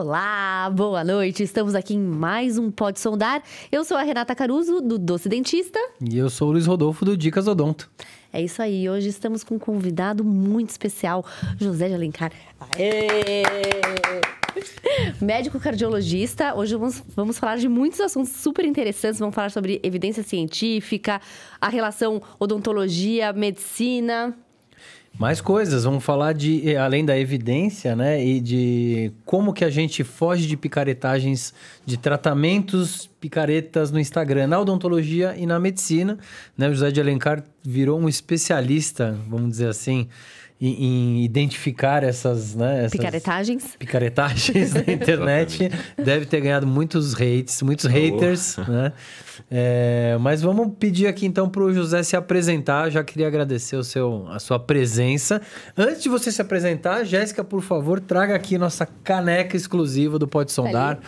Olá, boa noite. Estamos aqui em mais um Pode Sondar. Eu sou a Renata Caruso, do Doce Dentista. E eu sou o Luiz Rodolfo, do Dicas Odonto. É isso aí. Hoje estamos com um convidado muito especial, José de Alencar. Aê! Médico cardiologista. Hoje vamos falar de muitos assuntos super interessantes. Vamos falar sobre evidência científica, a relação odontologia-medicina. Mais coisas, vamos falar de, além da evidência, né, e de como que a gente foge de picaretagens, de tratamentos picaretas no Instagram, na odontologia e na medicina, né? O José de Alencar virou um especialista, vamos dizer assim, em identificar essas, né, picaretagens na internet. Deve ter ganhado muitos haters, né? Mas vamos pedir aqui então para o José se apresentar. Já queria agradecer a sua presença. Antes de você se apresentar, Jéssica, por favor, traga aqui nossa caneca exclusiva do Pode Sondar.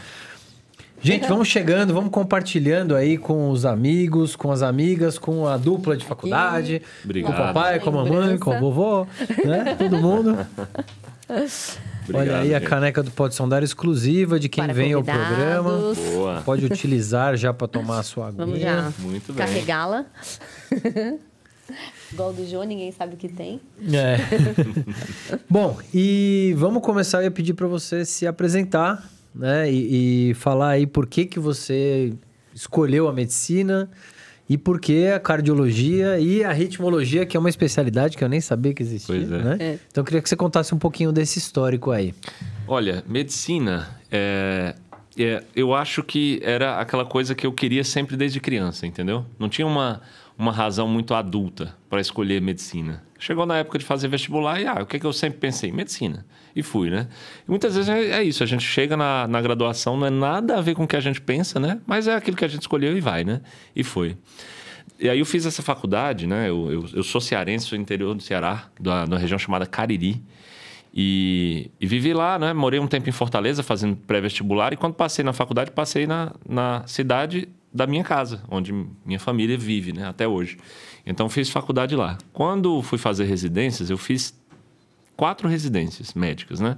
Gente, vamos chegando, vamos compartilhando aí com os amigos, com as amigas, com a dupla de faculdade, Obrigado. com o papai, com a mamãe, com a vovó, né? Todo mundo. Olha aí a caneca do Pode Sondar exclusiva de quem vem ao programa. Boa. Pode utilizar já para tomar a sua aguinha. Vamos já Muito bem. carregá-la. Igual do Jô, ninguém sabe o que tem. Bom, e vamos começar. Eu ia pedir para você se apresentar, né? E falar aí por que você escolheu a medicina e por que a cardiologia e a ritmologia, que é uma especialidade que eu nem sabia que existia, né? Então eu queria que você contasse um pouquinho desse histórico aí. Olha, medicina, eu acho que era aquela coisa que eu queria sempre desde criança, entendeu? Não tinha uma razão muito adulta para escolher medicina. Chegou na época de fazer vestibular e, o que eu sempre pensei? Medicina. E fui, né? E muitas vezes é isso, a gente chega na graduação, não é nada a ver com o que a gente pensa, né? Mas é aquilo que a gente escolheu e vai, né? E foi. E aí eu fiz essa faculdade, né? Eu sou cearense, sou interior do Ceará, da região chamada Cariri. E vivi lá, né? Morei um tempo em Fortaleza fazendo pré-vestibular e quando passei na faculdade, passei na cidade da minha casa, onde minha família vive, né? Até hoje. Então, fiz faculdade lá. Quando fui fazer residências, eu fiz 4 residências médicas, né?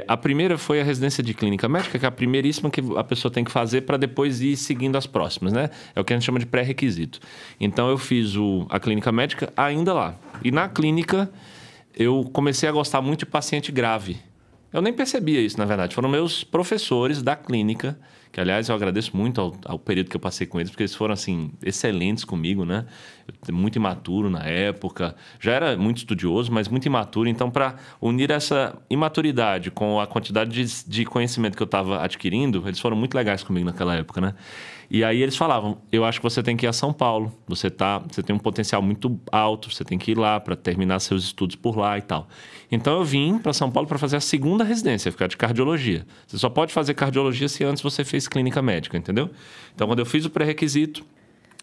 A primeira foi a residência de clínica médica, que é a primeiríssima que a pessoa tem que fazer para depois ir seguindo as próximas, né? É o que a gente chama de pré-requisito. Então, eu fiz a clínica médica ainda lá. E na clínica, eu comecei a gostar muito de paciente grave. Eu nem percebia isso, na verdade. Foram meus professores da clínica, que, aliás, eu agradeço muito ao período que eu passei com eles, porque eles foram, assim, excelentes comigo, né? Muito imaturo na época. Já era muito estudioso, mas muito imaturo. Então, para unir essa imaturidade com a quantidade de conhecimento que eu estava adquirindo, eles foram muito legais comigo naquela época, né? E aí eles falavam, eu acho que você tem que ir a São Paulo. Você tem um potencial muito alto, você tem que ir lá para terminar seus estudos por lá e tal. Então, eu vim para São Paulo para fazer a segunda residência, ficar de cardiologia. Você só pode fazer cardiologia se antes você fez clínica médica, entendeu? Então, quando eu fiz o pré-requisito,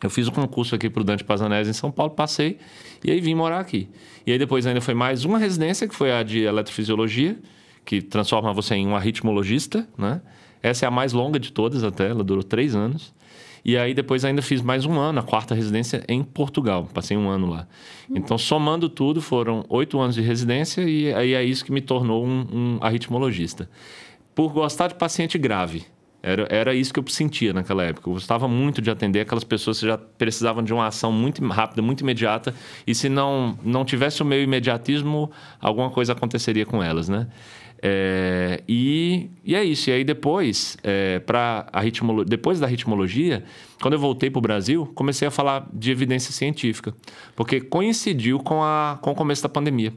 eu fiz o concurso aqui para o Dante Pazanese em São Paulo, passei e aí vim morar aqui. E aí depois ainda foi mais uma residência, que foi a de eletrofisiologia, que transforma você em um arritmologista, né? Essa é a mais longa de todas até, ela durou 3 anos. E aí depois ainda fiz mais um ano, a 4ª residência em Portugal. Passei um ano lá. Então, somando tudo, foram 8 anos de residência e aí é isso que me tornou um arritmologista. Por gostar de paciente grave. Era isso que eu sentia naquela época. Eu gostava muito de atender aquelas pessoas que já precisavam de uma ação muito rápida, muito imediata. E se não tivesse o meu imediatismo, alguma coisa aconteceria com elas, né? E é isso. E aí depois, depois da ritmologia, quando eu voltei para o Brasil, comecei a falar de evidência científica. Porque coincidiu com o começo da pandemia.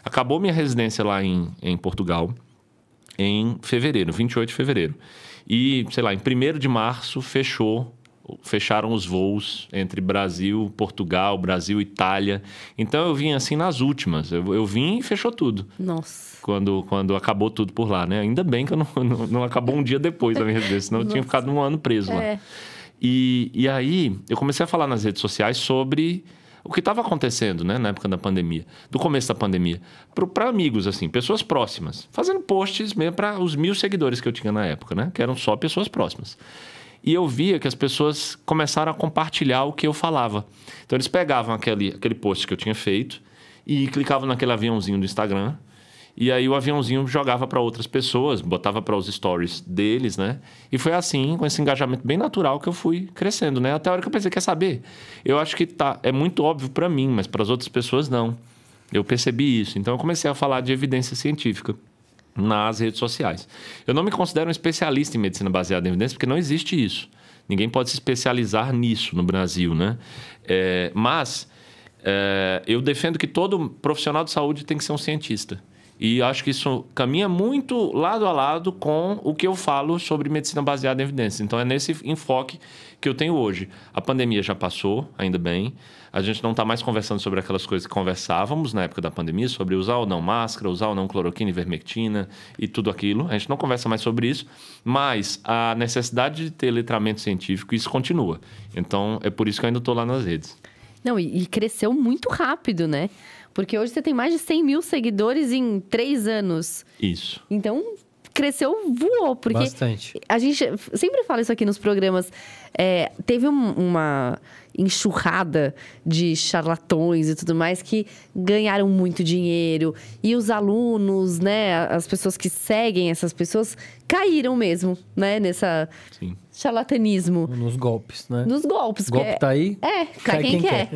Acabou minha residência lá em Portugal em fevereiro, 28 de fevereiro. E, sei lá, em 1º de março fecharam os voos entre Brasil, Portugal, Brasil, Itália. Então, eu vim assim nas últimas. Eu vim e fechou tudo. Nossa. Quando acabou tudo por lá, né? Ainda bem que não acabou um dia depois da minha residência, senão eu tinha ficado um ano preso lá. E aí, eu comecei a falar nas redes sociais sobre o que estava acontecendo, né, na época da pandemia, do começo da pandemia, para amigos, assim, pessoas próximas, fazendo posts mesmo para os 1.000 seguidores que eu tinha na época, né, que eram só pessoas próximas. E eu via que as pessoas começaram a compartilhar o que eu falava. Então, eles pegavam aquele post que eu tinha feito e clicavam naquele aviãozinho do Instagram E aí o aviãozinho jogava para outras pessoas, botava para os stories deles, né? E foi assim, com esse engajamento bem natural, que eu fui crescendo, né? Até a hora que eu pensei, quer saber? Eu acho que é muito óbvio para mim, mas para as outras pessoas não. Eu percebi isso. Então eu comecei a falar de evidência científica nas redes sociais. Eu não me considero um especialista em medicina baseada em evidência, porque não existe isso. Ninguém pode se especializar nisso no Brasil, né? Mas eu defendo que todo profissional de saúde tem que ser um cientista. E acho que isso caminha muito lado a lado com o que eu falo sobre medicina baseada em evidências. Então, é nesse enfoque que eu tenho hoje. A pandemia já passou, ainda bem. A gente não está mais conversando sobre aquelas coisas que conversávamos na época da pandemia, sobre usar ou não máscara, usar ou não cloroquina, ivermectina e tudo aquilo. A gente não conversa mais sobre isso, mas a necessidade de ter letramento científico, isso continua. Então, é por isso que eu ainda estou lá nas redes. Não, e cresceu muito rápido, né? Porque hoje você tem mais de 100 mil seguidores em 3 anos. Isso. Então, cresceu, voou. Porque bastante. A gente sempre fala isso aqui nos programas. Teve uma enxurrada de charlatões e tudo mais que ganharam muito dinheiro. E os alunos, né? As pessoas que seguem essas pessoas caíram mesmo, né? Nessa charlatanismo. Nos golpes, né? Nos golpes. O golpe tá aí. Cai quem quer.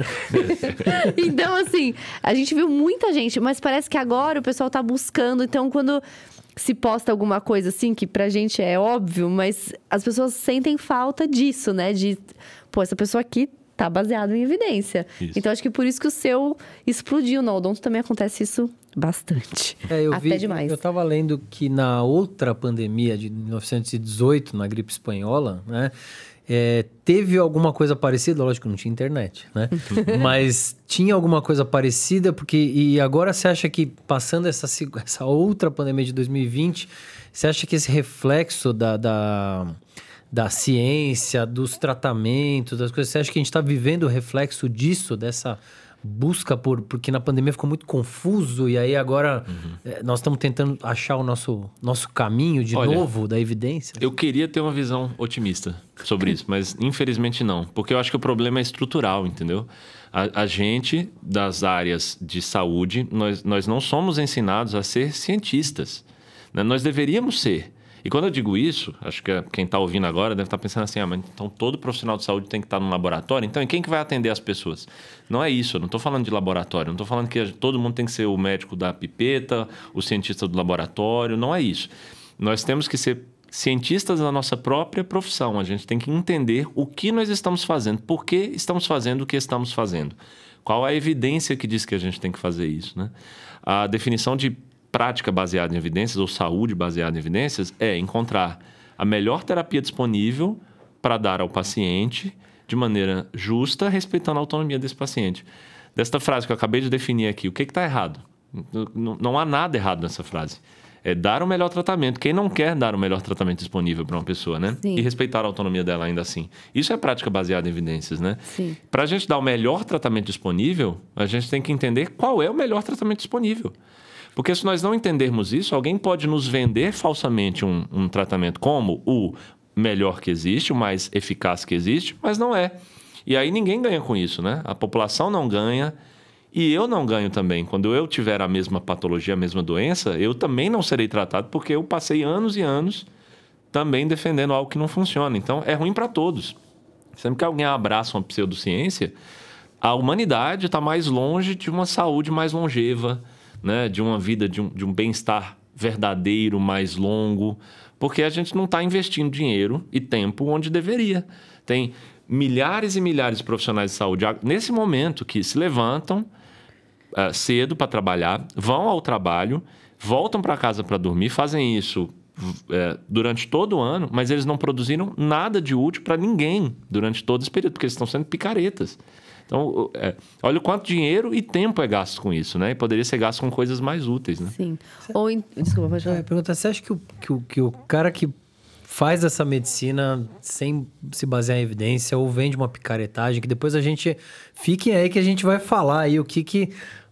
Então, assim, a gente viu muita gente, mas parece que agora o pessoal tá buscando. Então, quando se posta alguma coisa assim, que pra gente é óbvio, mas as pessoas sentem falta disso, né? Pô, essa pessoa aqui tá baseada em evidência. Isso. Então, acho que por isso que o seu explodiu. No Odonto também acontece isso bastante. Até demais. Eu tava lendo que na outra pandemia de 1918, na gripe espanhola, né? Teve alguma coisa parecida, lógico que não tinha internet, né? Mas tinha alguma coisa parecida, e agora você acha que passando essa outra pandemia de 2020, você acha que esse reflexo da ciência, dos tratamentos, das coisas, você acha que a gente está vivendo o reflexo disso, dessa busca porque na pandemia ficou muito confuso e aí agora nós estamos tentando achar o nosso caminho de novo da evidência? Eu queria ter uma visão otimista sobre isso, mas infelizmente não. Porque eu acho que o problema é estrutural, entendeu? A gente, das áreas de saúde, nós não somos ensinados a ser cientistas, né? Nós deveríamos ser. E quando eu digo isso, acho que quem está ouvindo agora deve estar pensando assim, mas então todo profissional de saúde tem que estar no laboratório? Então, e quem que vai atender as pessoas? Não é isso, eu não estou falando de laboratório, não estou falando que todo mundo tem que ser o médico da pipeta, o cientista do laboratório, não é isso. Nós temos que ser cientistas da nossa própria profissão, a gente tem que entender o que nós estamos fazendo, por que estamos fazendo o que estamos fazendo. Qual a evidência que diz que a gente tem que fazer isso, né? A definição de prática baseada em evidências ou saúde baseada em evidências é encontrar a melhor terapia disponível para dar ao paciente de maneira justa, respeitando a autonomia desse paciente. Desta frase que eu acabei de definir aqui, o que está errado? Não há nada errado nessa frase. É dar o melhor tratamento. Quem não quer dar o melhor tratamento disponível para uma pessoa, né? Sim. E respeitar a autonomia dela ainda assim. Isso é prática baseada em evidências, né? Sim. Para a gente dar o melhor tratamento disponível, a gente tem que entender qual é o melhor tratamento disponível. Porque se nós não entendermos isso, alguém pode nos vender falsamente um tratamento como o melhor que existe, o mais eficaz que existe, mas não é. E aí ninguém ganha com isso, né? A população não ganha e eu não ganho também. Quando eu tiver a mesma patologia, a mesma doença, eu também não serei tratado porque eu passei anos e anos também defendendo algo que não funciona. Então, é ruim para todos. Sempre que alguém abraça uma pseudociência, a humanidade está mais longe de uma saúde mais longeva, né? De uma vida, de um bem-estar verdadeiro, mais longo, porque a gente não está investindo dinheiro e tempo onde deveria. Tem milhares e milhares de profissionais de saúde, nesse momento, que se levantam cedo para trabalhar, vão ao trabalho, voltam para casa para dormir, fazem isso durante todo o ano, mas eles não produziram nada de útil para ninguém durante todo esse período, porque eles estão sendo picaretas. Então, olha o quanto dinheiro e tempo é gasto com isso, né? E poderia ser gasto com coisas mais úteis, né? Sim. Desculpa, pode falar. Pergunta, você acha que o cara que faz essa medicina sem se basear em evidência ou vende uma picaretagem, que depois a gente... Fiquem aí que a gente vai falar aí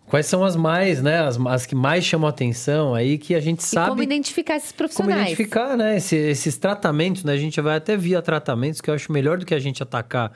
quais são as mais, né? As que mais chamam a atenção aí, que a gente sabe... Como identificar esses profissionais. Como identificar, né? Esses tratamentos, né? A gente vai até via tratamentos, que eu acho melhor do que a gente atacar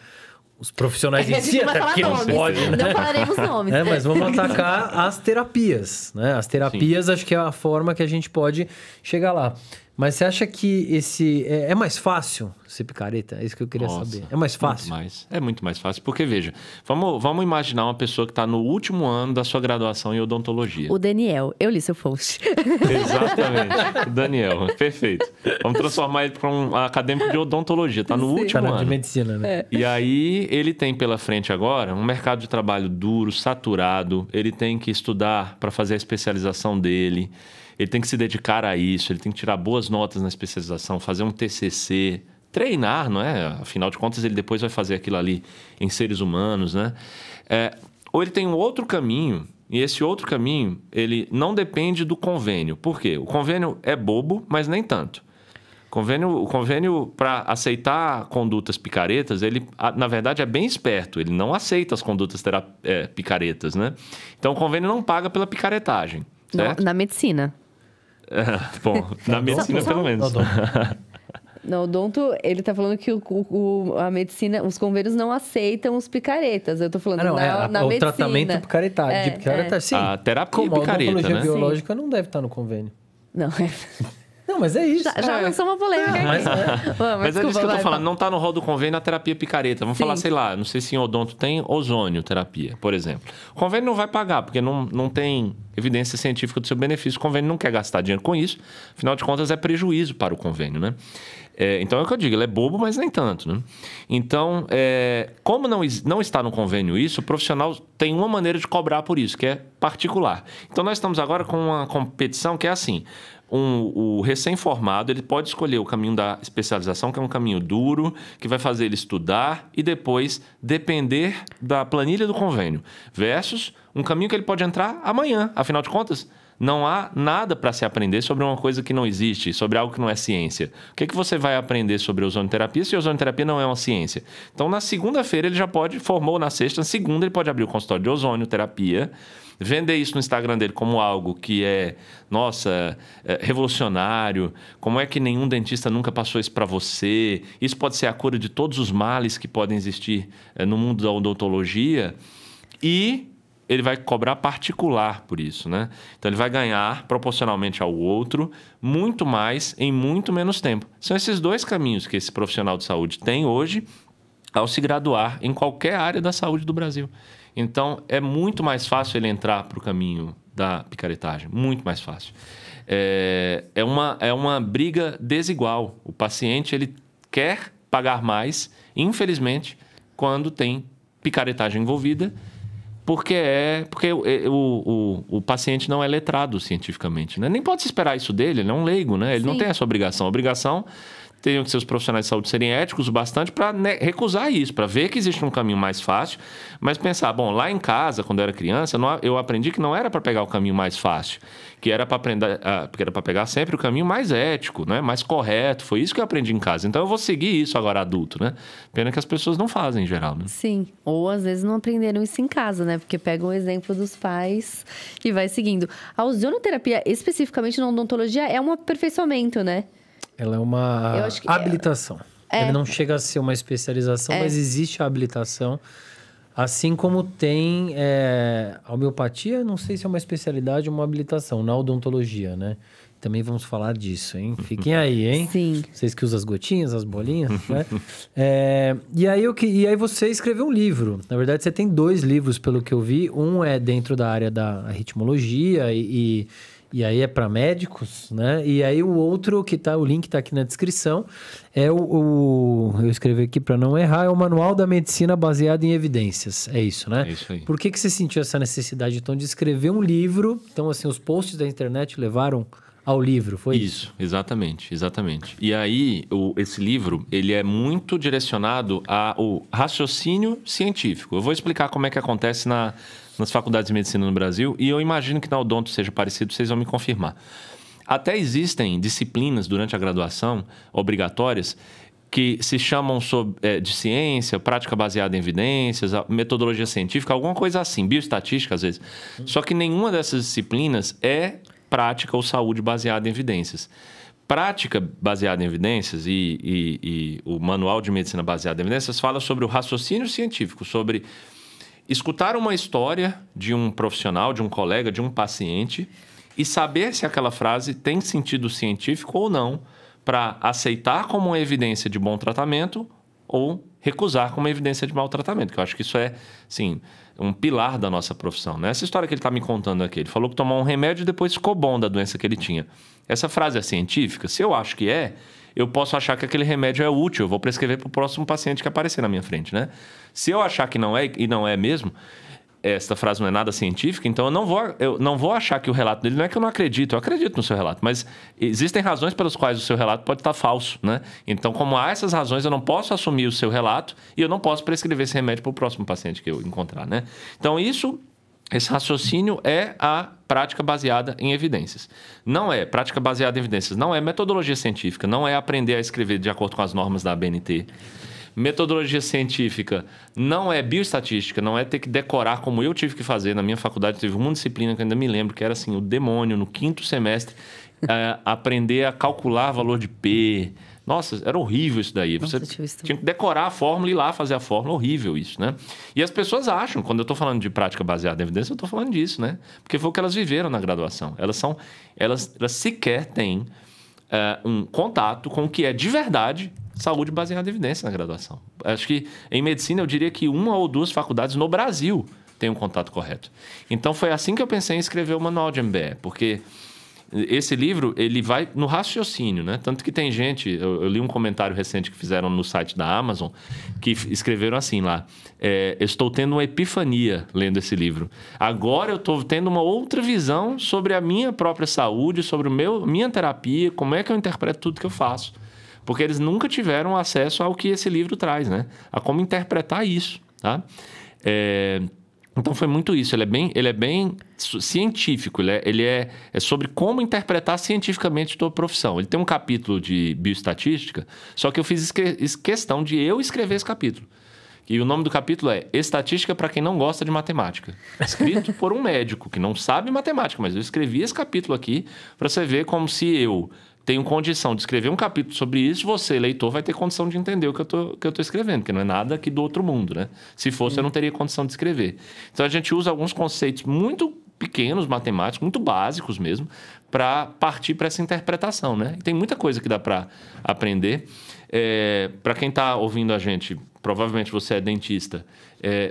os profissionais em si, não vai até falar porque não nomes. pode, né? Não falaremos nomes. Mas vamos atacar as terapias, né? As terapias, acho que é a forma que a gente pode chegar lá. Mas você acha que esse... É mais fácil ser picareta? É isso que eu queria saber. É mais fácil? É muito mais fácil. Porque, veja, vamos imaginar uma pessoa que está no último ano da sua graduação em odontologia. O Daniel. Eu li seu post. Exatamente. O Daniel. Perfeito. Vamos transformar ele para um acadêmico de odontologia. Está no último ano. De medicina, né? E aí, ele tem pela frente agora um mercado de trabalho duro, saturado. Ele tem que estudar para fazer a especialização dele. Ele tem que se dedicar a isso, ele tem que tirar boas notas na especialização, fazer um TCC, treinar, não é? Afinal de contas, ele depois vai fazer aquilo ali em seres humanos, né? Ou ele tem um outro caminho, e esse outro caminho, ele não depende do convênio. Por quê? O convênio é bobo, mas nem tanto. O convênio, para aceitar condutas picaretas, ele, na verdade, é bem esperto. Ele não aceita as condutas picaretas, né? Então, o convênio não paga pela picaretagem, certo? Na medicina. Bom, na medicina pelo menos. No odonto, ele tá falando que a medicina, os convênios não aceitam os picaretas. Eu tô falando na medicina. O tratamento de picaretagem. Sim. A terapia como picareta, a odontologia né? biológica não deve estar no convênio. Não, Não, mas é isso. Já lançou uma polêmica aqui. Mas é disso que eu tô falando. Não tá no rol do convênio a terapia picareta. Vamos falar, sei lá, não sei se em odonto tem ozônio terapia, por exemplo. O convênio não vai pagar, porque não tem evidência científica do seu benefício. O convênio não quer gastar dinheiro com isso. Afinal de contas, é prejuízo para o convênio, né? Então, é o que eu digo. Ele é bobo, mas nem tanto, né? Então, como não está no convênio isso, o profissional tem uma maneira de cobrar por isso, que é particular. Então, nós estamos agora com uma competição que é assim... O recém-formado ele pode escolher o caminho da especialização, que é um caminho duro, que vai fazer ele estudar e depois depender da planilha do convênio, versus um caminho que ele pode entrar amanhã. Afinal de contas, não há nada para se aprender sobre uma coisa que não existe, sobre algo que não é ciência. O que você vai aprender sobre ozonoterapia se ozonoterapia não é uma ciência? Então, na segunda-feira, ele já formou na sexta, na segunda ele pode abrir o consultório de ozonioterapia, vender isso no Instagram dele como algo que revolucionário, como é que nenhum dentista nunca passou isso para você, isso pode ser a cura de todos os males que podem existir no mundo da odontologia, e ele vai cobrar particular por isso, né? Então, ele vai ganhar, proporcionalmente ao outro, muito mais em muito menos tempo. São esses dois caminhos que esse profissional de saúde tem hoje ao se graduar em qualquer área da saúde do Brasil. Então, é muito mais fácil ele entrar para o caminho da picaretagem. Muito mais fácil. É uma briga desigual. O paciente ele quer pagar mais, infelizmente, quando tem picaretagem envolvida, porque o paciente não é letrado cientificamente, né? Nem pode se esperar isso dele, ele é um leigo, né? Ele não tem essa obrigação. A obrigação teriam que ser os profissionais de saúde serem éticos o bastante para recusar isso, para ver que existe um caminho mais fácil, mas pensar, bom, lá em casa, quando eu era criança, eu aprendi que não era para pegar o caminho mais fácil, que era para pegar sempre o caminho mais ético, né? Mais correto. Foi isso que eu aprendi em casa. Então, eu vou seguir isso agora adulto, né? Pena que as pessoas não fazem em geral, né? Sim. Ou, às vezes, não aprenderam isso em casa, né? Porque pegam o exemplo dos pais e vai seguindo. A ozonoterapia, especificamente na odontologia, é um aperfeiçoamento, né? Ela é uma habilitação. Ele não chega a ser uma especialização, mas existe a habilitação. Assim como tem a homeopatia, não sei se é uma especialidade ou uma habilitação, na odontologia, né? Também vamos falar disso, hein? Fiquem aí, hein? Sim. Vocês que usam as gotinhas, as bolinhas, né? E aí você escreveu um livro. Na verdade, você tem 2 livros, pelo que eu vi. Um é dentro da área da ritmologia e aí é para médicos, né? E aí o outro, o link está aqui na descrição, eu escrevi aqui para não errar, é o Manual da Medicina Baseado em Evidências. É isso, né? É isso aí. Por que você sentiu essa necessidade, então, de escrever um livro? Então, assim, os posts da internet levaram ao livro, foi isso? Exatamente. E aí, esse livro, ele é muito direcionado ao raciocínio científico. Eu vou explicar como é que acontece nas faculdades de medicina no Brasil, e eu imagino que na odonto seja parecido, vocês vão me confirmar. Até existem disciplinas durante a graduação obrigatórias que se chamam de ciência, prática baseada em evidências, metodologia científica, alguma coisa assim, bioestatística às vezes. Só que nenhuma dessas disciplinas é prática ou saúde baseada em evidências. prática baseada em evidências e o manual de medicina baseada em evidências fala sobre o raciocínio científico, sobre escutar uma história de um profissional, de um colega, de um paciente e saber se aquela frase tem sentido científico ou não para aceitar como uma evidência de bom tratamento ou recusar como uma evidência de mau tratamento, que eu acho que isso é, sim, um pilar da nossa profissão, né? Essa história que ele está me contando aqui, ele falou que tomou um remédio e depois ficou bom da doença que ele tinha. Essa frase é científica? Se eu acho que é, eu posso achar que aquele remédio é útil, eu vou prescrever para o próximo paciente que aparecer na minha frente, né? Se eu achar que não é, e não é mesmo, essa frase não é nada científica, então eu não vou achar que o relato dele... Não é que eu não acredito, eu acredito no seu relato, mas existem razões pelas quais o seu relato pode estar falso, né? Então, como há essas razões, eu não posso assumir o seu relato e eu não posso prescrever esse remédio para o próximo paciente que eu encontrar, né? Então, esse raciocínio é a prática baseada em evidências. Não é prática baseada em evidências, não é metodologia científica, não é aprender a escrever de acordo com as normas da ABNT. Metodologia científica não é bioestatística, não é ter que decorar como eu tive que fazer. Na minha faculdade teve uma disciplina que eu ainda me lembro, que era assim, o demônio, no 5º semestre, aprender a calcular valor de P. Nossa, era horrível isso daí. Você tinha que decorar a fórmula e ir lá fazer a fórmula. Horrível isso, né? E as pessoas acham, quando eu estou falando de prática baseada em evidência, eu estou falando disso, né? Porque foi o que elas viveram na graduação. Elas sequer têm um contato com o que é de verdade saúde baseada em evidência na graduação. Acho que em medicina eu diria que 1 ou 2 faculdades no Brasil têm um contato correto. Então foi assim que eu pensei em escrever o manual de MBE, porque esse livro ele vai no raciocínio, né? Tanto que tem gente, eu li um comentário recente que fizeram no site da Amazon, que escreveram assim lá, estou tendo uma epifania lendo esse livro. Agora eu estou tendo uma outra visão sobre a minha própria saúde, sobre minha terapia, como é que eu interpreto tudo que eu faço. Porque eles nunca tiveram acesso ao que esse livro traz, né? A como interpretar isso, tá? Então, foi muito isso. Ele é bem científico. Ele é sobre como interpretar cientificamente a tua profissão. Ele tem um capítulo de bioestatística, só que eu fiz questão de eu escrever esse capítulo. E o nome do capítulo é Estatística para quem não gosta de matemática. Escrito por um médico que não sabe matemática, mas eu escrevi esse capítulo aqui para você ver como se eu tenho condição de escrever um capítulo sobre isso, você, leitor, vai ter condição de entender o que eu tô escrevendo, porque não é nada aqui do outro mundo, né? Se fosse, eu não teria condição de escrever. Então, a gente usa alguns conceitos muito pequenos, matemáticos, muito básicos mesmo, para partir para essa interpretação, né? E tem muita coisa que dá para aprender. Para quem está ouvindo a gente, provavelmente você é dentista,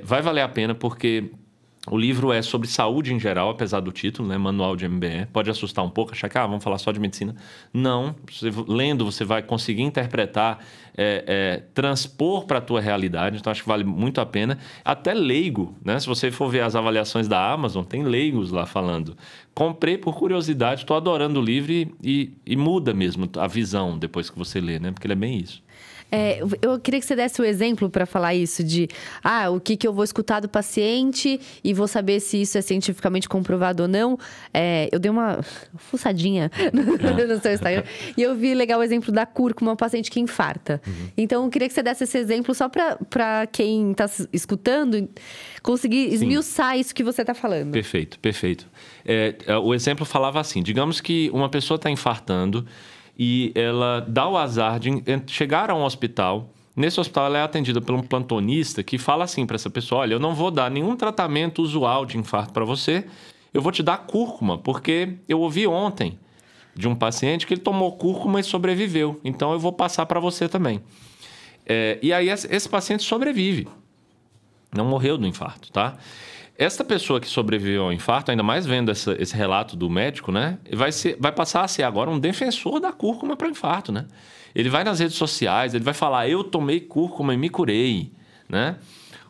vai valer a pena, porque o livro é sobre saúde em geral, apesar do título, né? Manual de MBE. Pode assustar um pouco, achar que vamos falar só de medicina. Não. Lendo, você vai conseguir interpretar, transpor para a tua realidade. Então, acho que vale muito a pena. Até leigo, né? Se você for ver as avaliações da Amazon, tem leigos lá falando. Comprei por curiosidade, estou adorando o livro e muda mesmo a visão depois que você lê, né? Porque ele é bem isso. Eu queria que você desse o exemplo para falar isso de o que eu vou escutar do paciente e vou saber se isso é cientificamente comprovado ou não. Eu dei uma fuçadinha no seu Instagram e eu vi legal o exemplo da cúrcuma, um paciente que infarta. Então, eu queria que você desse esse exemplo só para quem está escutando conseguir esmiuçar isso que você está falando. Perfeito, perfeito. O exemplo falava assim, digamos que uma pessoa está infartando e ela dá o azar de chegar a um hospital. Nesse hospital, ela é atendida por um plantonista que fala assim para essa pessoa: olha, eu não vou dar nenhum tratamento usual de infarto para você, eu vou te dar cúrcuma, porque eu ouvi ontem de um paciente que ele tomou cúrcuma e sobreviveu, então eu vou passar para você também. E aí esse paciente sobrevive, não morreu do infarto, tá? Esta pessoa que sobreviveu ao infarto, ainda mais vendo esse relato do médico, né, vai passar a ser agora um defensor da cúrcuma para infarto, né? Ele vai nas redes sociais, ele vai falar: eu tomei cúrcuma e me curei, né?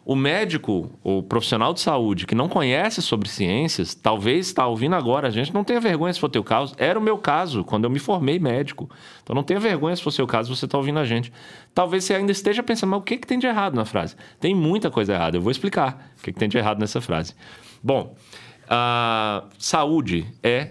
O médico, o profissional de saúde que não conhece sobre ciências, talvez está ouvindo agora, a gente não tenha vergonha se for teu caso. Era o meu caso, quando eu me formei médico. Então, não tenha vergonha se for seu caso, você está ouvindo a gente. Talvez você ainda esteja pensando: mas o que tem de errado na frase? Tem muita coisa errada, eu vou explicar o que tem de errado nessa frase. Bom, a saúde é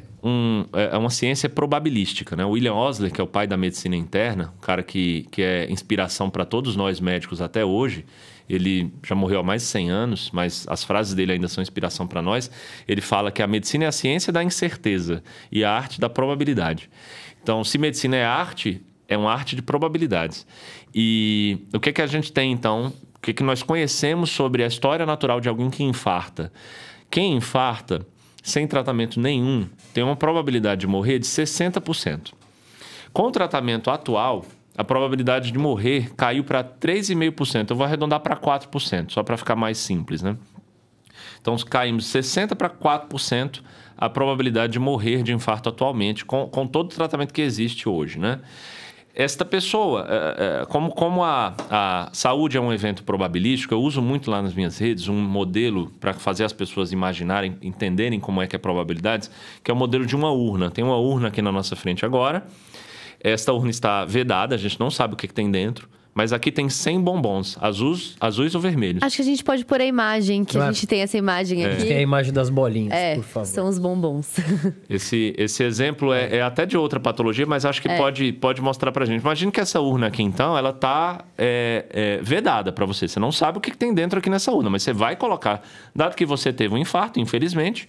uma ciência probabilística, né? O William Osler, que é o pai da medicina interna, um cara que é inspiração para todos nós médicos até hoje, ele já morreu há mais de 100 anos, mas as frases dele ainda são inspiração para nós. Ele fala que a medicina é a ciência da incerteza e a arte da probabilidade. Então, se medicina é arte, é uma arte de probabilidades. E o que a gente tem, então? O que nós conhecemos sobre a história natural de alguém que infarta? Quem infarta, sem tratamento nenhum, tem uma probabilidade de morrer de 60%. Com o tratamento atual, a probabilidade de morrer caiu para 3,5%. Eu vou arredondar para 4%, só para ficar mais simples, né? Então, caímos de 60% para 4% a probabilidade de morrer de infarto atualmente, com todo o tratamento que existe hoje, né? Esta pessoa, como a saúde é um evento probabilístico, eu uso muito lá nas minhas redes um modelo para fazer as pessoas imaginarem, entenderem como é que é probabilidades, que é o modelo de uma urna. Tem uma urna aqui na nossa frente agora. Esta urna está vedada, a gente não sabe o que tem dentro. Mas aqui tem 100 bombons, azuis ou vermelhos. Acho que a gente pode pôr a imagem, que a gente tem essa imagem aqui. Tem a imagem das bolinhas, por favor. São os bombons. Esse exemplo é até de outra patologia, mas acho que pode mostrar pra gente. Imagina que essa urna aqui, então, ela tá vedada para você. Você não sabe o que tem dentro aqui nessa urna, mas você vai colocar... Dado que você teve um infarto, infelizmente,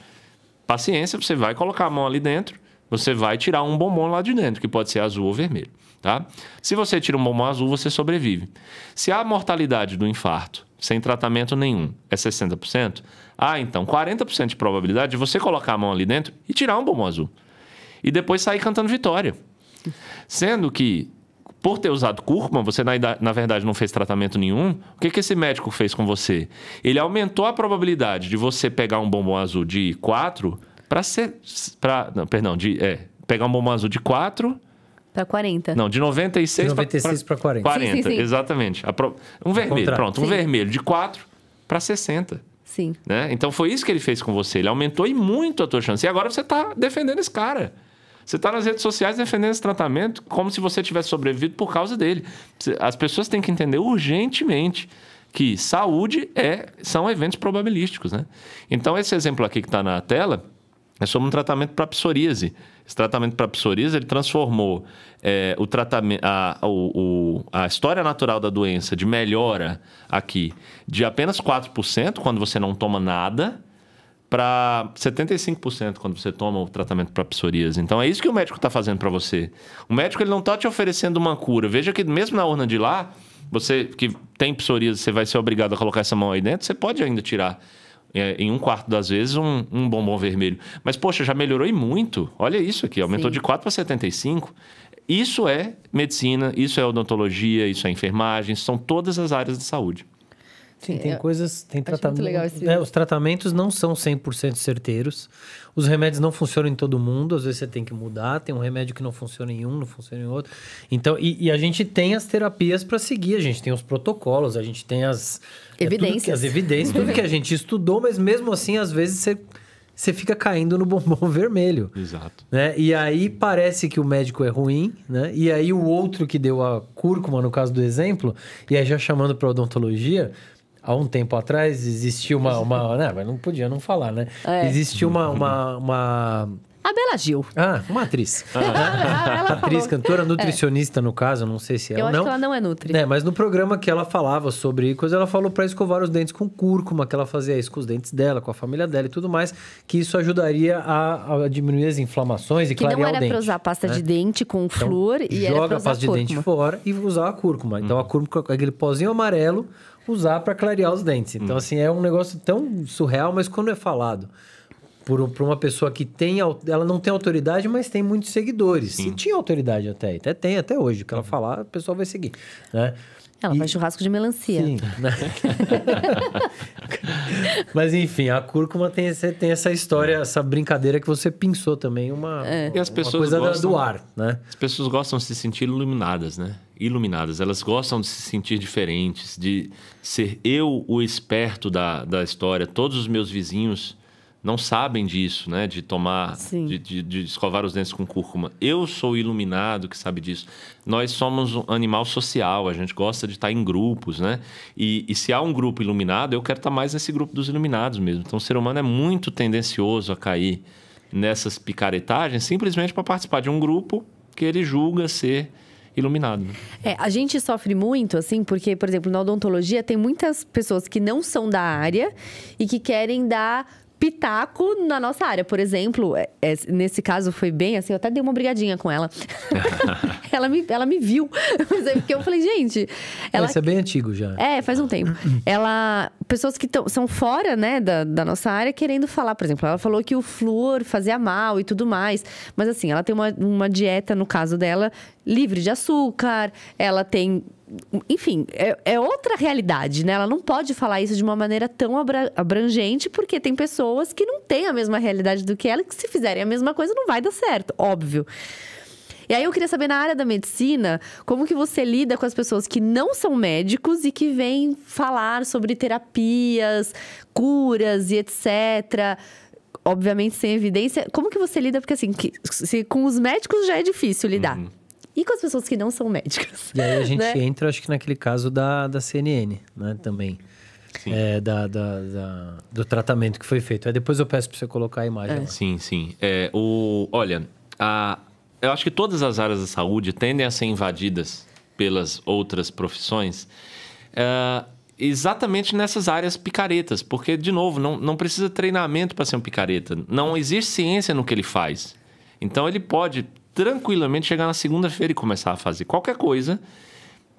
paciência, você vai colocar a mão ali dentro, você vai tirar um bombom lá de dentro, que pode ser azul ou vermelho. Tá? Se você tira um bombom azul, você sobrevive. Se a mortalidade do infarto, sem tratamento nenhum, é 60%, então 40% de probabilidade de você colocar a mão ali dentro e tirar um bombom azul. E depois sair cantando vitória. Sendo que, por ter usado cúrcuma, você na verdade não fez tratamento nenhum. O que esse médico fez com você? Ele aumentou a probabilidade de você pegar um bombom azul de 4 pegar um bombom azul de 4... Para 40. Não, de 96 para 40. 40, sim. Exatamente. Um vermelho, pronto. Um vermelho de 4 para 60. Sim. Né? Então, foi isso que ele fez com você. Ele aumentou muito a tua chance. E agora você está defendendo esse cara. Você está nas redes sociais defendendo esse tratamento como se você tivesse sobrevivido por causa dele. As pessoas têm que entender urgentemente que saúde são eventos probabilísticos. Né? Então, esse exemplo aqui que está na tela é sobre um tratamento para psoríase. Esse tratamento para psoríase, ele transformou a história natural da doença de melhora aqui de apenas 4% quando você não toma nada para 75% quando você toma o tratamento para psoríase. Então, é isso que o médico está fazendo para você. O médico ele não está te oferecendo uma cura. Veja que mesmo na urna de lá, você que tem psoríase, você vai ser obrigado a colocar essa mão aí dentro, você pode ainda tirar em 1/4 das vezes um bombom vermelho. Mas, poxa, já melhorou e muito. Olha isso aqui, aumentou de 4 para 75. Isso é medicina, isso é odontologia, isso é enfermagem, são todas as áreas de saúde. Sim, tem coisas, tem tratamento. Muito legal esse os tratamentos não são 100% certeiros. Os remédios não funcionam em todo mundo. Às vezes você tem que mudar. Tem um remédio que não funciona em um, não funciona em outro. Então, e a gente tem as terapias para seguir. A gente tem os protocolos, a gente tem as evidências. As evidências, tudo que a gente estudou, mas mesmo assim, às vezes você fica caindo no bombom vermelho. Exato. Né? E aí parece que o médico é ruim, né? E aí o outro que deu a cúrcuma, no caso do exemplo, e aí já chamando para odontologia... Há um tempo atrás existia uma né, mas não podia não falar, né? Existia uma... A Bela Gil. Uma atriz. Atriz, cantora, nutricionista no caso, não sei se é ou não. Eu acho que ela não é nutri. Mas no programa que ela falava sobre coisa, ela falou para escovar os dentes com cúrcuma, que ela fazia isso com os dentes dela, com a família dela e tudo mais, que isso ajudaria a diminuir as inflamações e clarear o dente. Que não era para usar pasta de dente com flúor e era para usar joga a pasta de dente fora e usar a cúrcuma. Então a cúrcuma, aquele pozinho amarelo, usar para clarear os dentes. Então, assim, é um negócio tão surreal, mas quando é falado por uma pessoa que ela não tem autoridade, mas tem muitos seguidores. Sim. E tinha autoridade até tem até hoje. O que ela falar, o pessoal vai seguir, né? Ela faz churrasco de melancia. Sim. Mas, enfim, a cúrcuma tem essa história, essa brincadeira que você pensou também, e as pessoas uma coisa gostam, do ar, né? As pessoas gostam de se sentir iluminadas, né? Elas gostam de se sentir diferentes, de ser eu o esperto da história. Todos os meus vizinhos não sabem disso, né? De tomar, de escovar os dentes com cúrcuma. Eu sou o iluminado que sabe disso. Nós somos um animal social, a gente gosta de estar em grupos, né? E se há um grupo iluminado, eu quero estar mais nesse grupo dos iluminados mesmo. Então, o ser humano é muito tendencioso a cair nessas picaretagens simplesmente para participar de um grupo que ele julga ser iluminado. Né? A gente sofre muito, assim, porque, por exemplo, na odontologia tem muitas pessoas que não são da área e que querem dar pitaco na nossa área. Por exemplo, nesse caso foi bem assim, eu até dei uma brigadinha com ela. ela me viu. Porque eu falei, gente... Isso é bem antigo já. Faz um tempo. Pessoas que são fora, né, da nossa área querendo falar, por exemplo, ela falou que o flúor fazia mal e tudo mais. Mas assim, ela tem uma dieta, no caso dela, livre de açúcar, ela tem... Enfim, é outra realidade, né? Ela não pode falar isso de uma maneira tão abrangente, porque tem pessoas que não têm a mesma realidade do que ela, que se fizerem a mesma coisa não vai dar certo, óbvio. E aí eu queria saber, na área da medicina, como que você lida com as pessoas que não são médicos e que vêm falar sobre terapias, curas e etc., obviamente sem evidência. Como que você lida? Porque assim, com os médicos já é difícil lidar. E com as pessoas que não são médicas? E aí a gente entra, acho que naquele caso da CNN, né, também. Sim. Do tratamento que foi feito. Aí depois eu peço para você colocar a imagem lá. Sim. Olha, eu acho que todas as áreas da saúde tendem a ser invadidas pelas outras profissões exatamente nessas áreas picaretas. Porque, de novo, não precisa treinamento para ser um picareta. Não existe ciência no que ele faz. Então, ele pode tranquilamente chegar na segunda-feira e começar a fazer qualquer coisa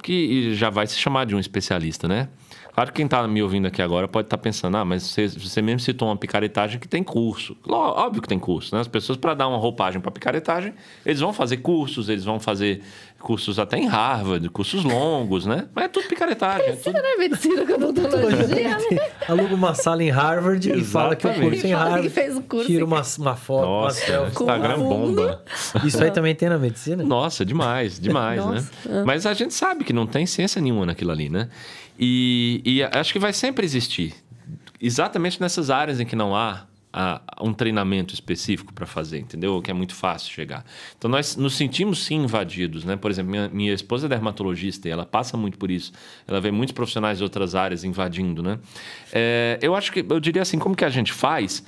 que já vai se chamar de um especialista, né? Claro que quem está me ouvindo aqui agora pode estar pensando, mas você mesmo citou uma picaretagem que tem curso. Óbvio que tem curso, né? As pessoas, para dar uma roupagem para picaretagem, eles vão fazer cursos, eles vão fazer cursos até em Harvard, cursos longos, né? Mas é tudo picaretagem. Isso não é medicina com odontologia. Aluga uma sala em Harvard e fala que o curso em Harvard. Fez o curso. Tira uma foto. Nossa, o Instagram bomba. Isso aí também tem na medicina? Nossa, demais, né? Mas a gente sabe que não tem ciência nenhuma naquilo ali, né? E acho que vai sempre existir. Exatamente nessas áreas em que não há um treinamento específico para fazer, entendeu? Que é muito fácil chegar. Então, nós nos sentimos, sim, invadidos, né? Por exemplo, minha esposa é dermatologista e ela passa muito por isso. Ela vê muitos profissionais de outras áreas invadindo, né? Eu diria assim, como que a gente faz?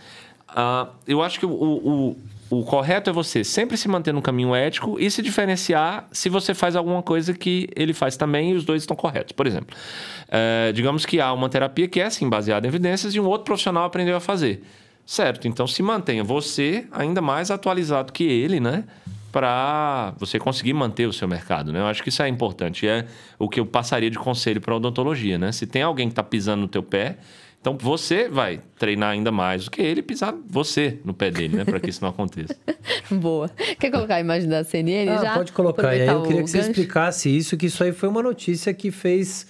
Eu acho que o correto é você sempre se manter no caminho ético e se diferenciar se você faz alguma coisa que ele faz também e os dois estão corretos. Por exemplo, digamos que há uma terapia que é, assim, baseada em evidências e um outro profissional aprendeu a fazer. Certo, então se mantenha você ainda mais atualizado que ele, né? Para você conseguir manter o seu mercado, né? Eu acho que isso é importante. É o que eu passaria de conselho para a odontologia, né? Se tem alguém que está pisando no teu pé, então você vai treinar ainda mais do que ele pisar você no pé dele, né? Para que isso não aconteça. Boa. Quer colocar a imagem da CNN já? Pode colocar. E aí eu queria que você explicasse isso, que isso aí foi uma notícia que fez...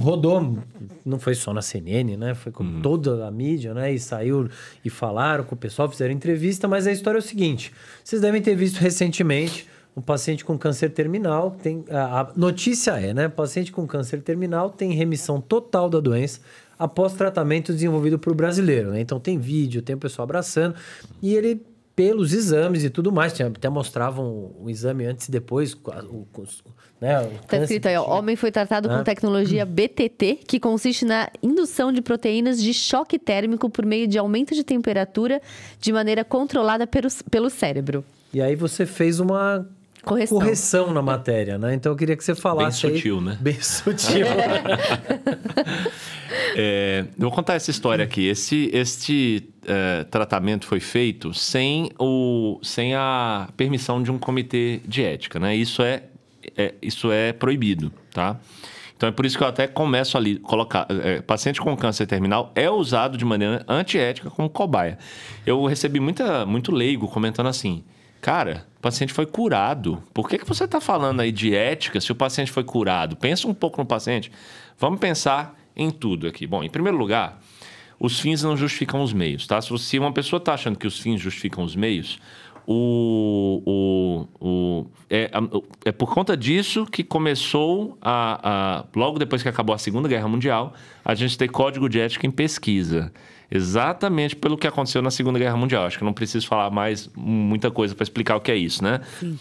rodou, não foi só na CNN, né? Foi com toda a mídia, né? E saiu e falaram com o pessoal, fizeram entrevista, mas a história é o seguinte: vocês devem ter visto recentemente um paciente com câncer terminal. A notícia né? Paciente com câncer terminal tem remissão total da doença após tratamento desenvolvido por brasileiro, né? Então tem vídeo, tem o pessoal abraçando e ele, pelos exames e tudo mais, até mostravam o exame antes e depois, né? Está escrito aí, homem foi tratado com tecnologia BTT, que consiste na indução de proteínas de choque térmico por meio de aumento de temperatura de maneira controlada pelo cérebro. E aí você fez uma correção na matéria, né? Então eu queria que você falasse. Bem sutil, né? Bem sutil. Eu vou contar essa história aqui. Este tratamento foi feito sem a permissão de um comitê de ética, né? Isso é proibido, tá? Então é por isso que eu até começo ali a colocar... paciente com câncer terminal é usado de maneira antiética como cobaia. Eu recebi muito leigo comentando assim: cara, o paciente foi curado. Por que você está falando aí de ética se o paciente foi curado? Pensa um pouco no paciente. Vamos pensar em tudo aqui. Bom, em primeiro lugar, os fins não justificam os meios, tá? Se uma pessoa está achando que os fins justificam os meios, é por conta disso que começou logo depois que acabou a Segunda Guerra Mundial, a gente ter código de ética em pesquisa. Exatamente pelo que aconteceu na Segunda Guerra Mundial. Acho que não preciso falar mais muita coisa para explicar o que é isso, né? Sim.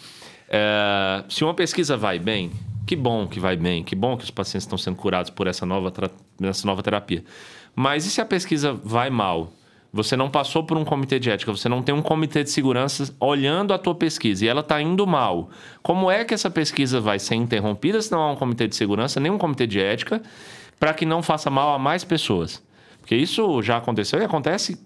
Se uma pesquisa vai bem, que bom que vai bem, que bom que os pacientes estão sendo curados por essa nova terapia. Mas e se a pesquisa vai mal? você não passou por um comitê de ética, você não tem um comitê de segurança olhando a tua pesquisa e ela está indo mal, como é que essa pesquisa vai ser interrompida se não há um comitê de segurança, nem um comitê de ética, para que não faça mal a mais pessoas? Porque isso já aconteceu e acontece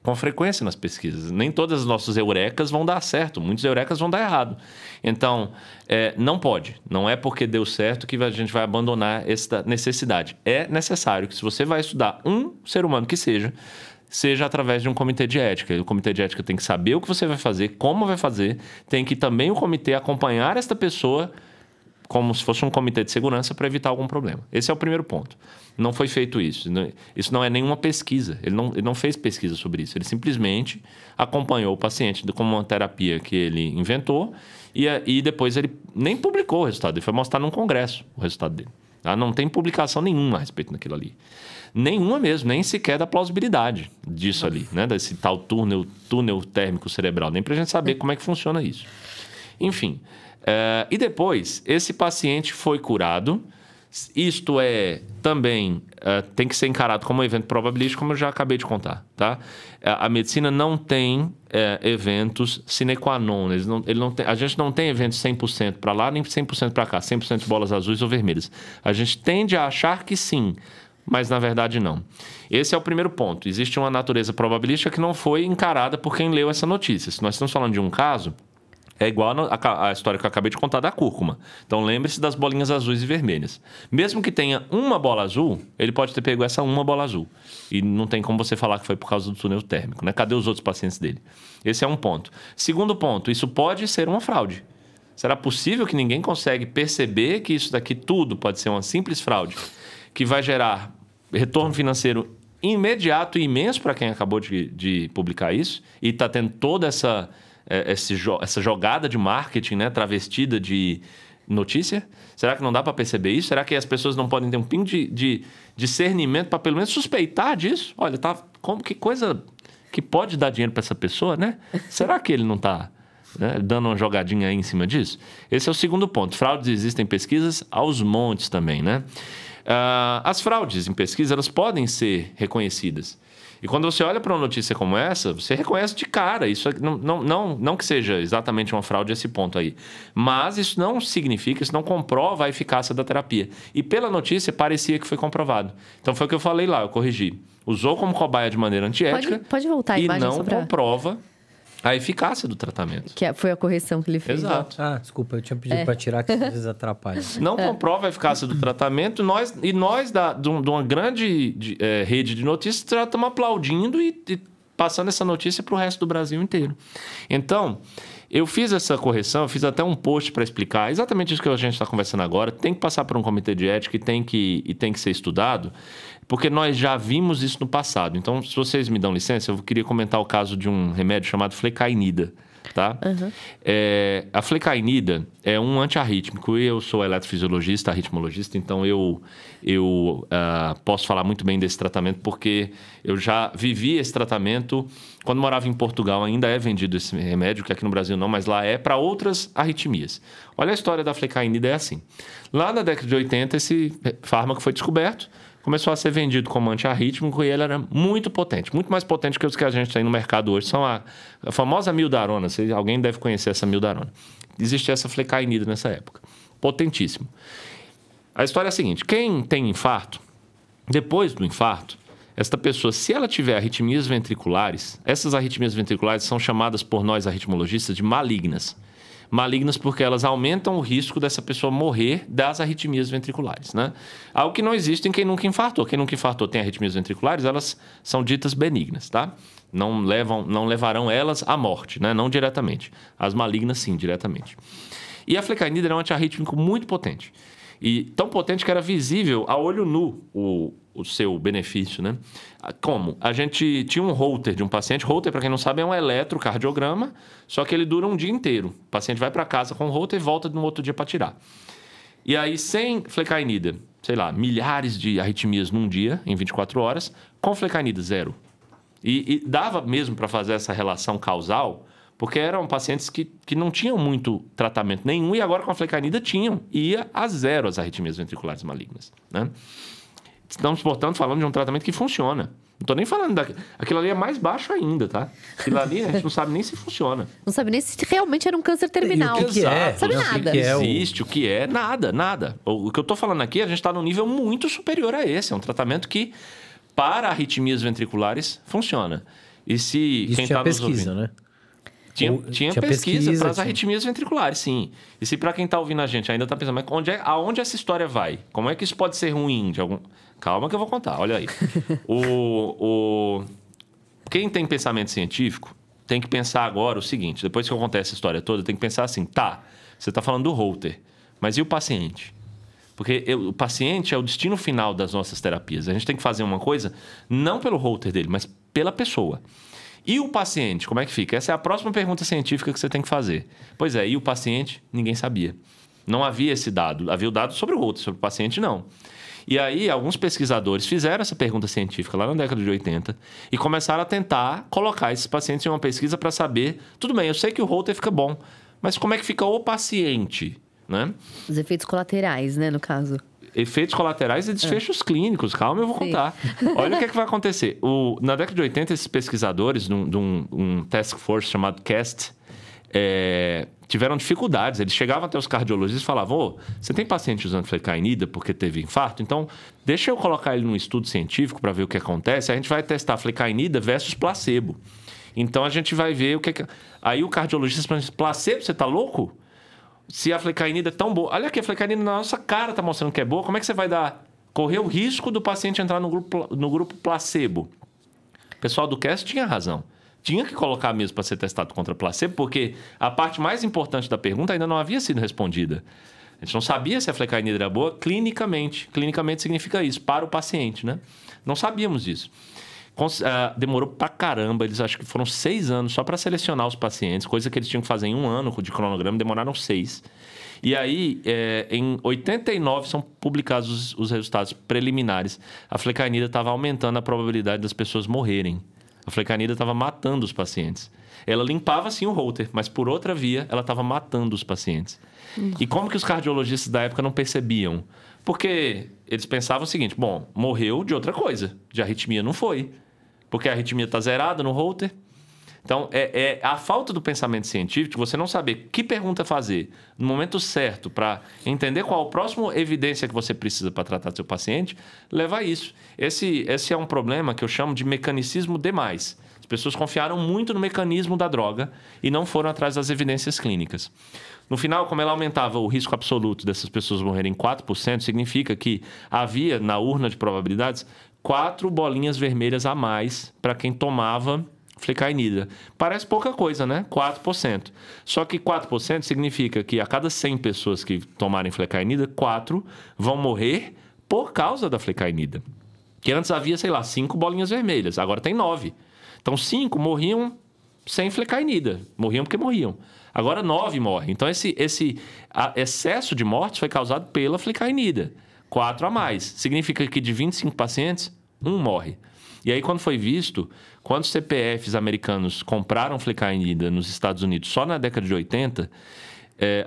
com frequência nas pesquisas. Nem todas as nossas eurecas vão dar certo, muitos eurecas vão dar errado. Então, não pode. Não é porque deu certo que a gente vai abandonar essa necessidade. É necessário que, se você vai estudar um ser humano que seja através de um comitê de ética. O comitê de ética tem que saber o que você vai fazer, como vai fazer, tem que também o comitê acompanhar esta pessoa como se fosse um comitê de segurança para evitar algum problema. Esse é o primeiro ponto. Não foi feito isso. Isso não é nenhuma pesquisa. Ele não fez pesquisa sobre isso. Ele simplesmente acompanhou o paciente com uma terapia que ele inventou e depois ele nem publicou o resultado. Ele foi mostrar num congresso o resultado dele. Tá? Não tem publicação nenhuma a respeito daquilo ali. Nenhuma mesmo, nem sequer da plausibilidade disso ali, né? Desse tal túnel térmico cerebral. Nem para a gente saber como é que funciona isso. Enfim... e depois, esse paciente foi curado. Isto também tem que ser encarado como um evento probabilístico, como eu já acabei de contar. Tá? A medicina não tem eventos sine qua non. A gente não tem eventos 100% para lá, nem 100% para cá. 100% bolas azuis ou vermelhas. A gente tende a achar que sim, mas na verdade não. Esse é o primeiro ponto. Existe uma natureza probabilística que não foi encarada por quem leu essa notícia. Se nós estamos falando de um caso... É igual a história que eu acabei de contar da cúrcuma. Então, lembre-se das bolinhas azuis e vermelhas. Mesmo que tenha uma bola azul, ele pode ter pego essa uma bola azul. E não tem como você falar que foi por causa do túnel térmico, né? Cadê os outros pacientes dele? Esse é um ponto. Segundo ponto, isso pode ser uma fraude. Será possível que ninguém consegue perceber que isso daqui tudo pode ser uma simples fraude que vai gerar retorno financeiro imediato e imenso para quem acabou de publicar isso e está tendo toda essa jogada de marketing, né, travestida de notícia? Será que não dá para perceber isso? Será que as pessoas não podem ter um pingo de discernimento para pelo menos suspeitar disso? Olha, que coisa que pode dar dinheiro para essa pessoa, né? Será que ele não está dando uma jogadinha aí em cima disso? Esse é o segundo ponto. Fraudes existem em pesquisas aos montes também, né? As fraudes em pesquisa, elas podem ser reconhecidas. E quando você olha para uma notícia como essa, você reconhece de cara. Isso não que seja exatamente uma fraude a esse ponto aí. Mas isso não significa, isso não comprova a eficácia da terapia. E pela notícia, parecia que foi comprovado. Então foi o que eu falei lá, eu corrigi. Usou como cobaia de maneira antiética. Pode voltar a imagem e não comprova a eficácia do tratamento. Foi a correção que ele fez. Exato. Desculpa, eu tinha pedido para tirar, que às vezes atrapalha. Não comprova a eficácia do tratamento. Nós de uma grande rede de notícias, estamos aplaudindo e passando essa notícia para o resto do Brasil inteiro. Então, eu fiz essa correção, eu fiz até um post para explicar exatamente isso que a gente está conversando agora. Tem que passar por um comitê de ética e tem que ser estudado, porque nós já vimos isso no passado. Então, se vocês me dão licença, eu queria comentar o caso de um remédio chamado flecainida. Tá? Uhum. A flecainida é um antiarrítmico. Eu sou eletrofisiologista, arritmologista, então eu posso falar muito bem desse tratamento, porque eu já vivi esse tratamento quando morava em Portugal. Ainda é vendido esse remédio, que aqui no Brasil não, mas lá é para outras arritmias. Olha a história da flecainida, é assim. Lá na década de 80, esse fármaco foi descoberto, começou a ser vendido como antiarrítmico e ele era muito potente, muito mais potente que os que a gente tem no mercado hoje. São a famosa mildarona, alguém deve conhecer essa mildarona. Existia essa flecainida nessa época, potentíssimo. A história é a seguinte: quem tem infarto, depois do infarto, esta pessoa, se ela tiver arritmias ventriculares, essas arritmias ventriculares são chamadas por nós arritmologistas de malignas. Malignas porque elas aumentam o risco dessa pessoa morrer das arritmias ventriculares, né? Algo que não existe em quem nunca infartou. Quem nunca infartou tem arritmias ventriculares, elas são ditas benignas, tá? Não levarão elas à morte, né? Não diretamente. As malignas, sim, diretamente. E a flecainida é um antiarrítmico muito potente. E tão potente que era visível a olho nu o seu benefício, né? Como? A gente tinha um Holter de um paciente. Holter, para quem não sabe, é um eletrocardiograma, só que ele dura um dia inteiro. O paciente vai para casa com o Holter e volta no outro dia para tirar. E aí, sem flecainida, sei lá, milhares de arritmias num dia, em 24 horas, com flecainida, 0. E dava mesmo para fazer essa relação causal, porque eram pacientes que não tinham muito tratamento nenhum e agora com a flecainida tinham. E ia a 0 as arritmias ventriculares malignas, né? Estamos, portanto, falando de um tratamento que funciona. Não tô nem falando aquilo ali é mais baixo ainda, tá? Aquilo ali a gente não sabe nem se funciona. Não sabe nem se realmente era um câncer terminal. E o que é? Não sabe nada. O que é Existe, o que é, nada. O que eu tô falando aqui, a gente tá num nível muito superior a esse. É um tratamento que, para arritmias ventriculares, funciona. E se Isso quem tinha tá nos pesquisa, ouvindo... né? Tinha pesquisa para as tinha. arritmias ventriculares, sim. E se para quem está ouvindo a gente ainda está pensando, mas aonde essa história vai? Como é que isso pode ser ruim? Calma que eu vou contar, olha aí. Quem tem pensamento científico tem que pensar agora o seguinte, depois que eu contar essa história toda, tem que pensar assim, tá, você está falando do Holter, mas e o paciente? Porque o paciente é o destino final das nossas terapias. A gente tem que fazer uma coisa não pelo Holter dele, mas pela pessoa. E o paciente, como é que fica? Essa é a próxima pergunta científica que você tem que fazer. Pois é, e o paciente? Ninguém sabia. Não havia esse dado. Havia o dado sobre o Holter, sobre o paciente não. E aí, alguns pesquisadores fizeram essa pergunta científica lá na década de 80 e começaram a tentar colocar esses pacientes em uma pesquisa para saber, tudo bem, eu sei que o Holter fica bom, mas como é que fica o paciente, né? Os efeitos colaterais, né, no caso. Efeitos colaterais e desfechos clínicos. Calma, eu vou contar. Olha o que vai acontecer. Na década de 80, esses pesquisadores de um task force chamado CAST tiveram dificuldades. Eles chegavam até os cardiologistas e falavam, você tem paciente usando flecainida porque teve infarto? Então, deixa eu colocar ele num estudo científico para ver o que acontece. A gente vai testar flecainida versus placebo. Então, a gente vai ver o que... Aí o cardiologista fala, placebo, você tá louco? Se a flecainida é tão boa... Olha aqui, a flecainida na nossa cara está mostrando que é boa. Como é que você vai correr o risco do paciente entrar no grupo placebo? O pessoal do CAST tinha razão. Tinha que colocar mesmo para ser testado contra placebo, porque a parte mais importante da pergunta ainda não havia sido respondida. A gente não sabia se a flecainida era boa clinicamente. Clinicamente significa isso, para o paciente, né? Não sabíamos disso. Demorou pra caramba, eles acho que foram 6 anos só para selecionar os pacientes, coisa que eles tinham que fazer em 1 ano de cronograma, demoraram 6. E aí, em 89, são publicados os resultados preliminares. A flecainida estava aumentando a probabilidade das pessoas morrerem. A flecainida estava matando os pacientes. Ela limpava, sim, o Holter, mas por outra via, ela estava matando os pacientes. E como que os cardiologistas da época não percebiam? Porque eles pensavam o seguinte, bom, morreu de outra coisa, de arritmia não foi. Porque a arritmia está zerada no Holter. Então, é a falta do pensamento científico, você não saber que pergunta fazer no momento certo para entender qual a próxima evidência que você precisa para tratar do seu paciente, leva a isso. Esse é um problema que eu chamo de mecanicismo demais. As pessoas confiaram muito no mecanismo da droga e não foram atrás das evidências clínicas. No final, como ela aumentava o risco absoluto dessas pessoas morrerem em 4%, significa que havia, na urna de probabilidades, 4 bolinhas vermelhas a mais para quem tomava flecainida. Parece pouca coisa, né? 4%. Só que 4% significa que a cada 100 pessoas que tomarem flecainida, 4 vão morrer por causa da flecainida. Que antes havia, 5 bolinhas vermelhas, agora tem 9. Então, 5 morriam sem flecainida. Morriam porque morriam. Agora 9 morrem. Então, esse excesso de mortes foi causado pela flecainida. 4 a mais. Significa que de 25 pacientes, 1 morre. E aí, quando foi visto, quando os CPFs americanos compraram flecainida nos Estados Unidos só na década de 80,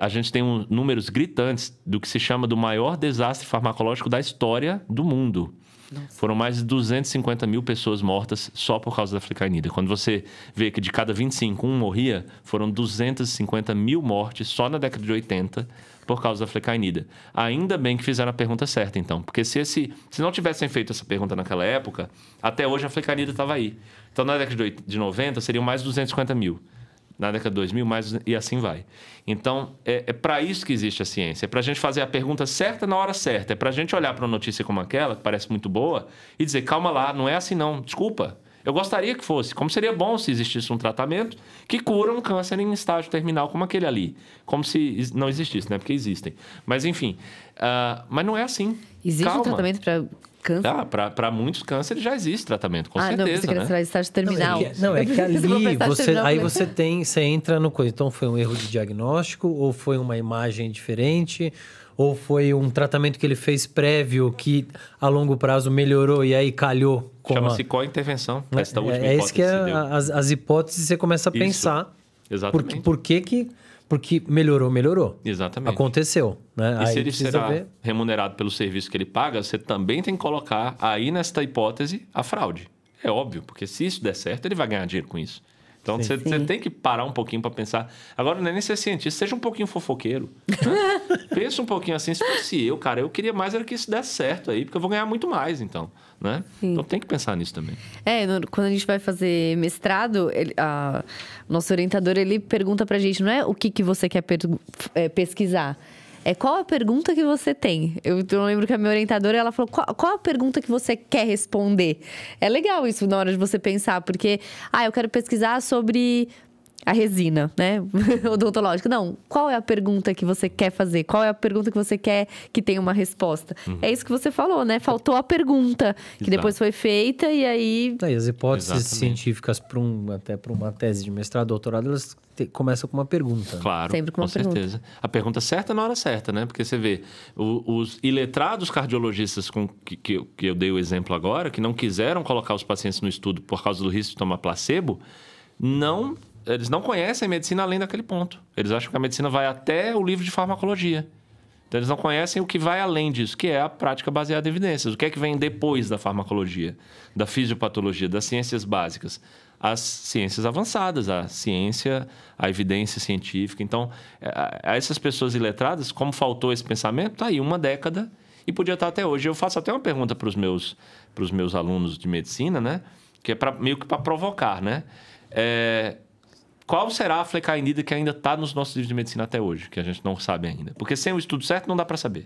a gente tem números gritantes do que se chama do maior desastre farmacológico da história do mundo. Nossa. Foram mais de 250 mil pessoas mortas só por causa da flecainida. Quando você vê que de cada 25, 1 morria, foram 250 mil mortes só na década de 80 por causa da flecainida. Ainda bem que fizeram a pergunta certa, então. Porque se não tivessem feito essa pergunta naquela época, até hoje a flecainida estava aí. Então, na década de 90, seriam mais 250 mil. Na década de 2000, mais e assim vai. Então, é para isso que existe a ciência. É para a gente fazer a pergunta certa na hora certa. É para a gente olhar para uma notícia como aquela, que parece muito boa, e dizer, calma lá, não é assim não, desculpa. Eu gostaria que fosse. Como seria bom se existisse um tratamento que cura um câncer em estágio terminal como aquele ali. Como se não existisse, né? Porque existem. Mas, enfim. Mas não é assim. Existe um tratamento para câncer? Para muitos cânceres já existe tratamento, com certeza. Não, você quer falar estágio terminal. É que ali você entra no coisa. Então, foi um erro de diagnóstico ou foi uma imagem diferente? Ou foi um tratamento que ele fez prévio que a longo prazo melhorou e aí calhou com Chama-se co-intervenção. Essa última isso que as hipóteses você começa a pensar. Exatamente. Porque melhorou. Exatamente. Aconteceu. Né? E aí se ele será remunerado pelo serviço que ele paga, você também tem que colocar aí nesta hipótese a fraude. É óbvio, porque se isso der certo, ele vai ganhar dinheiro com isso. Então, você tem que parar um pouquinho para pensar. Agora, não é nem ser cientista, seja um pouquinho fofoqueiro. Né? Pensa um pouquinho assim, se fosse eu, cara, eu queria mais era que isso desse certo aí, porque eu vou ganhar muito mais, então. Né? Então, tem que pensar nisso também. Quando a gente vai fazer mestrado, nosso orientador, ele pergunta pra gente, não é o que você quer pesquisar, é qual a pergunta que você tem. Eu lembro que a minha orientadora, ela falou, qual a pergunta que você quer responder? É legal isso na hora de você pensar, porque, eu quero pesquisar sobre a resina, né? Odontológica. Não, qual é a pergunta que você quer fazer? Qual é a pergunta que você quer que tenha uma resposta? É isso que você falou, né? Faltou a pergunta, que depois foi feita e aí... E as hipóteses científicas até para uma tese de mestrado, doutorado, elas começam com uma pergunta. Claro, sempre com certeza. A pergunta certa na hora certa, né? Porque você vê, os iletrados cardiologistas que eu dei o exemplo agora, que não quiseram colocar os pacientes no estudo por causa do risco de tomar placebo, eles não conhecem a medicina além daquele ponto. Eles acham que a medicina vai até o livro de farmacologia. Então, eles não conhecem o que vai além disso, que é a prática baseada em evidências. O que é que vem depois da farmacologia, da fisiopatologia, das ciências básicas? As ciências avançadas, a ciência, a evidência científica. Então, a essas pessoas iletradas, como faltou esse pensamento, está aí 1 década e podia estar até hoje. Eu faço até uma pergunta para os meus alunos de medicina, né? Que é meio que para provocar, né? Qual será a flecainida que ainda está nos nossos livros de medicina até hoje, que a gente não sabe ainda? Porque sem o estudo certo não dá para saber.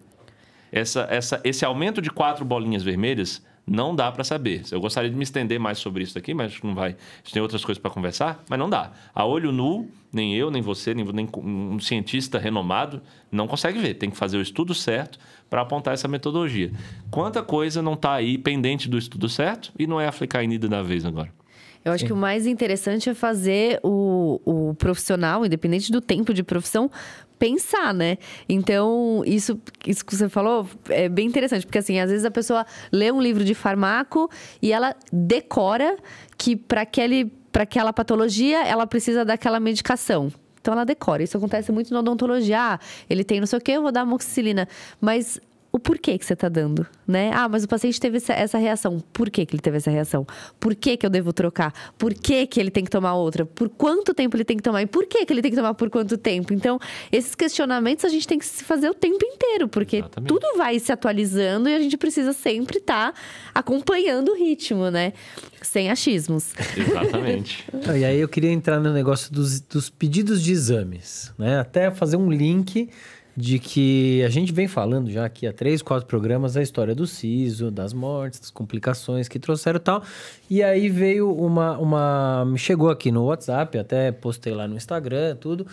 Esse aumento de 4 bolinhas vermelhas não dá para saber. Eu gostaria de me estender mais sobre isso aqui, mas não vai. A gente tem outras coisas para conversar, mas não dá. A olho nu, nem eu, nem você, nem um cientista renomado não consegue ver. Tem que fazer o estudo certo para apontar essa metodologia. Quanta coisa não está aí pendente do estudo certo e não é a flecainida da vez agora. Eu acho que o mais interessante é fazer o profissional, independente do tempo de profissão, pensar, né? Então, isso que você falou é bem interessante. Porque, assim, às vezes a pessoa lê um livro de farmaco e ela decora que para aquela patologia, ela precisa daquela medicação. Então, ela decora. Isso acontece muito na odontologia. Ele tem não sei o quê, eu vou dar amoxicilina. Mas... o porquê que você está dando, né? Mas o paciente teve essa reação. Por que ele teve essa reação? Por que eu devo trocar? Por que ele tem que tomar outra? Por quanto tempo ele tem que tomar? E por que ele tem que tomar por quanto tempo? Então, esses questionamentos a gente tem que se fazer o tempo inteiro, porque Exatamente. Tudo vai se atualizando e a gente precisa sempre estar acompanhando o ritmo, né? Sem achismos. Exatamente. E aí eu queria entrar no negócio dos pedidos de exames, né? Até fazer um link de que a gente vem falando já aqui há 3, 4 programas a história do siso, das mortes, das complicações que trouxeram e tal. E aí veio me chegou aqui no WhatsApp, até postei lá no Instagram, tudo,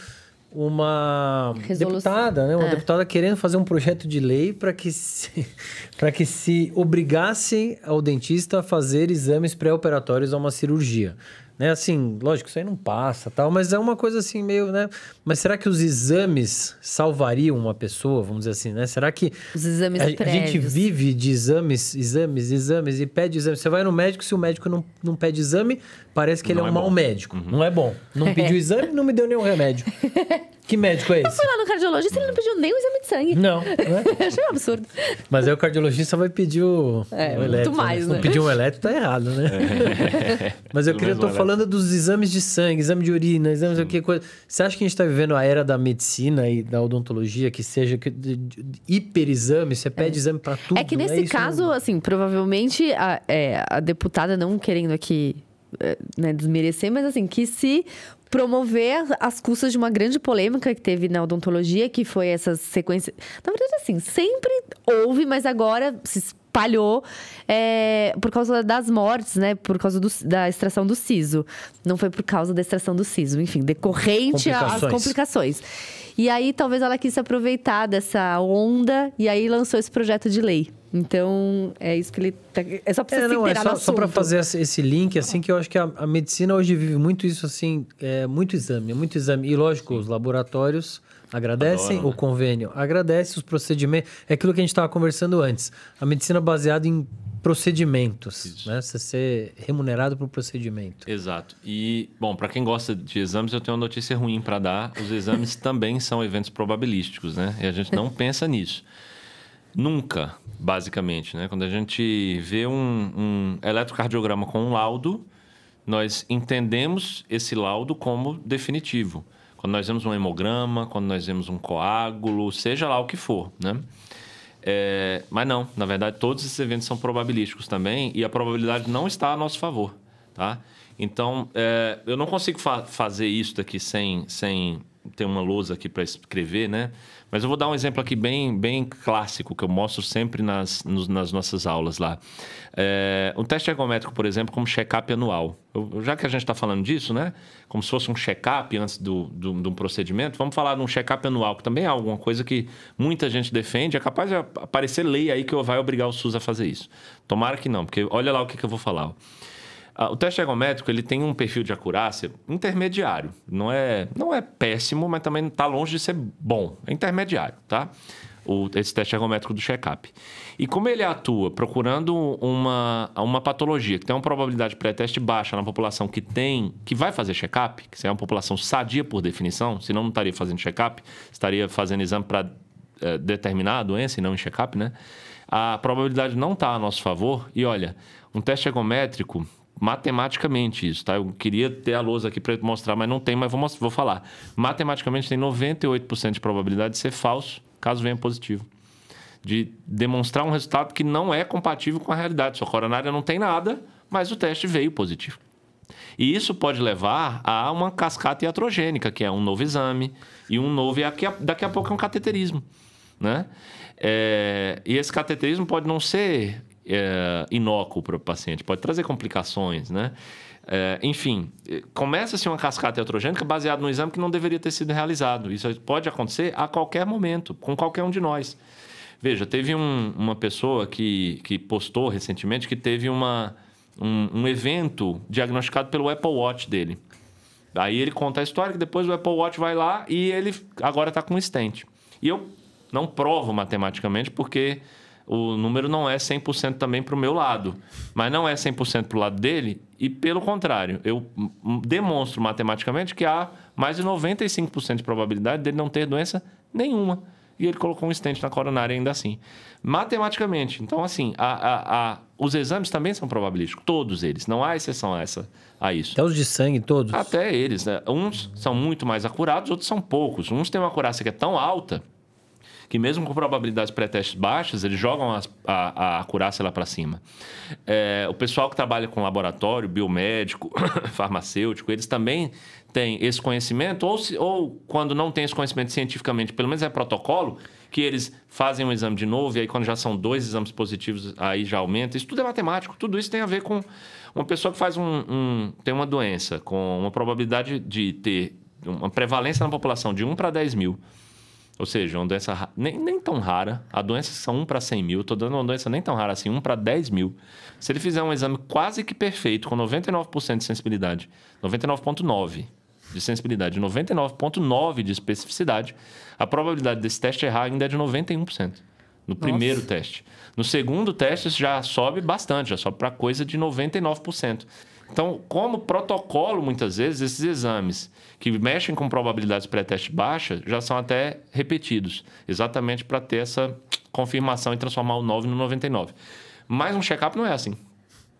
uma deputada, né? Uma deputada querendo fazer um projeto de lei para que se obrigasse ao dentista a fazer exames pré-operatórios a uma cirurgia. Né? Assim, lógico, isso aí não passa, tal, mas é uma coisa assim meio, né? Mas será que os exames salvariam uma pessoa, vamos dizer assim, né? Será que os exames a gente vive de exames e pede exames? Você vai no médico, se o médico não pede exame, parece que ele é um mau médico. Não é bom. Não pediu exame, não me deu nenhum remédio. Que médico é esse? Eu fui lá no cardiologista e ele não pediu nem o exame de sangue. Não, né? Achei um absurdo. Mas aí o cardiologista vai pedir o eletro. Muito mais, né? Se não pedir um eletro, tá errado, né? Mas eu tô falando dos exames de sangue, exame de urina, exames de que coisa. Você acha que a gente tá vivendo a era da medicina e da odontologia, que seja hiperexame, você pede exame pra tudo? É que nesse caso, assim, provavelmente a deputada, não querendo aqui desmerecer, mas assim, que se promover às custas de uma grande polêmica que teve na odontologia, que foi essa sequência... Na verdade, assim, sempre houve, mas agora se espalhou por causa das mortes, né? Por causa da extração do siso. Não foi por causa da extração do siso. Enfim, decorrente às complicações. E aí, talvez ela quis se aproveitar dessa onda e aí lançou esse projeto de lei. Então, é isso que ele... É só pra você se inteirar no assunto. Só para fazer esse link, assim, que eu acho que a medicina hoje vive muito isso, assim, muito exame. E, lógico, os laboratórios agradecem, o convênio agradece, os procedimentos... É aquilo que a gente estava conversando antes. A medicina baseada em procedimentos, né? Você ser remunerado por procedimento. Exato. E, bom, para quem gosta de exames, eu tenho uma notícia ruim para dar. Os exames também são eventos probabilísticos, né? E a gente não pensa nisso. Nunca, basicamente, né? Quando a gente vê um eletrocardiograma com um laudo, nós entendemos esse laudo como definitivo. Quando nós vemos um hemograma, quando nós vemos um coágulo, seja lá o que for, né? Mas não, na verdade, todos esses eventos são probabilísticos também e a probabilidade não está a nosso favor, tá? Então, eu não consigo fazer isso daqui sem ter uma lousa aqui para escrever, né? Mas eu vou dar um exemplo aqui bem clássico, que eu mostro sempre nas nossas aulas lá. Um teste ergométrico, por exemplo, como check-up anual. Já que a gente está falando disso, né? Como se fosse um check-up antes de um procedimento, vamos falar de um check-up anual, que também é alguma coisa que muita gente defende. É capaz de aparecer lei aí que vai obrigar o SUS a fazer isso. Tomara que não, porque olha lá o que eu vou falar. O teste ergométrico ele tem um perfil de acurácia intermediário. Não é péssimo, mas também está longe de ser bom. É intermediário, tá? Esse teste ergométrico do check-up. E como ele atua procurando uma patologia que tem uma probabilidade pré-teste baixa na população que vai fazer check-up, que é uma população sadia por definição, senão não estaria fazendo check-up, estaria fazendo exame para determinar a doença e não em check-up, né? A probabilidade não está a nosso favor. E olha, um teste ergométrico... Matematicamente isso, tá? Eu queria ter a lousa aqui para mostrar, mas não tem, mas vou falar. Matematicamente tem 98% de probabilidade de ser falso, caso venha positivo. De demonstrar um resultado que não é compatível com a realidade. Sua coronária não tem nada, mas o teste veio positivo. E isso pode levar a uma cascata iatrogênica, que é um novo exame, e daqui a pouco é um cateterismo, né? E esse cateterismo pode não ser... inócuo para o paciente, pode trazer complicações, né? Enfim, começa-se uma cascata iatrogênica baseada no exame que não deveria ter sido realizado. Isso pode acontecer a qualquer momento, com qualquer um de nós. Veja, teve uma pessoa que postou recentemente que teve um evento diagnosticado pelo Apple Watch dele. Aí ele conta a história que depois o Apple Watch vai lá e ele agora está com um stent. E eu não provo matematicamente porque... o número não é 100% também para o meu lado, mas não é 100% para o lado dele e, pelo contrário, eu demonstro matematicamente que há mais de 95% de probabilidade dele não ter doença nenhuma. E ele colocou um stent na coronária ainda assim. Matematicamente. Então, assim, os exames também são probabilísticos. Todos eles. Não há exceção a isso. Até os de sangue, todos? Até eles, né? Uns são muito mais acurados, outros são poucos. Uns têm uma acurácia que é tão alta... que mesmo com probabilidades pré-testes baixas, eles jogam a acurácia lá para cima. O pessoal que trabalha com laboratório, biomédico, farmacêutico, eles também têm esse conhecimento, ou quando não tem esse conhecimento cientificamente, pelo menos é protocolo, que eles fazem um exame de novo, e aí quando já são 2 exames positivos, aí já aumenta. Isso tudo é matemático, tudo isso tem a ver com uma pessoa que faz tem uma doença, com uma probabilidade de ter uma prevalência na população de 1 para 10 mil. Ou seja, uma doença nem tão rara. A doença são 1 para 100 mil. Estou dando uma doença nem tão rara assim, 1 para 10 mil. Se ele fizer um exame quase que perfeito, com 99% de sensibilidade, 99,9% de sensibilidade, 99,9% de especificidade, a probabilidade desse teste errar ainda é de 91%. No primeiro teste. No segundo teste, isso já sobe bastante, já sobe para coisa de 99%. Então, como protocolo, muitas vezes, esses exames que mexem com probabilidades pré-teste baixa já são até repetidos, exatamente para ter essa confirmação e transformar o 9 no 99. Mas um check-up não é assim,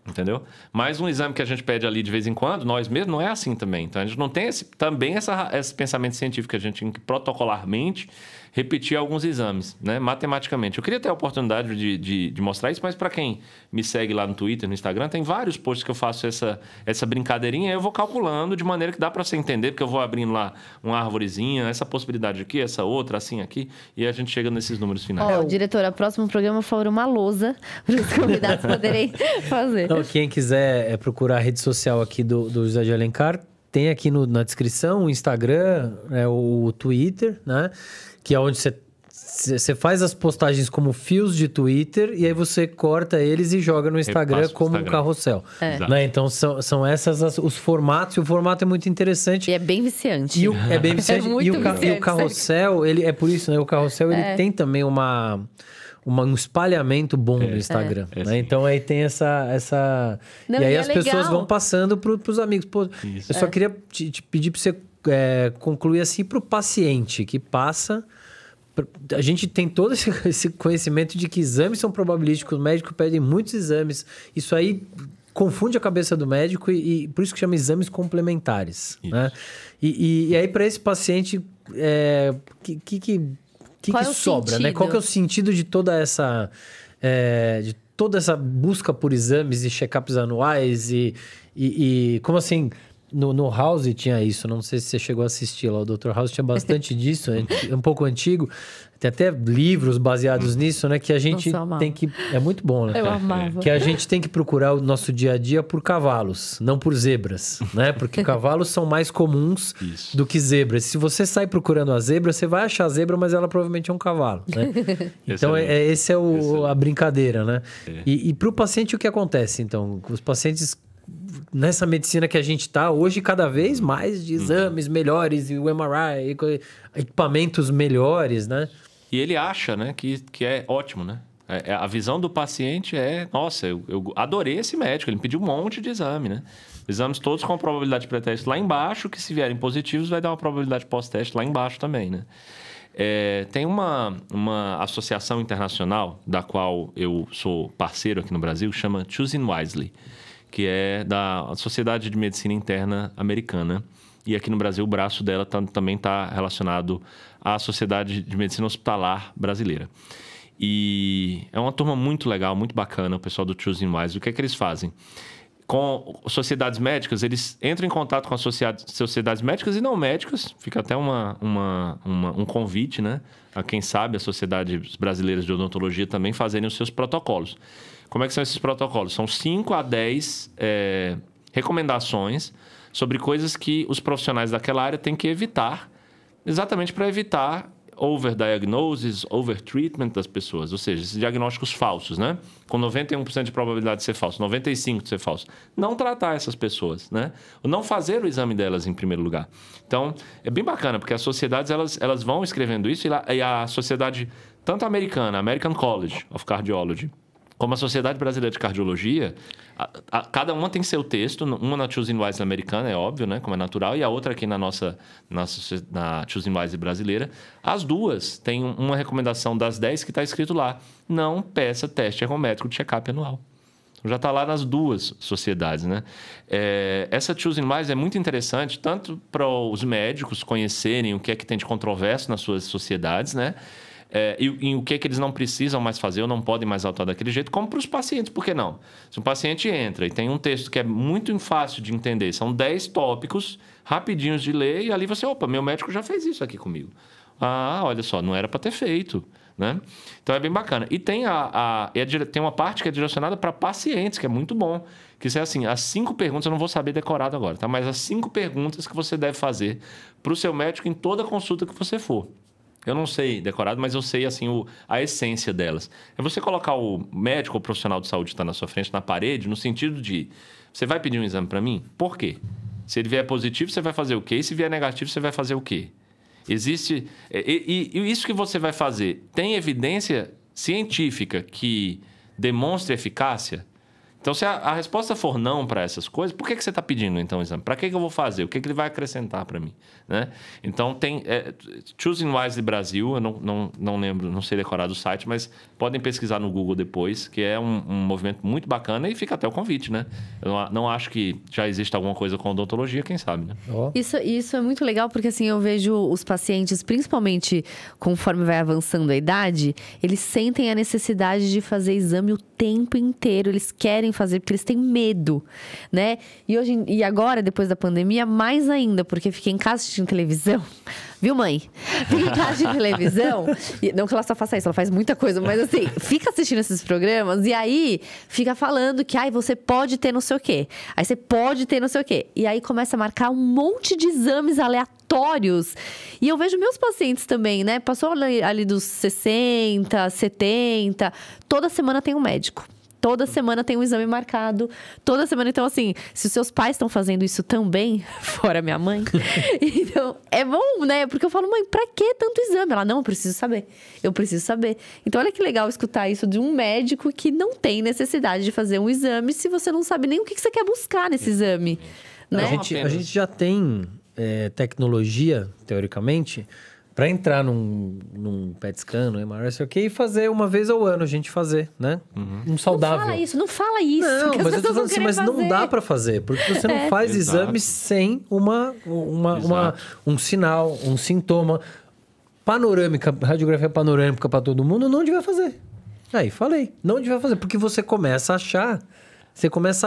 entendeu? Mais um exame que a gente pede ali de vez em quando, nós mesmos, não é assim também. Então, a gente não tem esse pensamento científico, a gente tem que protocolarmente repetir alguns exames, né? Matematicamente. Eu queria ter a oportunidade de mostrar isso, mas para quem me segue lá no Twitter, no Instagram, tem vários posts que eu faço essa brincadeirinha, eu vou calculando de maneira que dá para você entender, porque eu vou abrindo lá uma arvorezinha, essa possibilidade aqui, essa outra, assim aqui, e a gente chega nesses números finais. Diretora, próximo programa for uma lousa para os convidados poderem fazer. Então, quem quiser procurar a rede social aqui do José de Alencar, tem aqui na descrição o Instagram, o Twitter, né? Que é onde você faz as postagens como fios de Twitter e aí você corta eles e joga no Instagram como um carrossel. Né? Então, são esses os formatos. E o formato é muito interessante. E é bem viciante. É bem viciante. É muito viciante, e o carrossel, ele, por isso, né? O carrossel ele tem também um espalhamento bom no Instagram. Né? Então, aí tem essa... Não, e aí as pessoas vão passando pros amigos. Pô, eu só queria te pedir para você concluir assim para o paciente que passa A gente tem todo esse conhecimento de que exames são probabilísticos, o médico pede muitos exames. Isso aí confunde a cabeça do médico e por isso que chama exames complementares. Né? E aí, para esse paciente, que sobra? Né? Qual que é o sentido de toda essa busca por exames e check-ups anuais? E como assim... No House tinha isso, não sei se você chegou a assistir lá, o Dr. House tinha bastante disso, é um pouco antigo, tem até livros baseados nisso, né, que a gente tem que... É muito bom, né? Eu amava. Que a gente tem que procurar o nosso dia a dia por cavalos, não por zebras, né? Porque cavalos são mais comuns do que zebras. Se você sai procurando a zebra, você vai achar a zebra, mas ela provavelmente é um cavalo, né? Então, esse é a brincadeira, né? E para o paciente, o que acontece, então? Os pacientes... Nessa medicina que a gente está hoje, cada vez mais de exames melhores, e o MRI, equipamentos melhores, né? E ele acha, né, que é ótimo, né? A visão do paciente nossa, eu adorei esse médico, ele me pediu um monte de exame, né? Exames todos com a probabilidade de pré-teste lá embaixo, que se vierem positivos, vai dar uma probabilidade pós-teste lá embaixo também, né? Tem uma associação internacional, da qual eu sou parceiro aqui no Brasil, chama Choosing Wisely, que é da Sociedade de Medicina Interna Americana. E aqui no Brasil, o braço dela também está relacionado à Sociedade de Medicina Hospitalar Brasileira. E é uma turma muito legal, muito bacana, o pessoal do Choosing Wisely. O que é que eles fazem? Com sociedades médicas, eles entram em contato com as sociedades médicas e não médicas. Fica até um convite, né? A quem sabe, as sociedades brasileiras de odontologia também fazerem os seus protocolos. Como é que são esses protocolos? São 5 a 10 recomendações sobre coisas que os profissionais daquela área têm que evitar, exatamente para evitar overdiagnosis, overtreatment das pessoas, ou seja, esses diagnósticos falsos, né? Com 91% de probabilidade de ser falso, 95% de ser falso. Não tratar essas pessoas, né? Ou não fazer o exame delas em primeiro lugar. Então, é bem bacana, porque as sociedades elas vão escrevendo isso e a sociedade, tanto a americana, American College of Cardiology, como a Sociedade Brasileira de Cardiologia, cada uma tem seu texto, uma na Choosing Wisely americana, é óbvio, né, como é natural, e a outra aqui na Choosing Wisely brasileira. As duas têm uma recomendação das 10 que está escrito lá: não peça teste ergométrico de check-up anual. Já está lá nas duas sociedades, né? Essa Choosing Wisely é muito interessante, tanto para os médicos conhecerem o que é que tem de controverso nas suas sociedades, né? E o que é que eles não precisam mais fazer ou não podem mais atuar daquele jeito, como para os pacientes, por que não? Se um paciente entra e tem um texto que é muito fácil de entender, são 10 tópicos rapidinhos de ler, e ali você, opa, meu médico já fez isso aqui comigo. Ah, olha só, não era para ter feito, né? Então é bem bacana. E tem, tem uma parte que é direcionada para pacientes, que é muito bom, que é assim, as 5 perguntas, eu não vou saber decorado agora, tá? Mas as 5 perguntas que você deve fazer para o seu médico em toda consulta que você for. Eu não sei decorado, mas eu sei assim, a essência delas. É você colocar o médico ou profissional de saúde que está na sua frente na parede, no sentido de: você vai pedir um exame para mim? Por quê? Se ele vier positivo, você vai fazer o quê? E se vier negativo, você vai fazer o quê? Existe... E isso que você vai fazer, tem evidência científica que demonstre eficácia? Então, se a resposta for não para essas coisas, por que você está pedindo, então, o exame? Para que eu vou fazer? O que ele vai acrescentar para mim? Né? Então, tem Choosing Wisely Brasil, eu não lembro, não sei decorar do site, mas podem pesquisar no Google depois, que é um movimento muito bacana, e fica até o convite, né? Eu não acho que já existe alguma coisa com odontologia, quem sabe, né? Oh. Isso é muito legal, porque assim, eu vejo os pacientes, principalmente conforme vai avançando a idade, eles sentem a necessidade de fazer exame o tempo inteiro, eles querem fazer, porque eles têm medo, né? E agora, depois da pandemia, mais ainda, porque fiquei em casa assistindo televisão. Viu, mãe? Fica em casa de televisão. Não que ela só faça isso, ela faz muita coisa, mas assim, fica assistindo esses programas e aí fica falando que você pode ter não sei o quê. Aí você pode ter não sei o quê. E aí começa a marcar um monte de exames aleatórios. E eu vejo meus pacientes também, né? Passou ali dos 60, 70, toda semana tem um médico. Toda semana tem um exame marcado. Toda semana. Então, assim, se os seus pais estão fazendo isso também, fora minha mãe, então é bom, né? Porque eu falo, mãe, pra que tanto exame? Ela, não, eu preciso saber. Eu preciso saber. Então, olha que legal escutar isso de um médico que não tem necessidade de fazer um exame se você não sabe nem o que você quer buscar nesse exame. Né? A gente já tem tecnologia, teoricamente, Para entrar num PET scan, no MRI, sei o quê, e fazer uma vez ao ano, a gente fazer, né? Um saudável. Não fala isso. Não, que as mas eu tô pessoas falando assim, mas não dá para fazer, porque você não faz Exato. exames sem um sinal, um sintoma. Panorâmica, radiografia panorâmica para todo mundo, não devia fazer. Aí, falei, não devia fazer, porque você começa a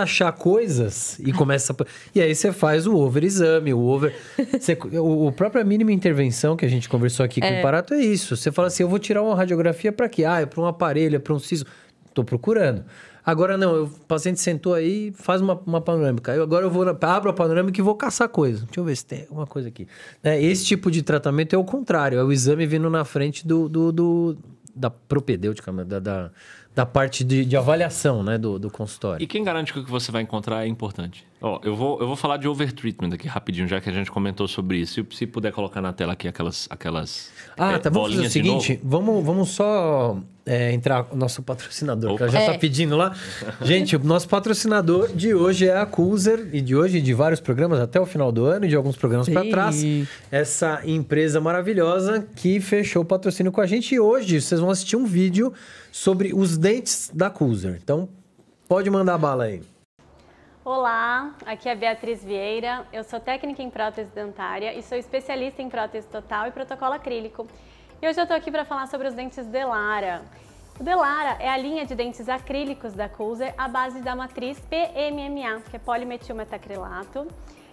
achar coisas e começa... E aí você faz o overexame, o própria mínima intervenção que a gente conversou aqui com o Parato é isso. Você fala assim, eu vou tirar uma radiografia para quê? É para um aparelho, é para um siso. Tô procurando. Agora não, o paciente sentou aí, faz uma panorâmica. Agora eu abro a panorâmica e vou caçar coisa. Deixa eu ver se tem alguma coisa aqui. Esse tipo de tratamento é o contrário, é o exame vindo na frente da propedêutica, da parte de avaliação, né, do consultório. E quem garante que o que você vai encontrar é importante? Eu vou falar de overtreatment aqui rapidinho, já que a gente comentou sobre isso. Se puder colocar na tela aqui aquelas Vamos fazer o seguinte, vamos só entrar o nosso patrocinador, que ela já está pedindo lá. Gente, o nosso patrocinador de hoje é a Cooser, e de vários programas até o final do ano, e de alguns programas para trás. Essa empresa maravilhosa que fechou o patrocínio com a gente. E hoje vocês vão assistir um vídeo sobre os dentes da Cooser. Então, pode mandar bala aí. Olá, aqui é a Beatriz Vieira, eu sou técnica em prótese dentária e sou especialista em prótese total e protocolo acrílico. E hoje eu estou aqui para falar sobre os dentes Delara. O Delara é a linha de dentes acrílicos da Cooser à base da matriz PMMA, que é polimetilmetacrilato.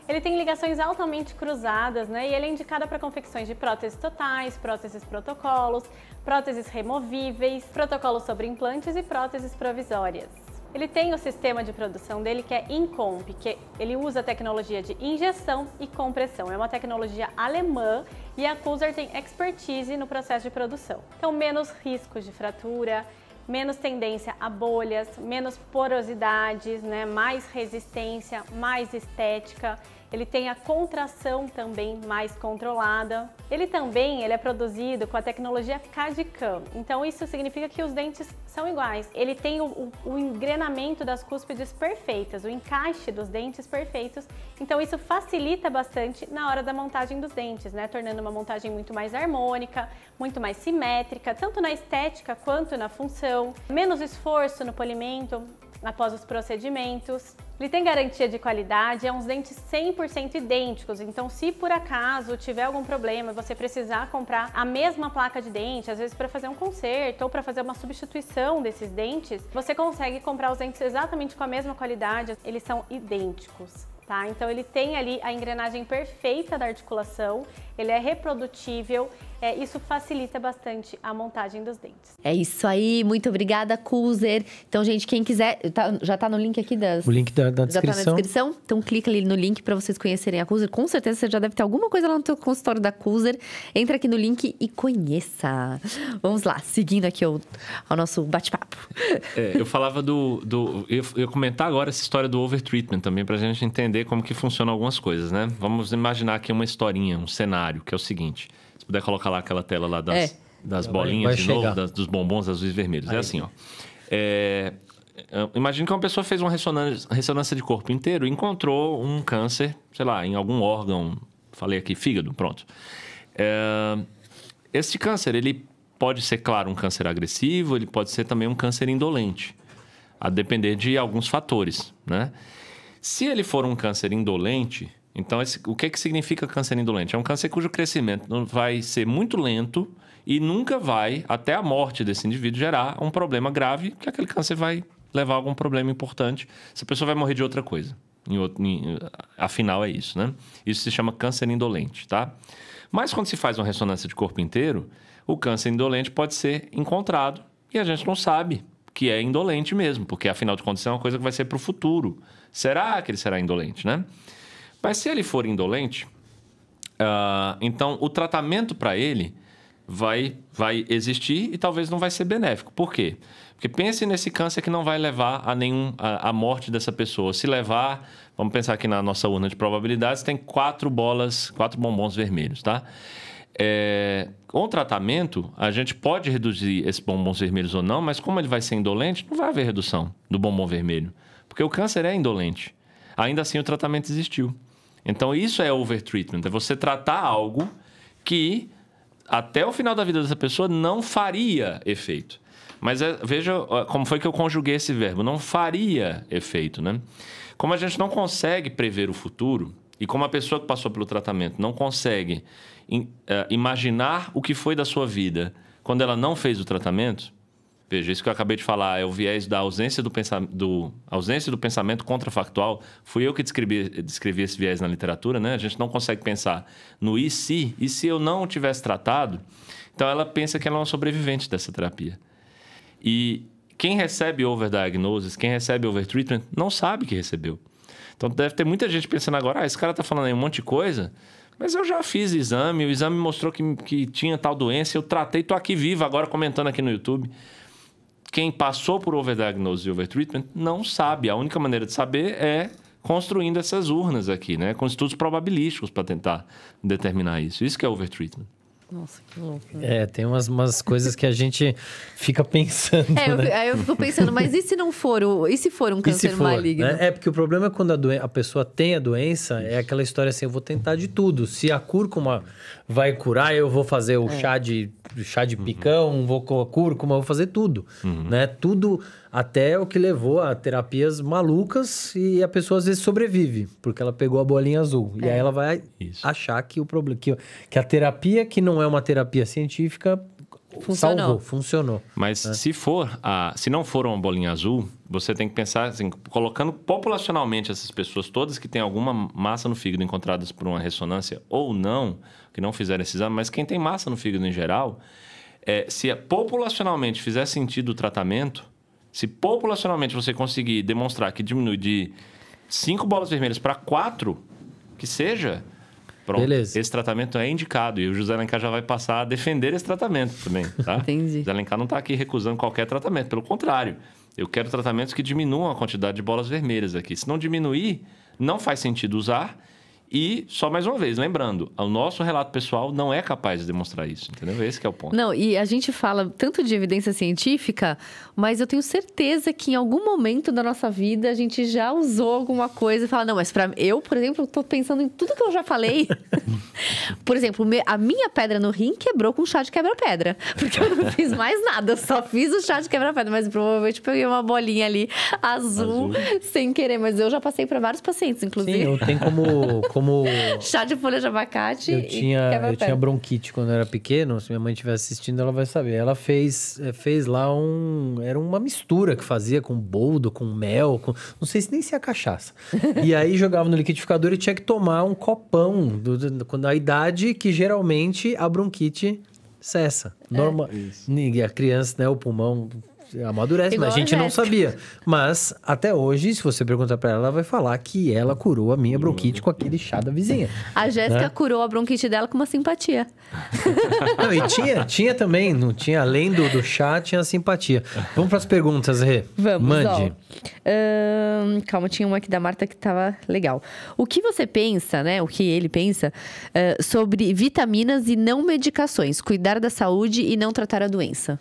Ele tem ligações altamente cruzadas, né? E ele é indicado para confecções de próteses totais, próteses protocolos, próteses removíveis, protocolos sobre implantes e próteses provisórias. Ele tem o sistema de produção dele que é Incomp, que ele usa a tecnologia de injeção e compressão. É uma tecnologia alemã e a Cooser tem expertise no processo de produção. Então, menos riscos de fratura, menos tendência a bolhas, menos porosidades, né? Mais resistência, mais estética. Ele tem a contração também mais controlada. Ele é produzido com a tecnologia CAD/CAM. Então isso significa que os dentes são iguais. Ele tem o engrenamento das cúspides perfeitas, o encaixe dos dentes perfeitos. Então isso facilita bastante na hora da montagem dos dentes, né? Tornando uma montagem muito mais harmônica, muito mais simétrica, tanto na estética quanto na função. Menos esforço no polimento após os procedimentos. Ele tem garantia de qualidade, é uns dentes 100% idênticos, então se por acaso tiver algum problema, você precisar comprar a mesma placa de dente, às vezes para fazer um conserto ou para fazer uma substituição desses dentes, você consegue comprar os dentes exatamente com a mesma qualidade, eles são idênticos. Tá? Então ele tem ali a engrenagem perfeita da articulação, ele é reprodutível, isso facilita bastante a montagem dos dentes. É isso aí, muito obrigada, Cooser. Então, gente, quem quiser, já tá no link aqui O link da descrição. Já tá na descrição? Então clica ali no link para vocês conhecerem a Cooser. Com certeza você já deve ter alguma coisa lá no teu consultório da Cooser. Entra aqui no link e conheça. Vamos lá, seguindo aqui ao nosso bate-papo. Eu falava eu ia comentar agora essa história do overtreatment também, pra gente entender como que funcionam algumas coisas, né? Vamos imaginar aqui uma historinha, um cenário, que é o seguinte. Se puder colocar lá aquela tela lá das bolinhas de novo, dos bombons azuis e vermelhos. Aí. É assim, ó. Imagina que uma pessoa fez uma ressonância de corpo inteiro e encontrou um câncer, sei lá, em algum órgão, falei aqui, fígado, pronto. Este câncer, ele pode ser, claro, um câncer agressivo, ele pode ser também um câncer indolente, a depender de alguns fatores, né? Se ele for um câncer indolente, então o que significa câncer indolente? É um câncer cujo crescimento vai ser muito lento e nunca vai, até a morte desse indivíduo, gerar um problema grave, que aquele câncer vai levar a algum problema importante. Essa pessoa vai morrer de outra coisa. Afinal, é isso, né? Isso se chama câncer indolente, tá? Mas quando se faz uma ressonância de corpo inteiro, o câncer indolente pode ser encontrado e a gente não sabe que é indolente mesmo, porque afinal de contas é uma coisa que vai ser para o futuro. Será que ele será indolente, né? Mas se ele for indolente, então o tratamento para ele vai existir e talvez não vai ser benéfico. Por quê? Porque pense nesse câncer que não vai levar a morte dessa pessoa. Se levar, vamos pensar aqui na nossa urna de probabilidades, tem 4 bombons vermelhos, tá? Com o tratamento, a gente pode reduzir esses bombons vermelhos ou não, mas como ele vai ser indolente, não vai haver redução do bombom vermelho. Porque o câncer é indolente. Ainda assim, o tratamento existiu. Então, isso é overtreatment. É você tratar algo que até o final da vida dessa pessoa não faria efeito. Mas veja como foi que eu conjuguei esse verbo, não faria efeito, né? Como a gente não consegue prever o futuro, e como a pessoa que passou pelo tratamento não consegue imaginar o que foi da sua vida quando ela não fez o tratamento, veja, isso que eu acabei de falar é o viés da ausência do pensamento contrafactual. Fui eu que descrevi esse viés na literatura, né? A gente não consegue pensar no e se eu não tivesse tratado? Então, ela pensa que ela é uma sobrevivente dessa terapia. E quem recebe overdiagnosis, quem recebe overtreatment, não sabe que recebeu. Então, deve ter muita gente pensando agora, esse cara está falando aí um monte de coisa, mas eu já fiz exame, o exame mostrou que tinha tal doença, eu tratei, estou aqui vivo agora comentando aqui no YouTube. Quem passou por overdiagnosis e overtreatment não sabe. A única maneira de saber é construindo essas urnas aqui, né? Com estudos probabilísticos para tentar determinar isso. Isso que é overtreatment. Nossa, que louco. Tem umas coisas que a gente fica pensando, né? Aí eu fico pensando, mas e se não for? E se for um câncer maligno? Né? Porque o problema é quando a pessoa tem a doença, é aquela história assim, eu vou tentar de tudo. Se a cúrcuma vai curar, eu vou fazer o chá de picão, vou com a cúrcuma, vou fazer tudo. Né? Tudo até o que levou a terapias malucas e a pessoa às vezes sobrevive, porque ela pegou a bolinha azul. E aí ela vai achar que o problema, que a terapia que não é uma terapia científica funcionou. Mas se não for uma bolinha azul, você tem que pensar assim, colocando populacionalmente essas pessoas todas que têm alguma massa no fígado encontradas por uma ressonância ou não, que não fizeram esse exame, mas quem tem massa no fígado em geral, se populacionalmente fizer sentido o tratamento, se populacionalmente você conseguir demonstrar que diminui de 5 bolas vermelhas para 4, que seja, pronto, beleza. Esse tratamento é indicado. E o José Alencar já vai passar a defender esse tratamento também, tá? Entendi. O José Alencar não está aqui recusando qualquer tratamento. Pelo contrário, eu quero tratamentos que diminuam a quantidade de bolas vermelhas aqui. Se não diminuir, não faz sentido usar. E, só mais uma vez, lembrando, o nosso relato pessoal não é capaz de demonstrar isso, entendeu? Esse que é o ponto. Não, e a gente fala tanto de evidência científica, mas eu tenho certeza que em algum momento da nossa vida a gente já usou alguma coisa e fala, não, mas eu, por exemplo, estou pensando em tudo que eu já falei. Por exemplo, a minha pedra no rim quebrou com chá de quebra-pedra, porque eu não fiz mais nada, eu só fiz o chá de quebra-pedra, mas provavelmente peguei uma bolinha ali azul sem querer, mas eu já passei para vários pacientes, inclusive. Sim, eu tenho como chá de folha de abacate eu tinha bronquite quando eu era pequeno. Se minha mãe estiver assistindo, ela vai saber. Ela fez lá era uma mistura que fazia com boldo, com mel, não sei se nem se é cachaça. E aí jogava no liquidificador e tinha que tomar um copão quando a idade que geralmente a bronquite cessa. E a criança, né, o pulmão amadurece, igual mas a gente não sabia. Mas, até hoje, se você perguntar pra ela vai falar que ela curou a minha bronquite com aquele chá da vizinha. A Jéssica curou a bronquite dela com uma simpatia. Não, e tinha também, não tinha, além do chá, tinha simpatia. Vamos pras perguntas, Rê. Vamos, mande. Calma, tinha uma aqui da Marta que tava legal. O que você pensa, né, o que ele pensa, sobre vitaminas e não medicações? Cuidar da saúde e não tratar a doença.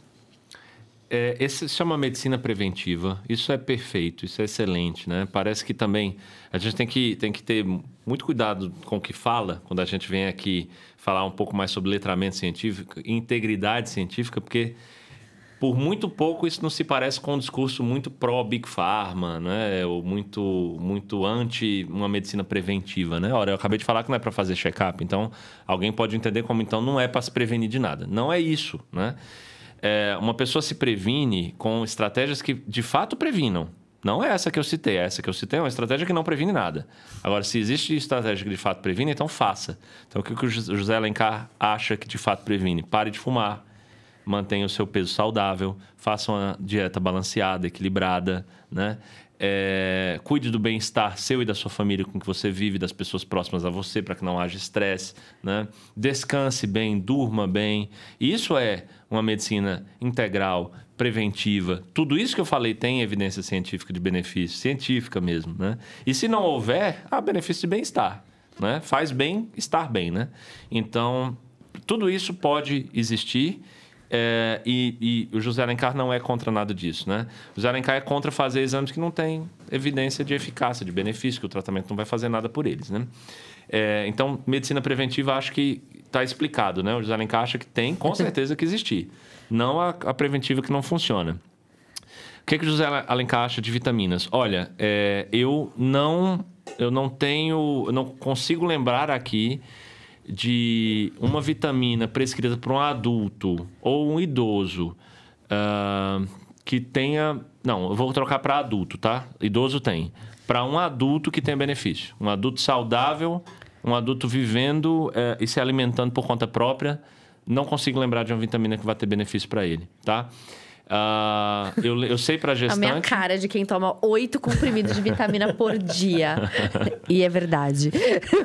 Esse se chama medicina preventiva. Isso é perfeito, isso é excelente, né? Parece que também a gente tem que ter muito cuidado com o que fala quando a gente vem aqui falar um pouco mais sobre letramento científico e integridade científica, porque por muito pouco isso não se parece com um discurso muito pró-Big Pharma, né? Ou muito anti uma medicina preventiva, né? Ora, eu acabei de falar que não é para fazer check-up, então alguém pode entender como então não é para se prevenir de nada. Não é isso, né? Uma pessoa se previne com estratégias que de fato previnam. Não é essa que eu citei. Essa que eu citei é uma estratégia que não previne nada. Agora, se existe estratégia que de fato previne, então faça. Então, o que o José Alencar acha que de fato previne? Pare de fumar, mantenha o seu peso saudável, faça uma dieta balanceada, equilibrada, né? Cuide do bem-estar seu e da sua família com que você vive, das pessoas próximas a você, para que não haja estresse, né? Descanse bem, durma bem. E isso é uma medicina integral, preventiva. Tudo isso que eu falei tem evidência científica de benefício, científica mesmo, né? E se não houver, há benefício de bem-estar, né? Faz bem estar bem, né? Então, tudo isso pode existir. E o José Alencar não é contra nada disso, né? O José Alencar é contra fazer exames que não têm evidência de eficácia, de benefício, que o tratamento não vai fazer nada por eles, né? Então, medicina preventiva, acho que tá explicado, né? O José Alencar acha que tem, com certeza, que existir. Não a preventiva que não funciona. O que o José Alencar acha de vitaminas? Olha, eu não consigo lembrar aqui de uma vitamina prescrita para um adulto ou um idoso que tenha... Não, eu vou trocar para adulto, tá? Idoso tem. Para um adulto que tenha benefício. Um adulto saudável, um adulto vivendo e se alimentando por conta própria, não consigo lembrar de uma vitamina que vai ter benefício para ele, tá? Eu sei para gestante... A minha cara de quem toma 8 comprimidos de vitamina por dia. E é verdade.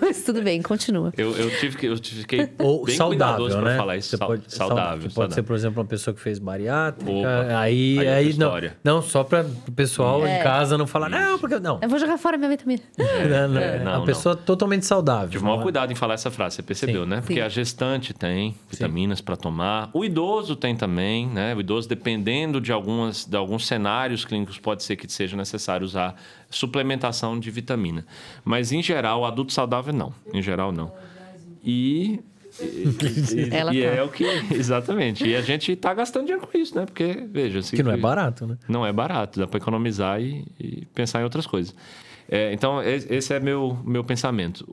Mas tudo bem, continua. Eu fiquei Ou bem saudável, cuidadoso né? para falar isso. Saudável. Pode ser, por exemplo, uma pessoa que fez bariátrica. Opa, aí não. Não, só para o pessoal em casa não falar, não, porque não. Eu vou jogar fora minha vitamina. Não, uma pessoa totalmente saudável. Tive o maior cuidado em falar essa frase, você percebeu, né? Porque a gestante tem vitaminas para tomar. O idoso tem também, né? O idoso, dependendo de alguns cenários clínicos, pode ser que seja necessário usar suplementação de vitamina. Mas, em geral, o adulto saudável, não. Em geral, não. É o que... Exatamente. E a gente está gastando dinheiro com isso, né? Porque, veja... Que não é barato, né? Não é barato. Dá para economizar e pensar em outras coisas. Então, esse é meu pensamento.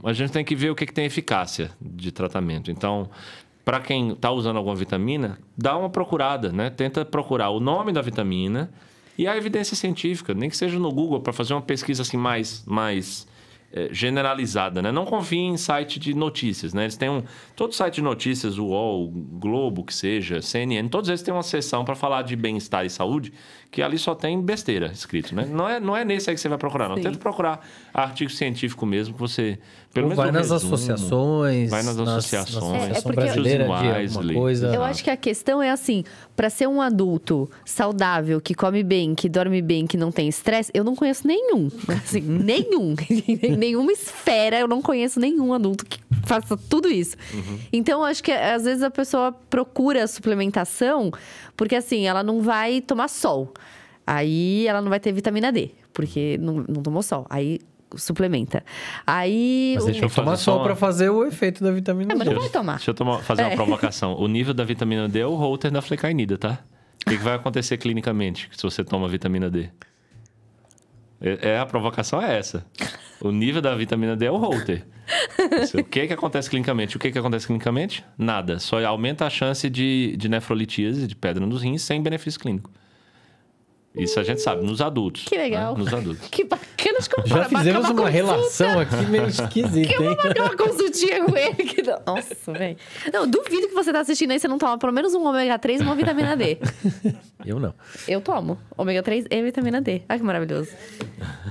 A gente tem que ver o que tem eficácia de tratamento. Então... Para quem está usando alguma vitamina, dá uma procurada, né? Tenta procurar o nome da vitamina e a evidência científica, nem que seja no Google, para fazer uma pesquisa assim mais generalizada, né? Não confie em site de notícias, né? Eles têm todo site de notícias, o UOL, Globo, que seja, CNN, todos eles têm uma seção para falar de bem-estar e saúde, que ali só tem besteira escrito, né? Não é nesse aí que você vai procurar, não. Sim. Tenta procurar artigo científico mesmo, que você... Pelo menos vai nas associações. Vai nas associações. Associação brasileira de alguma coisa. Eu acho que a questão é assim, para ser um adulto saudável, que come bem, que dorme bem, que não tem estresse, eu não conheço nenhum. Assim, nenhum. Nenhuma esfera, eu não conheço nenhum adulto que faça tudo isso. Então, eu acho que às vezes a pessoa procura suplementação, porque assim, ela não vai tomar sol. Aí ela não vai ter vitamina D, porque não tomou sol. Aí suplementa. Aí... Mas deixa eu tomar sol para fazer o efeito da vitamina D. Mas não vai tomar. Deixa eu fazer uma provocação. O nível da vitamina D é o holter da flecainida, tá? O que vai acontecer clinicamente se você toma vitamina D? A provocação é essa. O nível da vitamina D é o holter. O que acontece clinicamente? O que acontece clinicamente? Nada. Só aumenta a chance de nefrolitíase, de pedra nos rins, sem benefício clínico. Isso a gente sabe, nos adultos. Que legal. Né? Nos adultos. Que bacana de comparar. Já fizemos uma relação aqui meio esquisita, Eu hein? vou marcar uma consultinha com ele. Nossa, velho. Não, duvido que você tá assistindo aí, você não toma pelo menos um ômega 3 e uma vitamina D. Eu não. Eu tomo ômega 3 e vitamina D. Ai, que maravilhoso.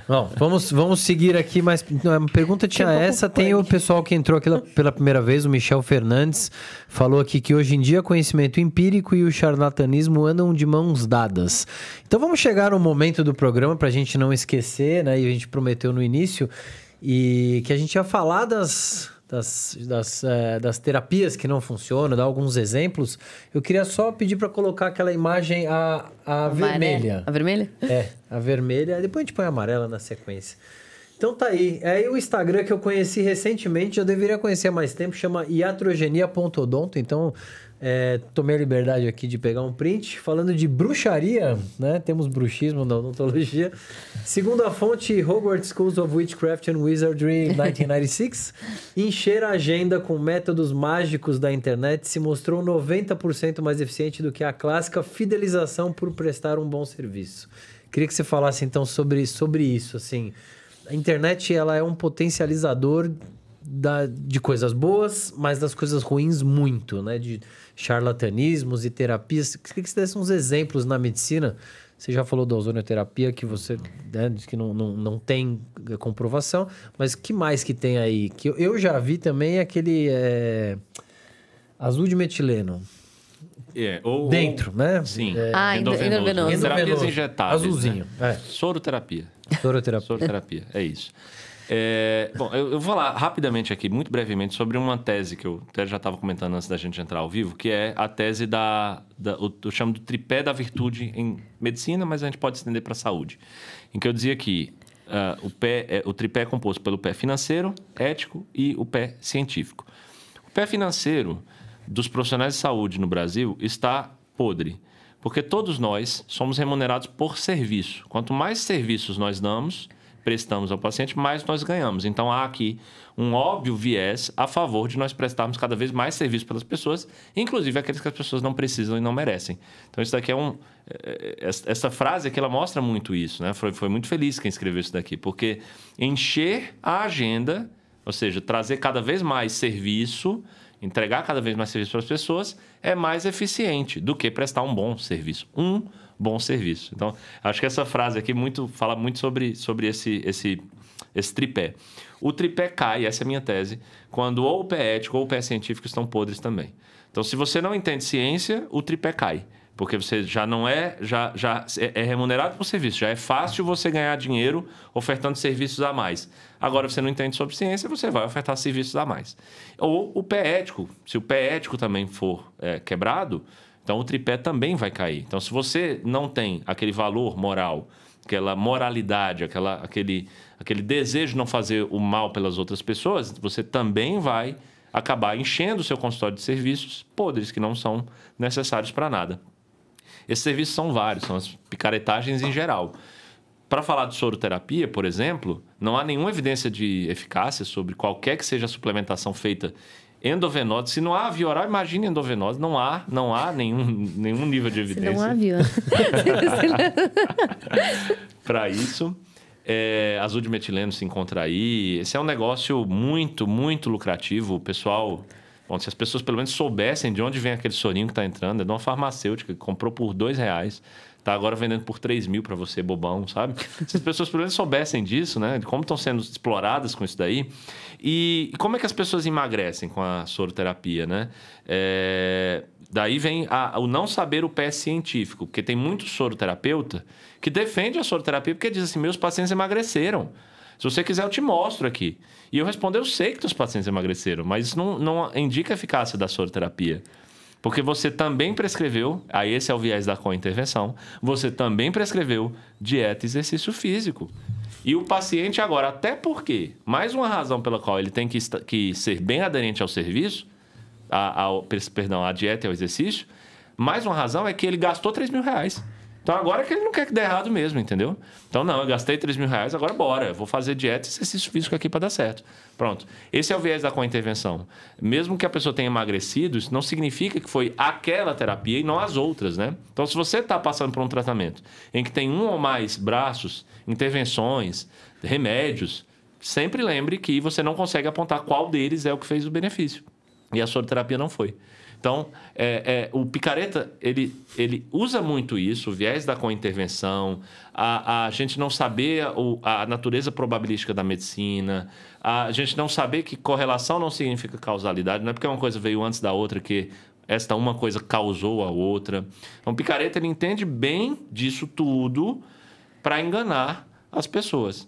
Bom, vamos seguir aqui, mas a pergunta tinha essa. Tem o pessoal que entrou aqui pela primeira vez, o Michel Fernandes, falou aqui que hoje em dia conhecimento empírico e o charlatanismo andam de mãos dadas. Então vamos chegar no momento do programa para a gente não esquecer, né? E a gente prometeu no início e que a gente ia falar das terapias que não funcionam, dar alguns exemplos. Eu queria só pedir para colocar aquela imagem, a vermelha. A vermelha? A vermelha. Depois a gente põe a amarela na sequência. Então tá aí. Aí o Instagram que eu conheci recentemente, eu deveria conhecer há mais tempo, chama iatrogenia.odonto. Então, tomei a liberdade aqui de pegar um print. Falando de bruxaria, né? Temos bruxismo na odontologia. Segundo a fonte Hogwarts Schools of Witchcraft and Wizardry 1996, encher a agenda com métodos mágicos da internet se mostrou 90% mais eficiente do que a clássica fidelização por prestar um bom serviço. Queria que você falasse então sobre isso, assim. A internet, ela é um potencializador de coisas boas, mas das coisas ruins muito, né? De charlatanismos e terapias. Queria que você desse uns exemplos na medicina. Você já falou da ozonioterapia, que você diz que não tem comprovação, mas que mais que tem aí? Que eu já vi também aquele azul de metileno. Dentro, né? Sim. Endovenoso. Terapias injetáveis. Azulzinho. Né? Soroterapia. Soroterapia, é isso. Bom, eu vou falar rapidamente aqui, muito brevemente, sobre uma tese que eu até já estava comentando antes da gente entrar ao vivo, que é a tese eu chamo do tripé da virtude em medicina, mas a gente pode estender para a saúde. Em que eu dizia que o tripé é composto pelo pé financeiro, ético e o pé científico. O tripé financeiro dos profissionais de saúde no Brasil está podre. Porque todos nós somos remunerados por serviço. Quanto mais serviços nós damos, prestamos ao paciente, mais nós ganhamos. Então, há aqui um óbvio viés a favor de nós prestarmos cada vez mais serviço pelas pessoas, inclusive aqueles que as pessoas não precisam e não merecem. Então, isso daqui essa frase aqui, ela mostra muito isso, né? Foi muito feliz quem escreveu isso daqui, porque encher a agenda, ou seja, trazer cada vez mais serviço, entregar cada vez mais serviço para as pessoas, é mais eficiente do que prestar um bom serviço. Um bom serviço. Então, acho que essa frase aqui fala muito sobre esse tripé. O tripé cai, essa é a minha tese, quando ou o pé ético ou o pé científico estão podres também. Então, se você não entende ciência, o tripé cai. Porque você já não é remunerado por serviço. Já é fácil você ganhar dinheiro ofertando serviços a mais. Agora, você não entende sobre ciência, você vai ofertar serviços a mais. Ou o pé ético. Se o pé ético também for quebrado, então o tripé também vai cair. Então, se você não tem aquele valor moral, aquela moralidade, aquele desejo de não fazer o mal pelas outras pessoas, você também vai acabar enchendo o seu consultório de serviços podres, que não são necessários para nada. Esses serviços são vários, são as picaretagens em geral. Para falar de soroterapia, por exemplo, não há nenhuma evidência de eficácia sobre qualquer que seja a suplementação feita endovenosa. Se não há via oral, imagine endovenosa. Não há nenhum nível de evidência. Se não há via. Para isso, azul de metileno se encontra aí. Esse é um negócio muito, muito lucrativo. O pessoal... Bom, se as pessoas pelo menos soubessem de onde vem aquele sorinho que está entrando, é de uma farmacêutica que comprou por R$2, está agora vendendo por 3 mil para você, bobão, sabe? Se as pessoas pelo menos soubessem disso, né? De como estão sendo exploradas com isso daí. E como é que as pessoas emagrecem com a soroterapia, né? Daí vem o não saber o pé científico, porque tem muito soroterapeuta que defende a soroterapia porque diz assim, meus pacientes emagreceram. Se você quiser, eu te mostro aqui. E eu respondo, eu sei que teus pacientes emagreceram, mas isso não indica a eficácia da soroterapia. Porque você também prescreveu, aí esse é o viés da co-intervenção, você também prescreveu dieta e exercício físico. E o paciente agora, até porque, mais uma razão pela qual ele tem que ser bem aderente ao serviço, à dieta e ao exercício, mais uma razão é que ele gastou R$3 mil. Então, agora é que ele não quer que dê errado mesmo, entendeu? Então, não, eu gastei R$3 mil, agora bora. Eu vou fazer dieta e exercício físico aqui para dar certo. Pronto. Esse é o viés da co-intervenção. Mesmo que a pessoa tenha emagrecido, isso não significa que foi aquela terapia e não as outras, né? Então, se você está passando por um tratamento em que tem um ou mais braços, intervenções, remédios, sempre lembre que você não consegue apontar qual deles é o que fez o benefício. E a soroterapia não foi. Então, o picareta, ele usa muito isso, o viés da co-intervenção, a gente não saber a natureza probabilística da medicina, a gente não saber que correlação não significa causalidade, não é porque uma coisa veio antes da outra que esta uma coisa causou a outra. Então, o picareta, ele entende bem disso tudo para enganar as pessoas.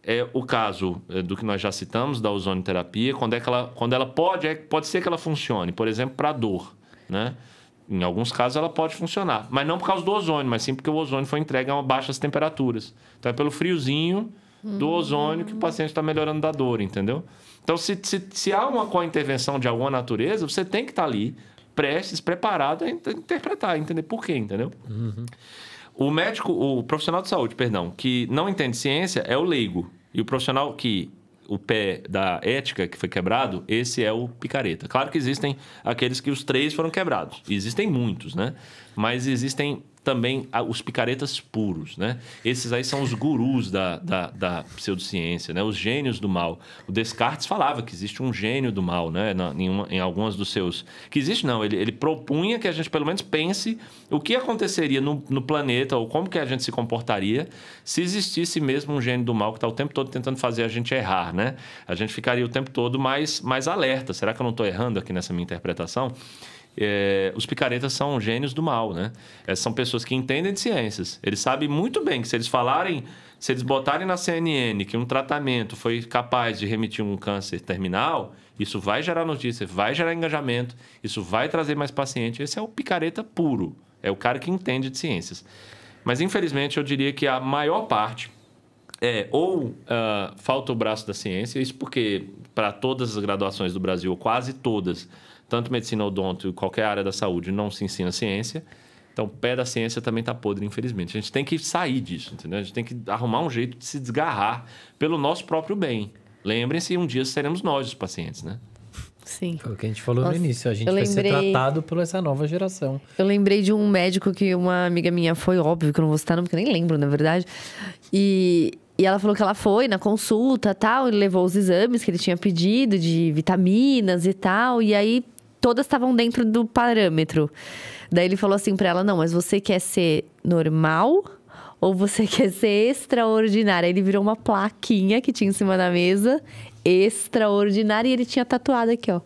É o caso do que nós já citamos, da ozonoterapia, quando ela pode ser que ela funcione, por exemplo, para dor, né? Em alguns casos ela pode funcionar, mas não por causa do ozônio, mas sim porque o ozônio foi entregue a baixas temperaturas. Então é pelo friozinho do ozônio que o paciente está melhorando da dor, entendeu? Então se há uma co-intervenção de alguma natureza, você tem que estar ali, prestes, preparado a interpretar, entender por quê, entendeu? Uhum. O profissional de saúde, que não entende ciência é o leigo. E o profissional o pé da ética que foi quebrado, esse é o picareta. Claro que existem aqueles que os 3 foram quebrados. Existem muitos, né? Mas existem também os picaretas puros, né? Esses aí são os gurus da pseudociência, né? Os gênios do mal. O Descartes falava que existe um gênio do mal, né? Em algumas dos seus... Que existe, não. Ele propunha que a gente, pelo menos, pense o que aconteceria no planeta ou como que a gente se comportaria se existisse mesmo um gênio do mal que está o tempo todo tentando fazer a gente errar, né? A gente ficaria o tempo todo mais alerta. Será que eu não estou errando aqui nessa minha interpretação? Os picaretas são gênios do mal, né? São pessoas que entendem de ciências. Eles sabem muito bem que se eles botarem na CNN que um tratamento foi capaz de remitir um câncer terminal, isso vai gerar notícia, vai gerar engajamento, isso vai trazer mais paciente. Esse é o picareta puro, é o cara que entende de ciências. Mas, infelizmente, eu diria que a maior parte falta o braço da ciência, isso porque para todas as graduações do Brasil, ou quase todas, tanto medicina, odonto e qualquer área da saúde, não se ensina ciência. Então, o pé da ciência também está podre, infelizmente. A gente tem que sair disso, entendeu? A gente tem que arrumar um jeito de se desgarrar pelo nosso próprio bem. Lembrem-se, um dia seremos nós os pacientes, né? Sim. Foi o que a gente falou no início. A gente vai ser tratado por essa nova geração. Eu lembrei de um médico que uma amiga minha foi, óbvio que eu não vou citar nome, porque eu nem lembro, na verdade. E ela falou que ela foi na consulta e tal, e levou os exames que ele tinha pedido, de vitaminas e tal. E aí, todas estavam dentro do parâmetro. Daí ele falou assim pra ela, não, mas você quer ser normal ou você quer ser extraordinária? Aí ele virou uma plaquinha que tinha em cima da mesa, extraordinária, e ele tinha tatuado aqui, ó,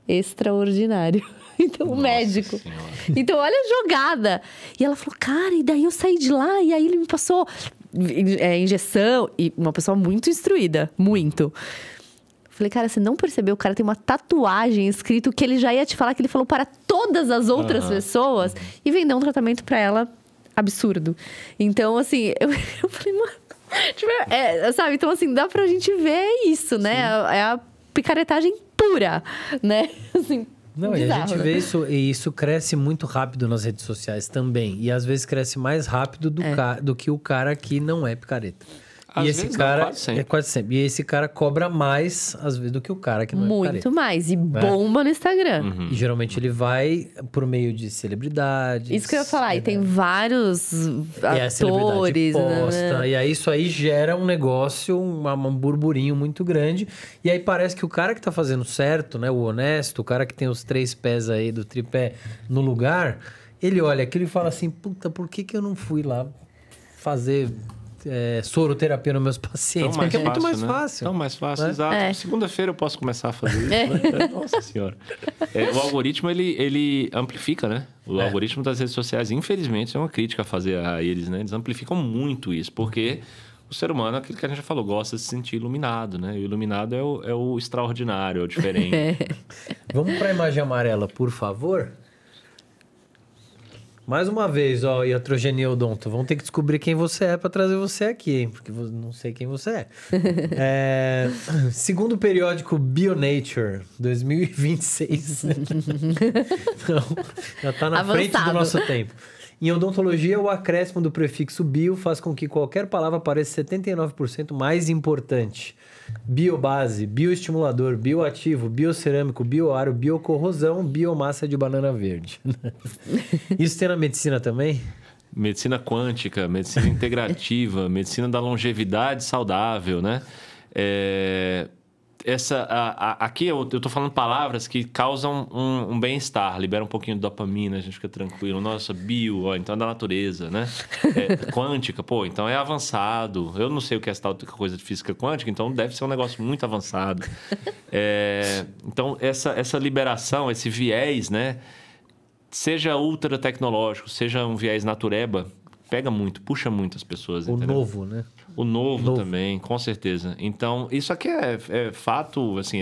extraordinário. Então, o médico. Senhora. Então, olha a jogada. E ela falou, cara, e daí eu saí de lá, e aí ele me passou injeção, e uma pessoa muito instruída, muito. Falei, cara, você não percebeu? O cara tem uma tatuagem escrito que ele já ia te falar que ele falou para todas as outras pessoas e vendeu um tratamento para ela absurdo. Então, assim, eu falei, mano, tipo, sabe? Então, assim, dá pra gente ver isso, né? É a picaretagem pura, né? Assim, não, bizarro, e a gente vê isso, e isso cresce muito rápido nas redes sociais também. E às vezes cresce mais rápido do que o cara que não é picareta. Às e esse vezes cara não, quase sempre. quase sempre. E esse cara cobra mais, às vezes, do que o cara que não é picareta. muito mais. E bomba no Instagram. E geralmente ele vai por meio de celebridades. Isso que eu ia falar. E tem vários E a celebridade atores. posta. Né? E aí isso aí gera um negócio, um burburinho muito grande. E aí parece que o cara que tá fazendo certo, né? O honesto, o cara que tem os 3 pés aí do tripé no lugar, ele olha aquilo e fala assim, puta, por que eu não fui lá fazer soroterapia nos meus pacientes? Porque é muito mais fácil. Tão mais fácil, né? exato. Segunda-feira eu posso começar a fazer isso. Né? Nossa Senhora. O algoritmo, ele amplifica, né? O algoritmo das redes sociais, infelizmente, é uma crítica a fazer a eles, né? Eles amplificam muito isso, porque o ser humano, aquilo que a gente já falou, gosta de se sentir iluminado, né? E o iluminado é o extraordinário, é o diferente. Vamos para a imagem amarela, por favor? Mais uma vez, ó, Iatrogenia Odonto, vamos ter que descobrir quem você é para trazer você aqui, hein? Porque eu não sei quem você é. Segundo o periódico Bionature, 2026. Então, já está na frente do nosso tempo. Em odontologia, o acréscimo do prefixo bio faz com que qualquer palavra pareça 79% mais importante. Biobase, bioestimulador, bioativo, biocerâmico, bioaro, biocorrosão, biomassa de banana verde. Isso tem na medicina também? Medicina quântica, medicina integrativa, medicina da longevidade saudável, né? Aqui eu tô falando palavras que causam um bem-estar, libera um pouquinho de dopamina, a gente fica tranquilo. Nossa, então é da natureza, né? Quântica, então é avançado. Eu não sei o que é essa tal coisa de física quântica, então deve ser um negócio muito avançado. Então, essa liberação, esse viés, né? Seja ultra tecnológico, seja um viés natureba, pega muito, puxa muito as pessoas. O entendeu? novo, né? O novo também, com certeza. Então, isso aqui é fato, assim,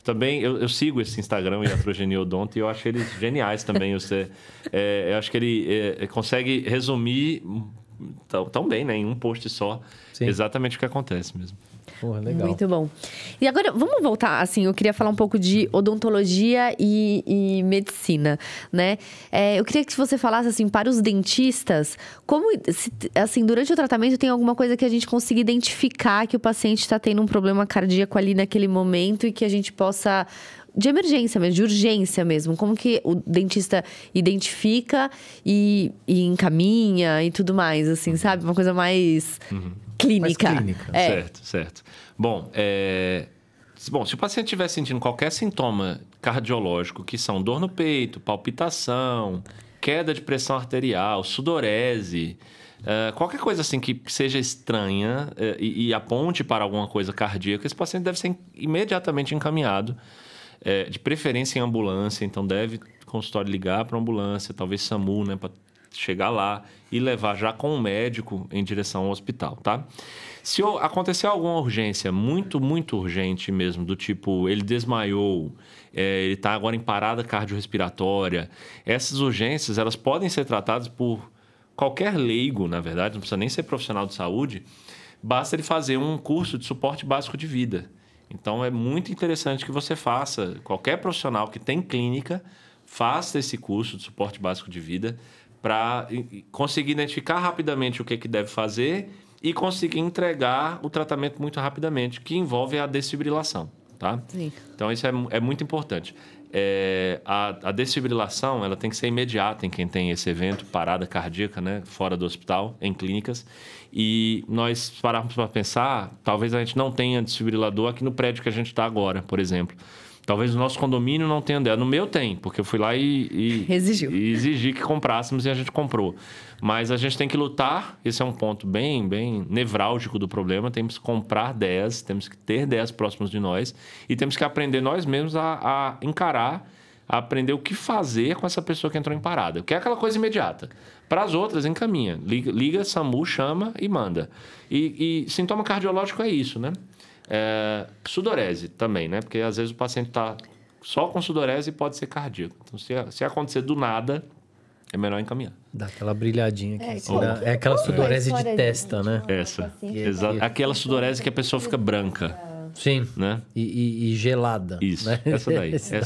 também, eu sigo esse Instagram, Iatrogenia Odonto, e eu acho eles geniais também. Eu acho que ele consegue resumir tão bem, né, em um post só, exatamente o que acontece mesmo. Porra, legal. Muito bom. E agora, vamos voltar, assim, eu queria falar um pouco de odontologia e medicina, né? Eu queria que você falasse, assim, para os dentistas, como, assim, durante o tratamento tem alguma coisa que a gente consiga identificar que o paciente está tendo um problema cardíaco ali naquele momento e que a gente possa... De emergência mesmo, de urgência mesmo. Como que o dentista identifica e encaminha e tudo mais, assim, sabe? Uma coisa mais clínica. Mais clínica. Certo. Bom, se o paciente estiver sentindo qualquer sintoma cardiológico, que são dor no peito, palpitação, queda de pressão arterial, sudorese, qualquer coisa assim que seja estranha e aponte para alguma coisa cardíaca, esse paciente deve ser imediatamente encaminhado. De preferência em ambulância, então deve o consultório ligar para a ambulância, talvez SAMU, né, para chegar lá e levar já com o médico em direção ao hospital, tá? Se acontecer alguma urgência, muito, muito urgente mesmo, do tipo, ele desmaiou, ele está agora em parada cardiorrespiratória, essas urgências, elas podem ser tratadas por qualquer leigo, na verdade, não precisa nem ser profissional de saúde, basta ele fazer um curso de suporte básico de vida. Então, é muito interessante que você faça, qualquer profissional que tem clínica, faça esse curso de suporte básico de vida para conseguir identificar rapidamente o que deve fazer e conseguir entregar o tratamento muito rapidamente, que envolve a desfibrilação, tá? Sim. Então, isso é muito importante. A desfibrilação, ela tem que ser imediata em quem tem esse evento, parada cardíaca, né, fora do hospital, em clínicas. E nós pararmos para pensar, talvez a gente não tenha desfibrilador aqui no prédio que a gente está agora, por exemplo. Talvez o nosso condomínio não tenha dela. No meu tem, porque eu fui lá e exigi que comprássemos e a gente comprou. Mas a gente tem que lutar, esse é um ponto bem nevrálgico do problema, temos que comprar 10, temos que ter 10 próximos de nós e temos que aprender nós mesmos a encarar, a aprender o que fazer com essa pessoa que entrou em parada, que é aquela coisa imediata. Para as outras, encaminha. Liga, SAMU, chama e manda. E sintoma cardiológico é isso, né? Sudorese também, né? Porque às vezes o paciente está só com sudorese e pode ser cardíaco. Então, se acontecer do nada, é melhor encaminhar. Dá aquela brilhadinha aqui. É aquela sudorese de testa, né? Essa. Exato. Aquela sudorese que a pessoa fica branca. Sim. Né? E gelada. Isso. Né? Essa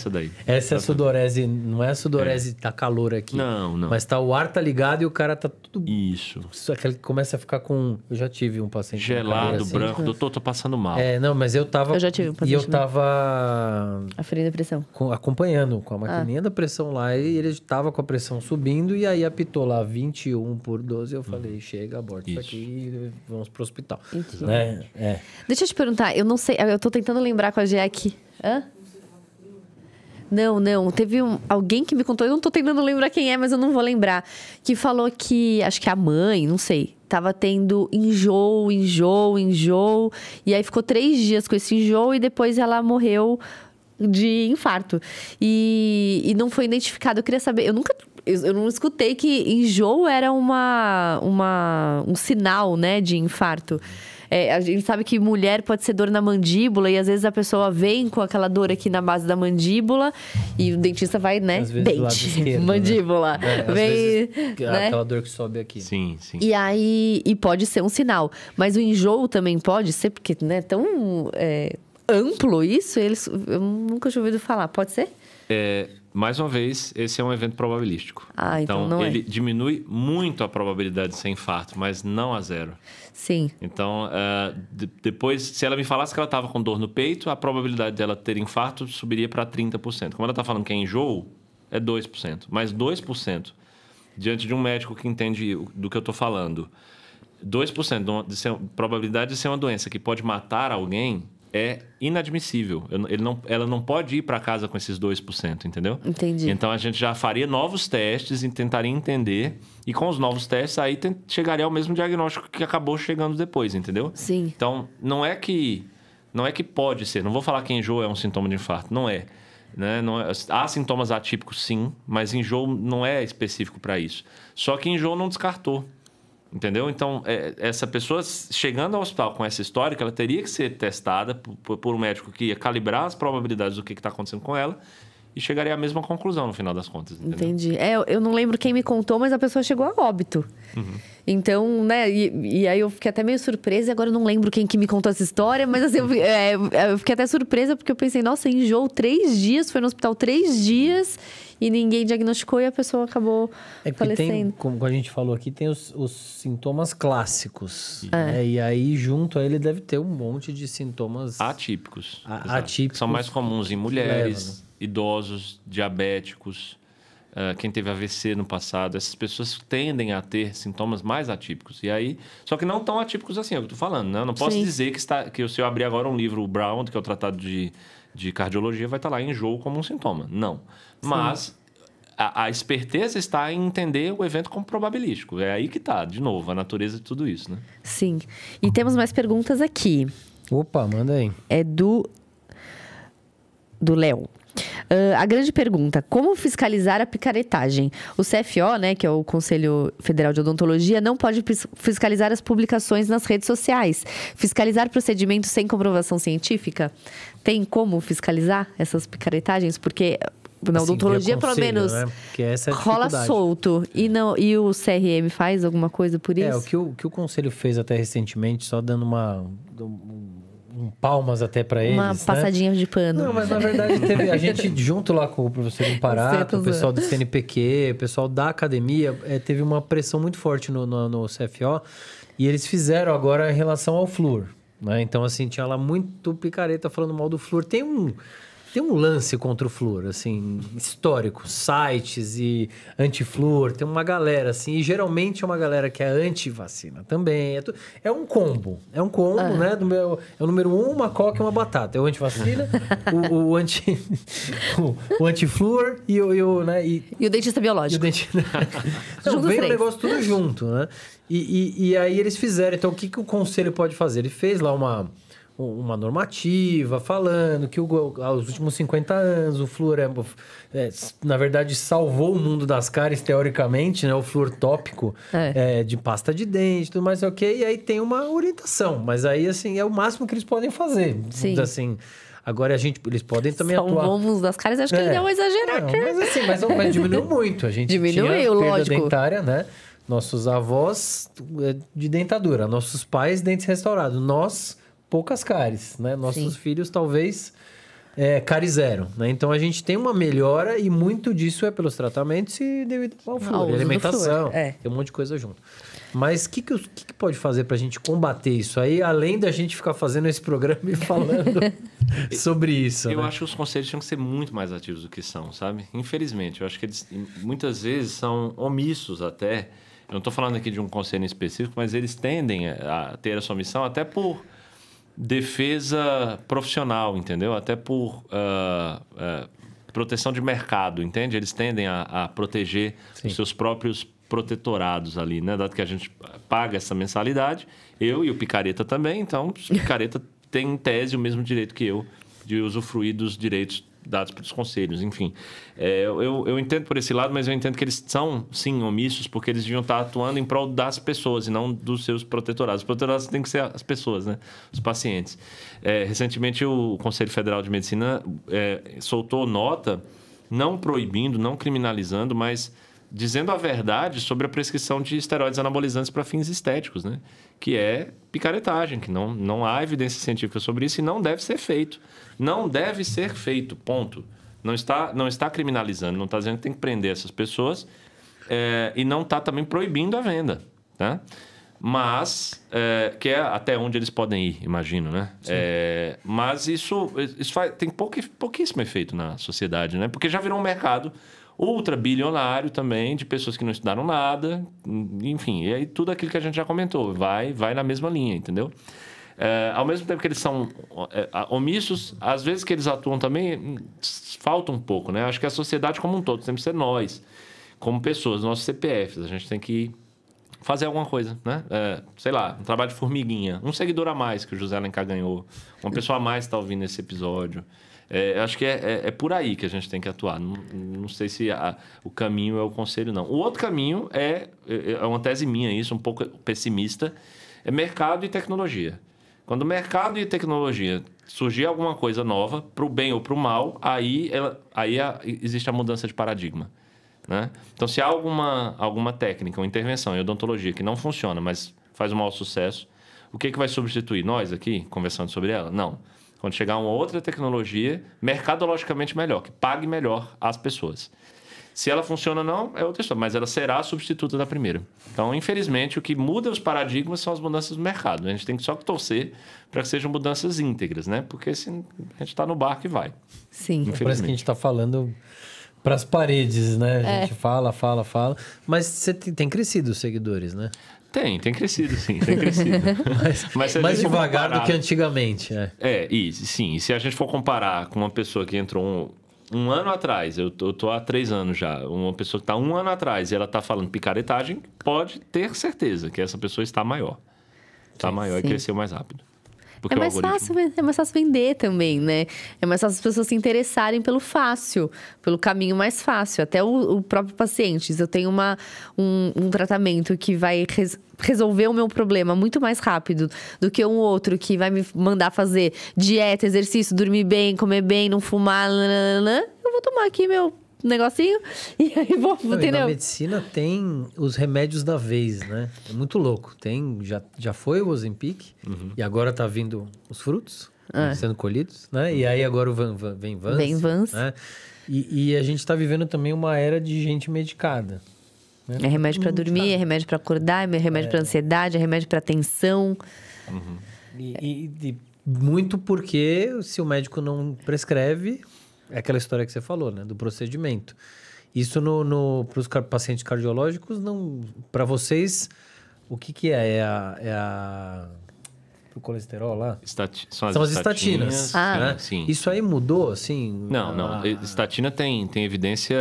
daí. Essa é a sudorese, não é a sudorese tá calor aqui. Não. Mas o ar tá ligado e o cara tá tudo... Isso. Aquele que começa a ficar com... Eu já tive um paciente... Gelado, assim, branco. Doutor, tô passando mal. Não, mas eu tava... Eu já tive um paciente. E eu tava... Aferindo a pressão. Acompanhando com a maquininha da pressão lá. E ele tava com a pressão subindo e aí apitou lá 21/12. Eu falei, chega, aborta isso aqui e vamos pro hospital. Né? Deixa eu te perguntar, eu não sei... Eu tô tentando lembrar com a Jack. Hã? Não. Teve alguém que me contou, eu não tô tentando lembrar quem é, mas eu não vou lembrar. Que falou que, acho que a mãe, não sei, tava tendo enjoo. E aí ficou 3 dias com esse enjoo e depois ela morreu de infarto. E não foi identificado. Eu queria saber, eu não escutei que enjoo era um sinal, né, de infarto. A gente sabe que mulher pode ser dor na mandíbula e às vezes a pessoa vem com aquela dor aqui na base da mandíbula e o dentista vai, né? Às vezes do lado esquerdo, mandíbula. Né? Às vezes, né? Aquela dor que sobe aqui. Sim. E aí, pode ser um sinal. Mas o enjoo também pode ser, porque não é tão amplo isso, eu nunca tinha ouvido falar. Pode ser? Mais uma vez, esse é um evento probabilístico. Então não ele diminui muito a probabilidade de ser infarto, mas não a 0. Sim. Então, depois, se ela me falasse que ela estava com dor no peito, a probabilidade dela ter infarto subiria para 30%. Como ela está falando que é enjoo, é 2%. Mas 2%, diante de um médico que entende do que eu estou falando, 2% de probabilidade de ser uma doença que pode matar alguém é inadmissível. Ela não pode ir para casa com esses 2%, entendeu? Entendi. Então, a gente já faria novos testes e tentaria entender. E com os novos testes, aí chegaria ao mesmo diagnóstico que acabou chegando depois, entendeu? Sim. Então, não é que pode ser. Não vou falar que enjoo é um sintoma de infarto. Não é. Né? Há sintomas atípicos, sim. Mas enjoo não é específico para isso. Só que enjoo não descartou. Entendeu? Então, essa pessoa chegando ao hospital com essa história, ela teria que ser testada por um médico que ia calibrar as probabilidades do que está acontecendo com ela e chegaria à mesma conclusão no final das contas. Entendeu? Entendi. Eu não lembro quem me contou, mas a pessoa chegou a óbito. Uhum. Então, né, e aí eu fiquei até meio surpresa, e agora eu não lembro quem que me contou essa história, mas assim, eu fiquei até surpresa porque eu pensei, nossa, enjoo 3 dias, foi no hospital 3 dias e ninguém diagnosticou e a pessoa acabou falecendo. Como a gente falou aqui, tem os sintomas clássicos. Né? E aí, junto a ele, deve ter um monte de sintomas... Atípicos. Atípicos. São mais comuns em mulheres, idosos, diabéticos, quem teve AVC no passado. Essas pessoas tendem a ter sintomas mais atípicos. E aí, só que não tão atípicos assim, é o que eu tô falando, né? Eu não posso dizer que se eu abrir agora um livro, o Brown, que é o tratado de cardiologia, vai estar lá enjoo como um sintoma. Não. Mas a esperteza está em entender o evento como probabilístico. É aí que está, de novo, a natureza de tudo isso, né? Sim. E temos mais perguntas aqui. Opa, manda aí. É do Léo. A grande pergunta, como fiscalizar a picaretagem? O CFO, né, que é o Conselho Federal de Odontologia, não pode fiscalizar as publicações nas redes sociais. Fiscalizar procedimentos sem comprovação científica? Tem como fiscalizar essas picaretagens? Porque na odontologia, pelo menos, né? Porque essa é a rola dificuldade. solto. E o CRM faz alguma coisa por isso? O que o conselho fez até recentemente, só dando palmas até para eles, Uma passadinha de pano. Não, mas na verdade teve a gente junto lá com o professor Imparato, o pessoal do CNPq, o pessoal da academia, teve uma pressão muito forte no CFO e eles fizeram agora em relação ao flúor, né? Então, assim, tinha lá muito picareta falando mal do flúor. Tem um lance contra o flúor, assim, histórico, sites e anti-flúor, tem uma galera, assim, e geralmente é uma galera que é anti-vacina também. É um combo, né? É o número 1, uma coca e uma batata. É o anti-vacina, o anti-flúor e o dentista biológico. Então, vem o negócio tudo junto, né? E aí eles fizeram. Então, o que o conselho pode fazer? Ele fez lá uma normativa falando que aos últimos 50 anos o flúor na verdade salvou o mundo das cáries teoricamente, né? O flúor tópico de pasta de dente e tudo mais, ok, e aí tem uma orientação, mas aí assim é o máximo que eles podem fazer. Sim. Assim, agora eles podem também atuar. Salvou o mundo das cáries, acho que ele deu um exagerado. Mas diminuiu muito. A gente diminuiu, tinha perda lógico. dentária, né? Nossos avós de dentadura, nossos pais dentes restaurados, nós poucas cáries, né? Nossos filhos talvez cárie zero, né? Então a gente tem uma melhora e muito disso é pelos tratamentos e devido ao flúor, alimentação, tem um monte de coisa junto. Mas o que pode fazer pra gente combater isso aí, além da gente ficar fazendo esse programa e falando sobre isso? Eu acho que os conselhos tinham que ser muito mais ativos do que são, sabe? Infelizmente, eu acho que eles muitas vezes são omissos até. Eu não estou falando aqui de um conselho específico, mas eles tendem a ter essa omissão até por defesa profissional, entendeu? Até por proteção de mercado, entende? Eles tendem a proteger os seus próprios protetorados ali, né? Dado que a gente paga essa mensalidade, eu e o picareta também, então o picareta tem em tese o mesmo direito que eu de usufruir dos direitos dados pelos conselhos, enfim. Eu entendo por esse lado, mas eu entendo que eles são, sim, omissos, porque eles deviam estar atuando em prol das pessoas e não dos seus protetorados. Os protetorados têm que ser as pessoas, né? Os pacientes. Recentemente, o Conselho Federal de Medicina soltou nota, não proibindo, não criminalizando, mas dizendo a verdade sobre a prescrição de esteroides anabolizantes para fins estéticos, né? Que é picaretagem, que não há evidência científica sobre isso e não deve ser feito. Não deve ser feito, ponto. Não está criminalizando, não está dizendo que tem que prender essas pessoas e não está também proibindo a venda, tá? Mas, que é até onde eles podem ir, imagino, né? Mas isso tem pouquíssimo efeito na sociedade, né? Porque já virou um mercado ultra-bilionário também, de pessoas que não estudaram nada, enfim, e aí tudo aquilo que a gente já comentou, vai na mesma linha, entendeu? Ao mesmo tempo que eles são omissos, às vezes que eles atuam também, falta um pouco, né? Acho que a sociedade como um todo, tem que ser nós, como pessoas, nossos CPFs, a gente tem que fazer alguma coisa, né? Sei lá, um trabalho de formiguinha, um seguidor a mais que o José Alencar ganhou, uma pessoa a mais está ouvindo esse episódio. Acho que é por aí que a gente tem que atuar. Não sei se o caminho é o conselho, não. O outro caminho é uma tese minha, isso, um pouco pessimista, é mercado e tecnologia. Quando mercado e tecnologia surgir alguma coisa nova, para o bem ou para o mal, aí existe a mudança de paradigma, né? Então, se há alguma técnica, uma intervenção em odontologia que não funciona, mas faz um mau sucesso, o que vai substituir? Nós aqui, conversando sobre ela? Não. Quando chegar uma outra tecnologia, mercadologicamente melhor, que pague melhor as pessoas. Se ela funciona ou não, é outra história, mas ela será a substituta da primeira. Então, infelizmente, o que muda os paradigmas são as mudanças do mercado. A gente tem que só torcer para que sejam mudanças íntegras, né? Porque assim, a gente está no barco e vai. Sim. Parece que a gente está falando para as paredes, né? A gente fala. Mas você tem crescido os seguidores, né? Tem crescido, sim, tem crescido. mas mais devagar do que antigamente. Sim. E se a gente for comparar com uma pessoa que entrou um ano atrás, eu tô há 3 anos já, uma pessoa que está 1 ano atrás e ela está falando picaretagem, pode ter certeza que essa pessoa está maior. Está maior e cresceu mais rápido. Porque é mais fácil vender também, né? É mais fácil as pessoas se interessarem pelo fácil, pelo caminho mais fácil. Até o próprio paciente. Se eu tenho um tratamento que vai resolver o meu problema muito mais rápido do que um outro que vai me mandar fazer dieta, exercício, dormir bem, comer bem, não fumar, eu vou vou tomar aqui meu negocinho e aí vou, Não, e entendeu? na medicina tem os remédios da vez, né? É muito louco. Já foi o Ozempic e agora tá vindo os frutos sendo colhidos, né? E aí agora vem Vans. Vem Vans. Né? E a gente tá vivendo também uma era de gente medicada. Né? É remédio pra dormir, é remédio pra acordar, é remédio pra ansiedade, é remédio pra tensão. E muito porque se o médico não prescreve, é aquela história que você falou, né? Do procedimento. Isso para os pacientes cardiológicos, não. Para vocês, o que é? O colesterol lá? São as estatinas. Né? Sim. Isso aí mudou, assim? Não. Estatina tem evidência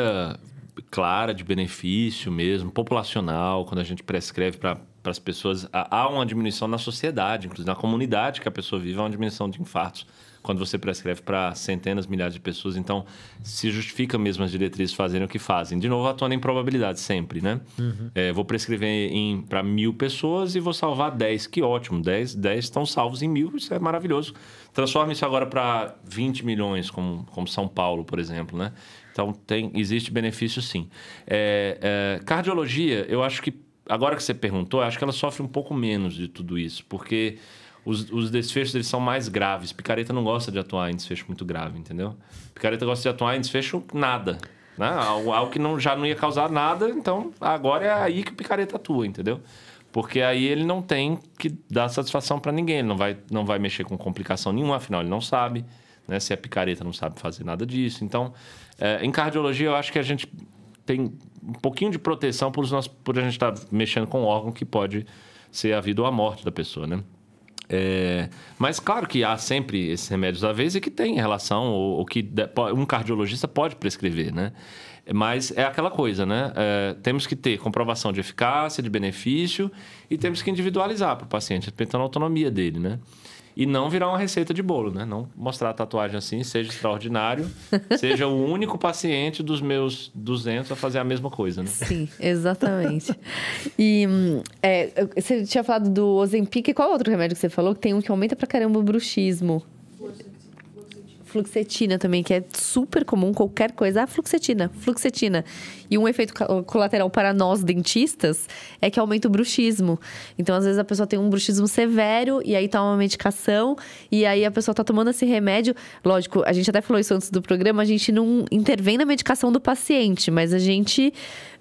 clara de benefício mesmo, populacional, quando a gente prescreve para as pessoas. Há uma diminuição na sociedade, inclusive na comunidade que a pessoa vive, há uma diminuição de infartos. Quando você prescreve para centenas, milhares de pessoas. Então, se justifica mesmo as diretrizes fazerem o que fazem. De novo, atuando em probabilidade sempre, né? Vou prescrever para 1.000 pessoas e vou salvar 10. Que ótimo, 10 estão salvos em 1.000, isso é maravilhoso. Transforme isso agora para 20 milhões, como São Paulo, por exemplo, né? Então, existe benefício sim. Cardiologia, eu acho que, agora que você perguntou, eu acho que ela sofre um pouco menos de tudo isso, porque os desfechos eles são mais graves. Picareta não gosta de atuar em desfecho muito grave, entendeu? Picareta gosta de atuar em desfecho nada, né? Algo que já não ia causar nada, então agora é aí que o picareta atua, entendeu? Porque aí ele não tem que dar satisfação para ninguém, ele não vai mexer com complicação nenhuma, afinal ele não sabe, né? Se é picareta não sabe fazer nada disso. Então, em cardiologia eu acho que a gente tem um pouquinho de proteção por a gente estar mexendo com um órgão que pode ser a vida ou a morte da pessoa, né? Mas claro que há sempre esses remédios à vez e que tem relação, ou que um cardiologista pode prescrever, né? Mas é aquela coisa, né? Temos que ter comprovação de eficácia, de benefício e temos que individualizar para o paciente, respeitando a autonomia dele, né? E não virar uma receita de bolo, né? Não mostrar a tatuagem assim, seja extraordinário, seja o único paciente dos meus 200 a fazer a mesma coisa, né? Sim, exatamente. E você tinha falado do Ozempic, qual outro remédio que você falou? Que tem um que aumenta pra caramba o bruxismo. Fluoxetina também, que é super comum, qualquer coisa. Fluoxetina. E um efeito colateral para nós, dentistas, é que aumenta o bruxismo. Então, às vezes, a pessoa tem um bruxismo severo e aí toma uma medicação e aí a pessoa tá tomando esse remédio. Lógico, a gente até falou isso antes do programa, a gente não intervém na medicação do paciente, mas a gente,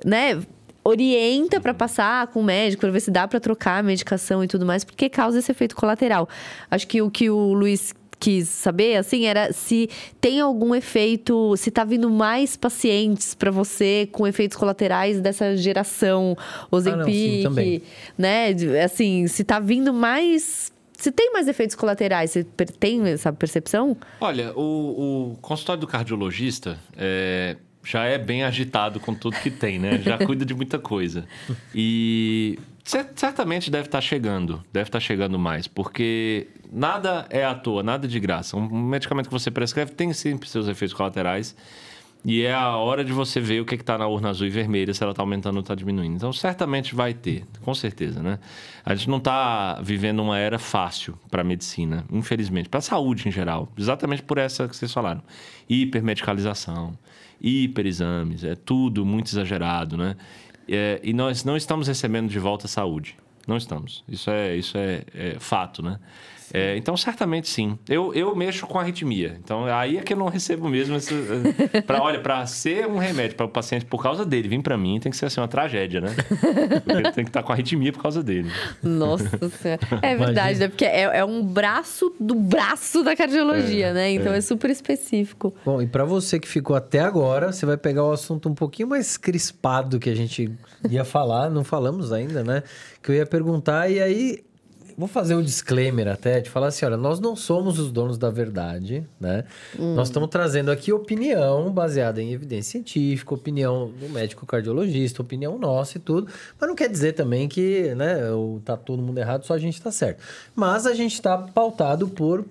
né, orienta para passar com o médico, para ver se dá para trocar a medicação e tudo mais, porque causa esse efeito colateral. Acho que o que o Luiz quis saber, assim, era se tem algum efeito, se tá vindo mais pacientes para você com efeitos colaterais dessa geração Ozempic, né? Assim, se tá vindo mais, se tem mais efeitos colaterais, você tem essa percepção? Olha, o consultório do cardiologista já é bem agitado com tudo que tem, né? Já cuida de muita coisa. E certamente deve estar chegando mais, porque nada é à toa, nada de graça. Um medicamento que você prescreve tem sempre seus efeitos colaterais e é a hora de você ver o que está na urna azul e vermelha, se ela está aumentando ou está diminuindo. Então, certamente vai ter, com certeza, né? A gente não está vivendo uma era fácil para a medicina, infelizmente, para a saúde em geral, exatamente por essa que vocês falaram. Hipermedicalização, hiperexames, é tudo muito exagerado, né? E nós não estamos recebendo de volta a saúde. Não estamos. Isso é fato, né? Então, certamente sim. Eu mexo com arritmia. Então, aí é que eu não recebo mesmo. Para ser um remédio para o paciente por causa dele vir para mim, tem que ser assim, uma tragédia, né? Porque ele tem que estar com arritmia por causa dele. Nossa Senhora. É verdade, né? Porque é um braço do braço da cardiologia, né? Então, é super específico. Bom, e para você que ficou até agora, você vai pegar o assunto um pouquinho mais crispado que a gente ia falar, não falamos ainda, né? Que eu ia perguntar, e aí vou fazer um disclaimer até, de falar assim, olha, nós não somos os donos da verdade, né? Nós estamos trazendo aqui opinião baseada em evidência científica, opinião do médico cardiologista, opinião nossa e tudo, mas não quer dizer também que, né, tá todo mundo errado, só a gente tá certo. Mas a gente está pautado por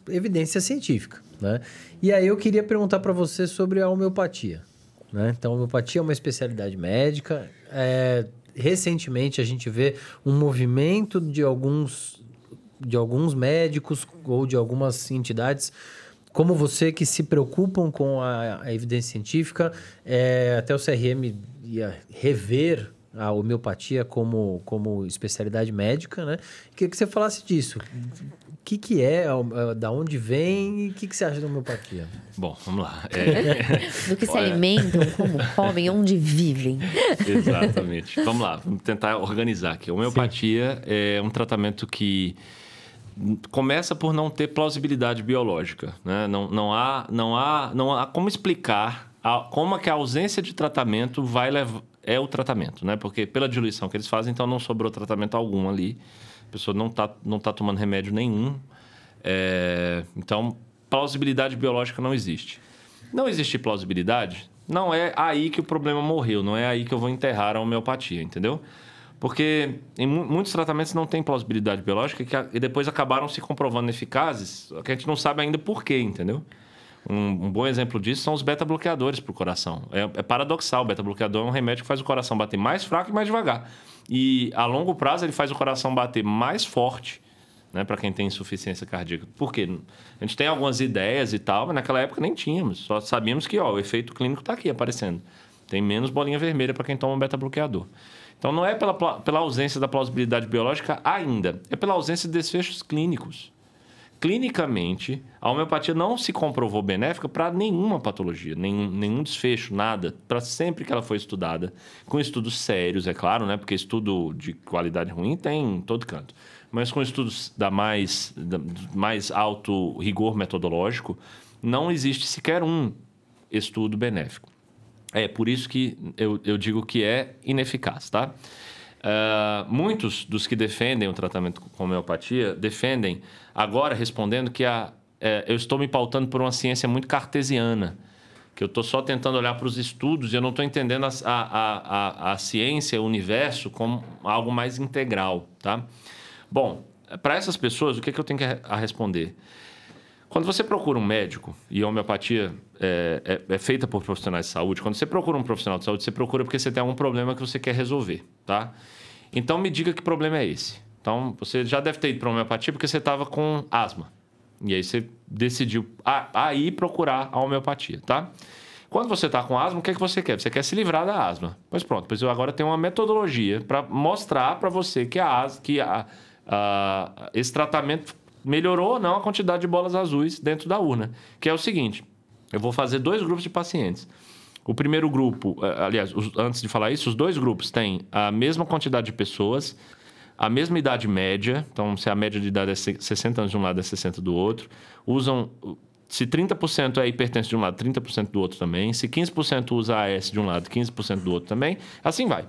evidência científica, né? E aí eu queria perguntar para você sobre a homeopatia, né? Então, a homeopatia é uma especialidade médica, recentemente a gente vê um movimento de alguns médicos ou de algumas entidades como você que se preocupam com a evidência científica, até o CRM ia rever a homeopatia como especialidade médica, né? Queria que você falasse disso. O que é, da onde vem e o que você acha da homeopatia? Bom, vamos lá. Do que se alimentam, como comem, onde vivem. Exatamente. Vamos lá, vamos tentar organizar aqui. A homeopatia é um tratamento que começa por não ter plausibilidade biológica, né? Não há como explicar como é que a ausência de tratamento vai levar... É o tratamento, né? Porque pela diluição que eles fazem, então não sobrou tratamento algum ali. A pessoa não tá tomando remédio nenhum. Então, plausibilidade biológica não existe. Não existe plausibilidade, não é aí que o problema morreu. Não é aí que eu vou enterrar a homeopatia, entendeu? Porque em muitos tratamentos não tem plausibilidade biológica e depois acabaram se comprovando eficazes, que a gente não sabe ainda por quê, entendeu? Um bom exemplo disso são os beta-bloqueadores para o coração. É paradoxal, o beta-bloqueador é um remédio que faz o coração bater mais fraco e mais devagar. E a longo prazo ele faz o coração bater mais forte, né, para quem tem insuficiência cardíaca. Por quê? A gente tem algumas ideias e tal, mas naquela época nem tínhamos. Só sabíamos que o efeito clínico está aqui aparecendo. Tem menos bolinha vermelha para quem toma um beta-bloqueador. Então não é pela ausência da plausibilidade biológica ainda, é pela ausência de desfechos clínicos. Clinicamente, a homeopatia não se comprovou benéfica para nenhuma patologia, nenhum desfecho, nada. Para sempre que ela foi estudada, com estudos sérios, é claro, né? Porque estudo de qualidade ruim tem em todo canto. Mas com estudos mais alto rigor metodológico, não existe sequer um estudo benéfico. É por isso que eu digo que é ineficaz, tá? Muitos dos que defendem o tratamento com homeopatia defendem, agora respondendo que eu estou me pautando por uma ciência muito cartesiana, que eu estou só tentando olhar para os estudos e eu não estou entendendo a ciência, o universo, como algo mais integral, tá? Bom, para essas pessoas, o que eu tenho que responder? Quando você procura um médico, e a homeopatia é feita por profissionais de saúde, quando você procura um profissional de saúde, você procura porque você tem algum problema que você quer resolver, tá? Então, me diga que problema é esse. Então, você já deve ter ido para a homeopatia porque você estava com asma. E aí, você decidiu aí procurar a homeopatia, tá? Quando você está com asma, o que é que você quer? Você quer se livrar da asma. Pois pronto, pois eu agora tenho uma metodologia para mostrar para você que esse tratamento melhorou ou não a quantidade de bolas azuis dentro da urna. Que é o seguinte, eu vou fazer 2 grupos de pacientes. O primeiro grupo, aliás, antes de falar isso, os 2 grupos têm a mesma quantidade de pessoas, a mesma idade média. Então, se a média de idade é 60 anos de um lado, é 60 do outro. Se 30% é hipertenso de um lado, 30% do outro também. Se 15% usa AS de um lado, 15% do outro também. Assim vai.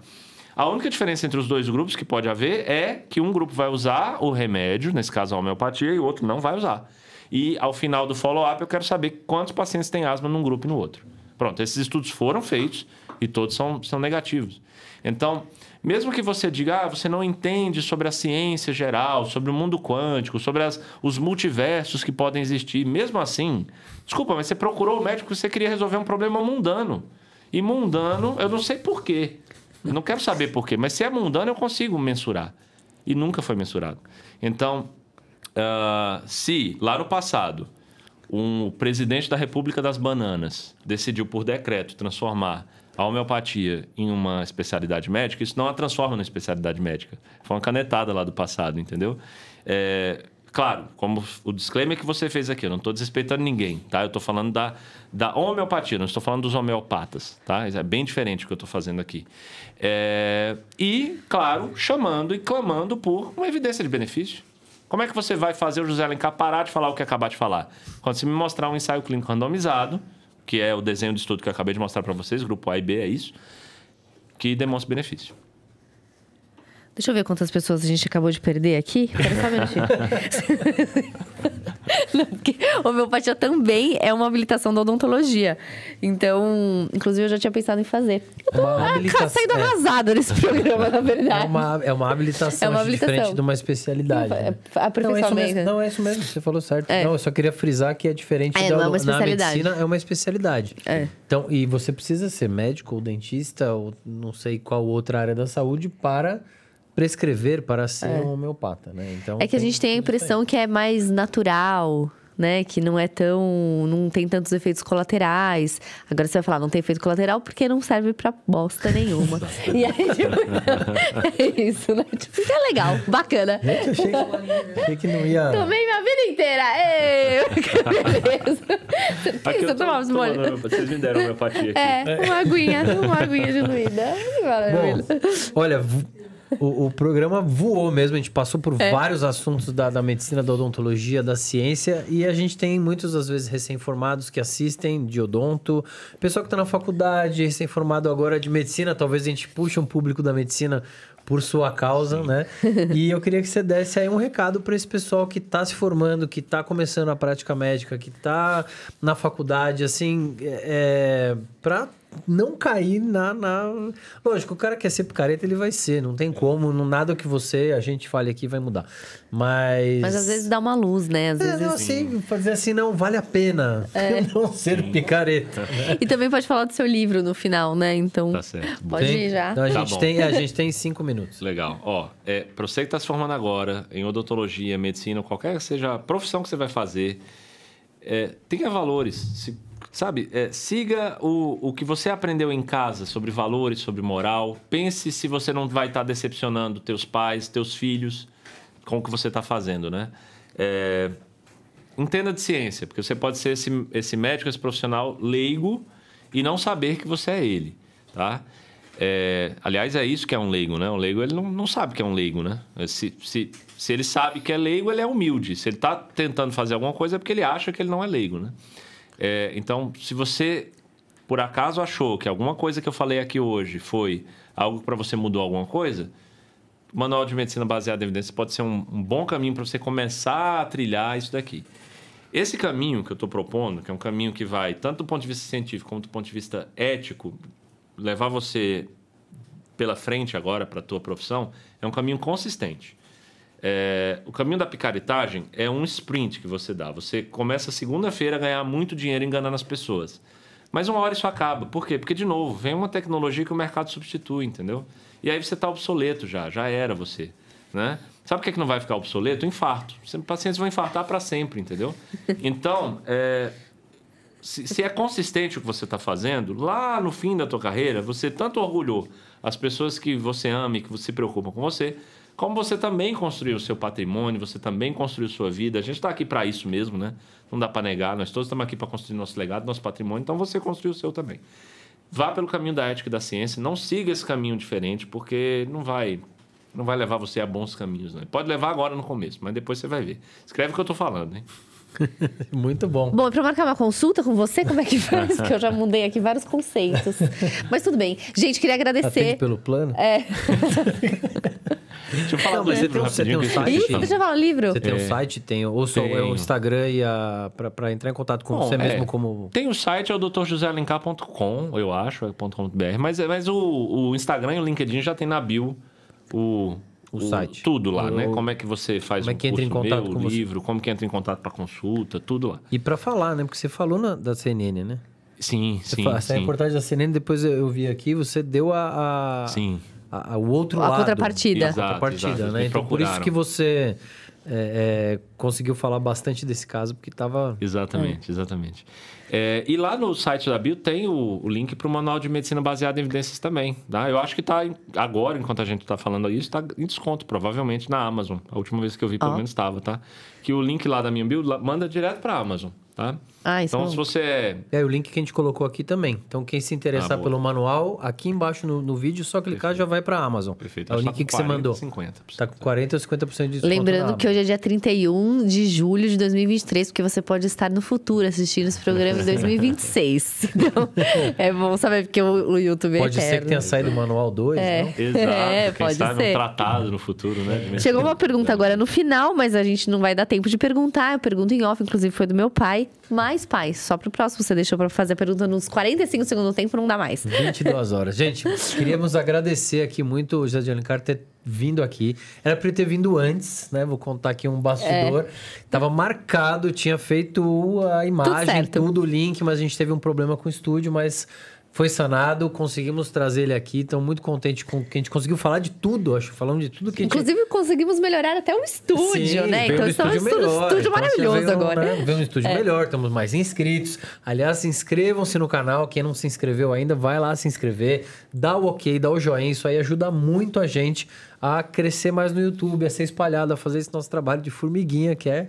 A única diferença entre os 2 grupos que pode haver é que um grupo vai usar o remédio, nesse caso a homeopatia, e o outro não vai usar. E ao final do follow-up eu quero saber quantos pacientes têm asma num grupo e no outro. Pronto, esses estudos foram feitos e todos são negativos. Então, mesmo que você diga, você não entende sobre a ciência geral, sobre o mundo quântico, sobre os multiversos que podem existir, mesmo assim, desculpa, mas você procurou o médico porque você queria resolver um problema mundano. E mundano, eu não sei por quê. Eu não quero saber por quê, mas se é mundano, eu consigo mensurar. E nunca foi mensurado. Então, se lá no passado o presidente da República das Bananas decidiu por decreto transformar a homeopatia em uma especialidade médica, isso não a transforma numa especialidade médica. Foi uma canetada lá do passado, entendeu? Claro, como o disclaimer que você fez aqui, eu não estou desrespeitando ninguém, tá? Eu estou falando da homeopatia, não estou falando dos homeopatas, tá? É bem diferente o que eu estou fazendo aqui. E, claro, chamando e clamando por uma evidência de benefício. Como é que você vai fazer o José Alencar parar de falar o que acabar de falar? Quando você me mostrar um ensaio clínico randomizado, que é o desenho de estudo que eu acabei de mostrar para vocês, grupo A e B, é isso, que demonstra benefício. Deixa eu ver quantas pessoas a gente acabou de perder aqui. Espera só um minutinho. Não, porque homeopatia também é uma habilitação da odontologia. Então, inclusive, eu já tinha pensado em fazer. Eu tô saindo arrasada nesse programa, na verdade. É uma habilitação, diferente de uma especialidade. Aperfeiçoamento. Não, é isso mesmo, você falou certo. Não, eu só queria frisar que é diferente não é uma especialidade. Na medicina, é uma especialidade. Então, e você precisa ser médico ou dentista, ou não sei qual outra área da saúde, para prescrever para ser um homeopata, né? Então, é que a gente tem a impressão que é mais natural, né? Que não é tão... Não tem tantos efeitos colaterais. Agora você vai falar, não tem efeito colateral porque não serve pra bosta nenhuma. E aí, tipo, é isso, né? Tipo, isso é legal, bacana. Gente, achei que não ia... Tomei minha vida inteira. Ê, beleza. Aqui eu tô tomava tomando, vocês me deram homeopatia aqui. uma aguinha diluída. Bom, olha, o programa voou mesmo. A gente passou por vários assuntos da medicina, da odontologia, da ciência. E a gente tem muitos, às vezes, recém-formados que assistem de odonto. Pessoal que está na faculdade, recém-formado agora de medicina. Talvez a gente puxe um público da medicina por sua causa, né? E eu queria que você desse aí um recado para esse pessoal que está se formando, que está começando a prática médica, que está na faculdade, assim, para não cair Lógico, o cara quer ser picareta, ele vai ser. Não tem como, nada que a gente fale aqui vai mudar. Mas às vezes dá uma luz, né? Às vezes... não, assim, fazer assim, não vale a pena não ser picareta. Né? E também pode falar do seu livro no final, né? Então, Tá certo. pode ir já. Então, a gente tem 5 minutos. Legal. Ó, para você que está se formando agora em odontologia, medicina, qualquer que seja a profissão que você vai fazer, tenha valores. Siga o que você aprendeu em casa sobre valores, sobre moral. Pense se você não vai estar decepcionando teus pais, teus filhos com o que você está fazendo, né? Entenda de ciência, porque você pode ser esse médico, esse profissional leigo e não saber que você é ele, tá? Aliás, é isso que é um leigo, né? Um leigo, ele não sabe que é um leigo, né? Se ele sabe que é leigo, ele é humilde. Se ele está tentando fazer alguma coisa, é porque ele acha que ele não é leigo, né? Então, se você, por acaso, achou que alguma coisa que eu falei aqui hoje foi algo que para você mudou alguma coisa, o Manual de Medicina Baseada em Evidências pode ser um bom caminho para você começar a trilhar isso daqui. Esse caminho que eu estou propondo, que é um caminho que vai, tanto do ponto de vista científico como do ponto de vista ético, levar você pela frente agora para a tua profissão, é um caminho consistente. O caminho da picaretagem é um sprint que você dá. Você começa segunda-feira a ganhar muito dinheiro enganando as pessoas. Mas uma hora isso acaba. Por quê? Porque, de novo, vem uma tecnologia que o mercado substitui, entendeu? E aí você está obsoleto já era você, né? Sabe o que não vai ficar obsoleto? O infarto. Pacientes vão infartar para sempre, entendeu? Então, se é consistente o que você está fazendo, lá no fim da tua carreira, você tanto orgulhou as pessoas que você ama e que se preocupam com você, como você também construiu o seu patrimônio, você também construiu sua vida. A gente está aqui para isso mesmo, né? Não dá para negar. Nós todos estamos aqui para construir nosso legado, nosso patrimônio. Então, você construiu o seu também. Vá pelo caminho da ética e da ciência. Não siga esse caminho diferente, porque não vai levar você a bons caminhos, né? Pode levar agora no começo, mas depois você vai ver. Escreve o que eu estou falando, hein? Muito bom. Bom, para marcar uma consulta com você, como é que faz? Porque eu já mudei aqui vários conceitos. Mas tudo bem. Gente, queria agradecer. Atende pelo plano? Deixa eu falar do mas livro você tem um rapidinho. site? Ih, deixa eu falar o livro. Você tem o site? Ou só é o Instagram e para entrar em contato com você mesmo como... Tem o site, é o drjosealencar.com, eu acho, .com.br. Mas o Instagram e o LinkedIn já tem na bio o site. Tudo lá, né? Como é que você faz como é que entra em contato com o livro, como que entra em contato para consulta, tudo lá. E para falar, né? Porque você falou da CNN, né? Sim. Essa reportagem da CNN, depois eu vi aqui, você deu Sim. O outro lado. A contrapartida. Exato, a contrapartida, exato. né? Então, por isso que você conseguiu falar bastante desse caso, porque estava... Exatamente. E lá no site da Bio tem o link para o Manual de Medicina Baseada em Evidências também. Tá? Eu acho que está agora, enquanto a gente está falando isso, está em desconto, provavelmente, na Amazon. A última vez que eu vi, pelo menos, estava, tá? Que o link lá da minha Bio manda direto para a Amazon, tá? Isso então, se você... o link que a gente colocou aqui também. Então, quem se interessar pelo manual, aqui embaixo no vídeo, só clicar já vai para a Amazon. Perfeito. É o link que você mandou. 50%. Está com 40% ou 50% de desconto. Lembrando que hoje é dia 31 de julho de 2023, porque você pode estar no futuro assistindo esse programa em 2026. Então, é bom saber, porque o YouTube é Pode eterno. ser que tenha saído o manual 2, não? Exato. Quem pode sabe ser. um tratado no futuro, né? Chegou uma pergunta agora no final, mas a gente não vai dar tempo de perguntar. Eu pergunto em off, inclusive foi do meu pai. Mas, pai, só pro próximo. Você deixou pra fazer a pergunta nos 45 segundos do tempo, não dá mais. 22 horas. Gente, queríamos agradecer aqui muito o José de Alencar ter vindo aqui. Era para ele ter vindo antes, né? Vou contar aqui um bastidor. Tava marcado, tinha feito a imagem, tudo o link, mas a gente teve um problema com o estúdio, mas foi sanado, conseguimos trazer ele aqui. Estamos muito contentes com que a gente conseguiu falar de tudo, acho. Falamos de tudo que Inclusive, conseguimos melhorar até o estúdio, Sim, né? veio Então, um estamos estúdio num melhor. estúdio Então, maravilhoso veio, agora. Né? Veio um estúdio melhor, estamos mais inscritos. Aliás, inscrevam-se no canal. Quem não se inscreveu ainda, vai lá se inscrever. Dá o ok, dá o joinha. Isso aí ajuda muito a gente a crescer mais no YouTube, a ser espalhado, a fazer esse nosso trabalho de formiguinha, que é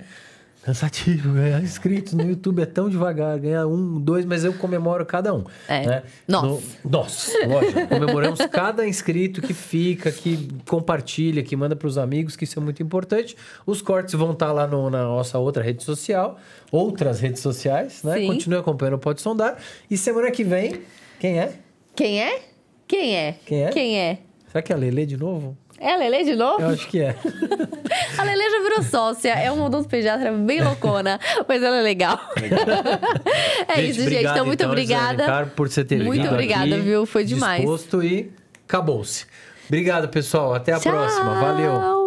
cansativo. Ganhar inscritos no YouTube é tão devagar. Ganhar 1, 2, mas eu comemoro cada um. Né? Nossa, lógico. Comemoramos cada inscrito que fica, que compartilha, que manda para os amigos, que isso é muito importante. Os cortes vão estar lá na nossa outra rede social, outras redes sociais, né? Sim. Continue acompanhando o Pode Sondar. E semana que vem, quem é? Quem é? Quem é? Quem é? Quem é? Será que é a Lelê de novo? É a Lelê de novo? Eu acho que é. A Lelê já virou sócia, é uma odontopediatra bem loucona, mas ela é legal. É isso, gente. Obrigado, Então, muito obrigada. Alencar, por você ter vindo Muito obrigada, aqui, viu? Foi demais. Disposto e acabou-se. Obrigado, pessoal. Até a próxima. Valeu.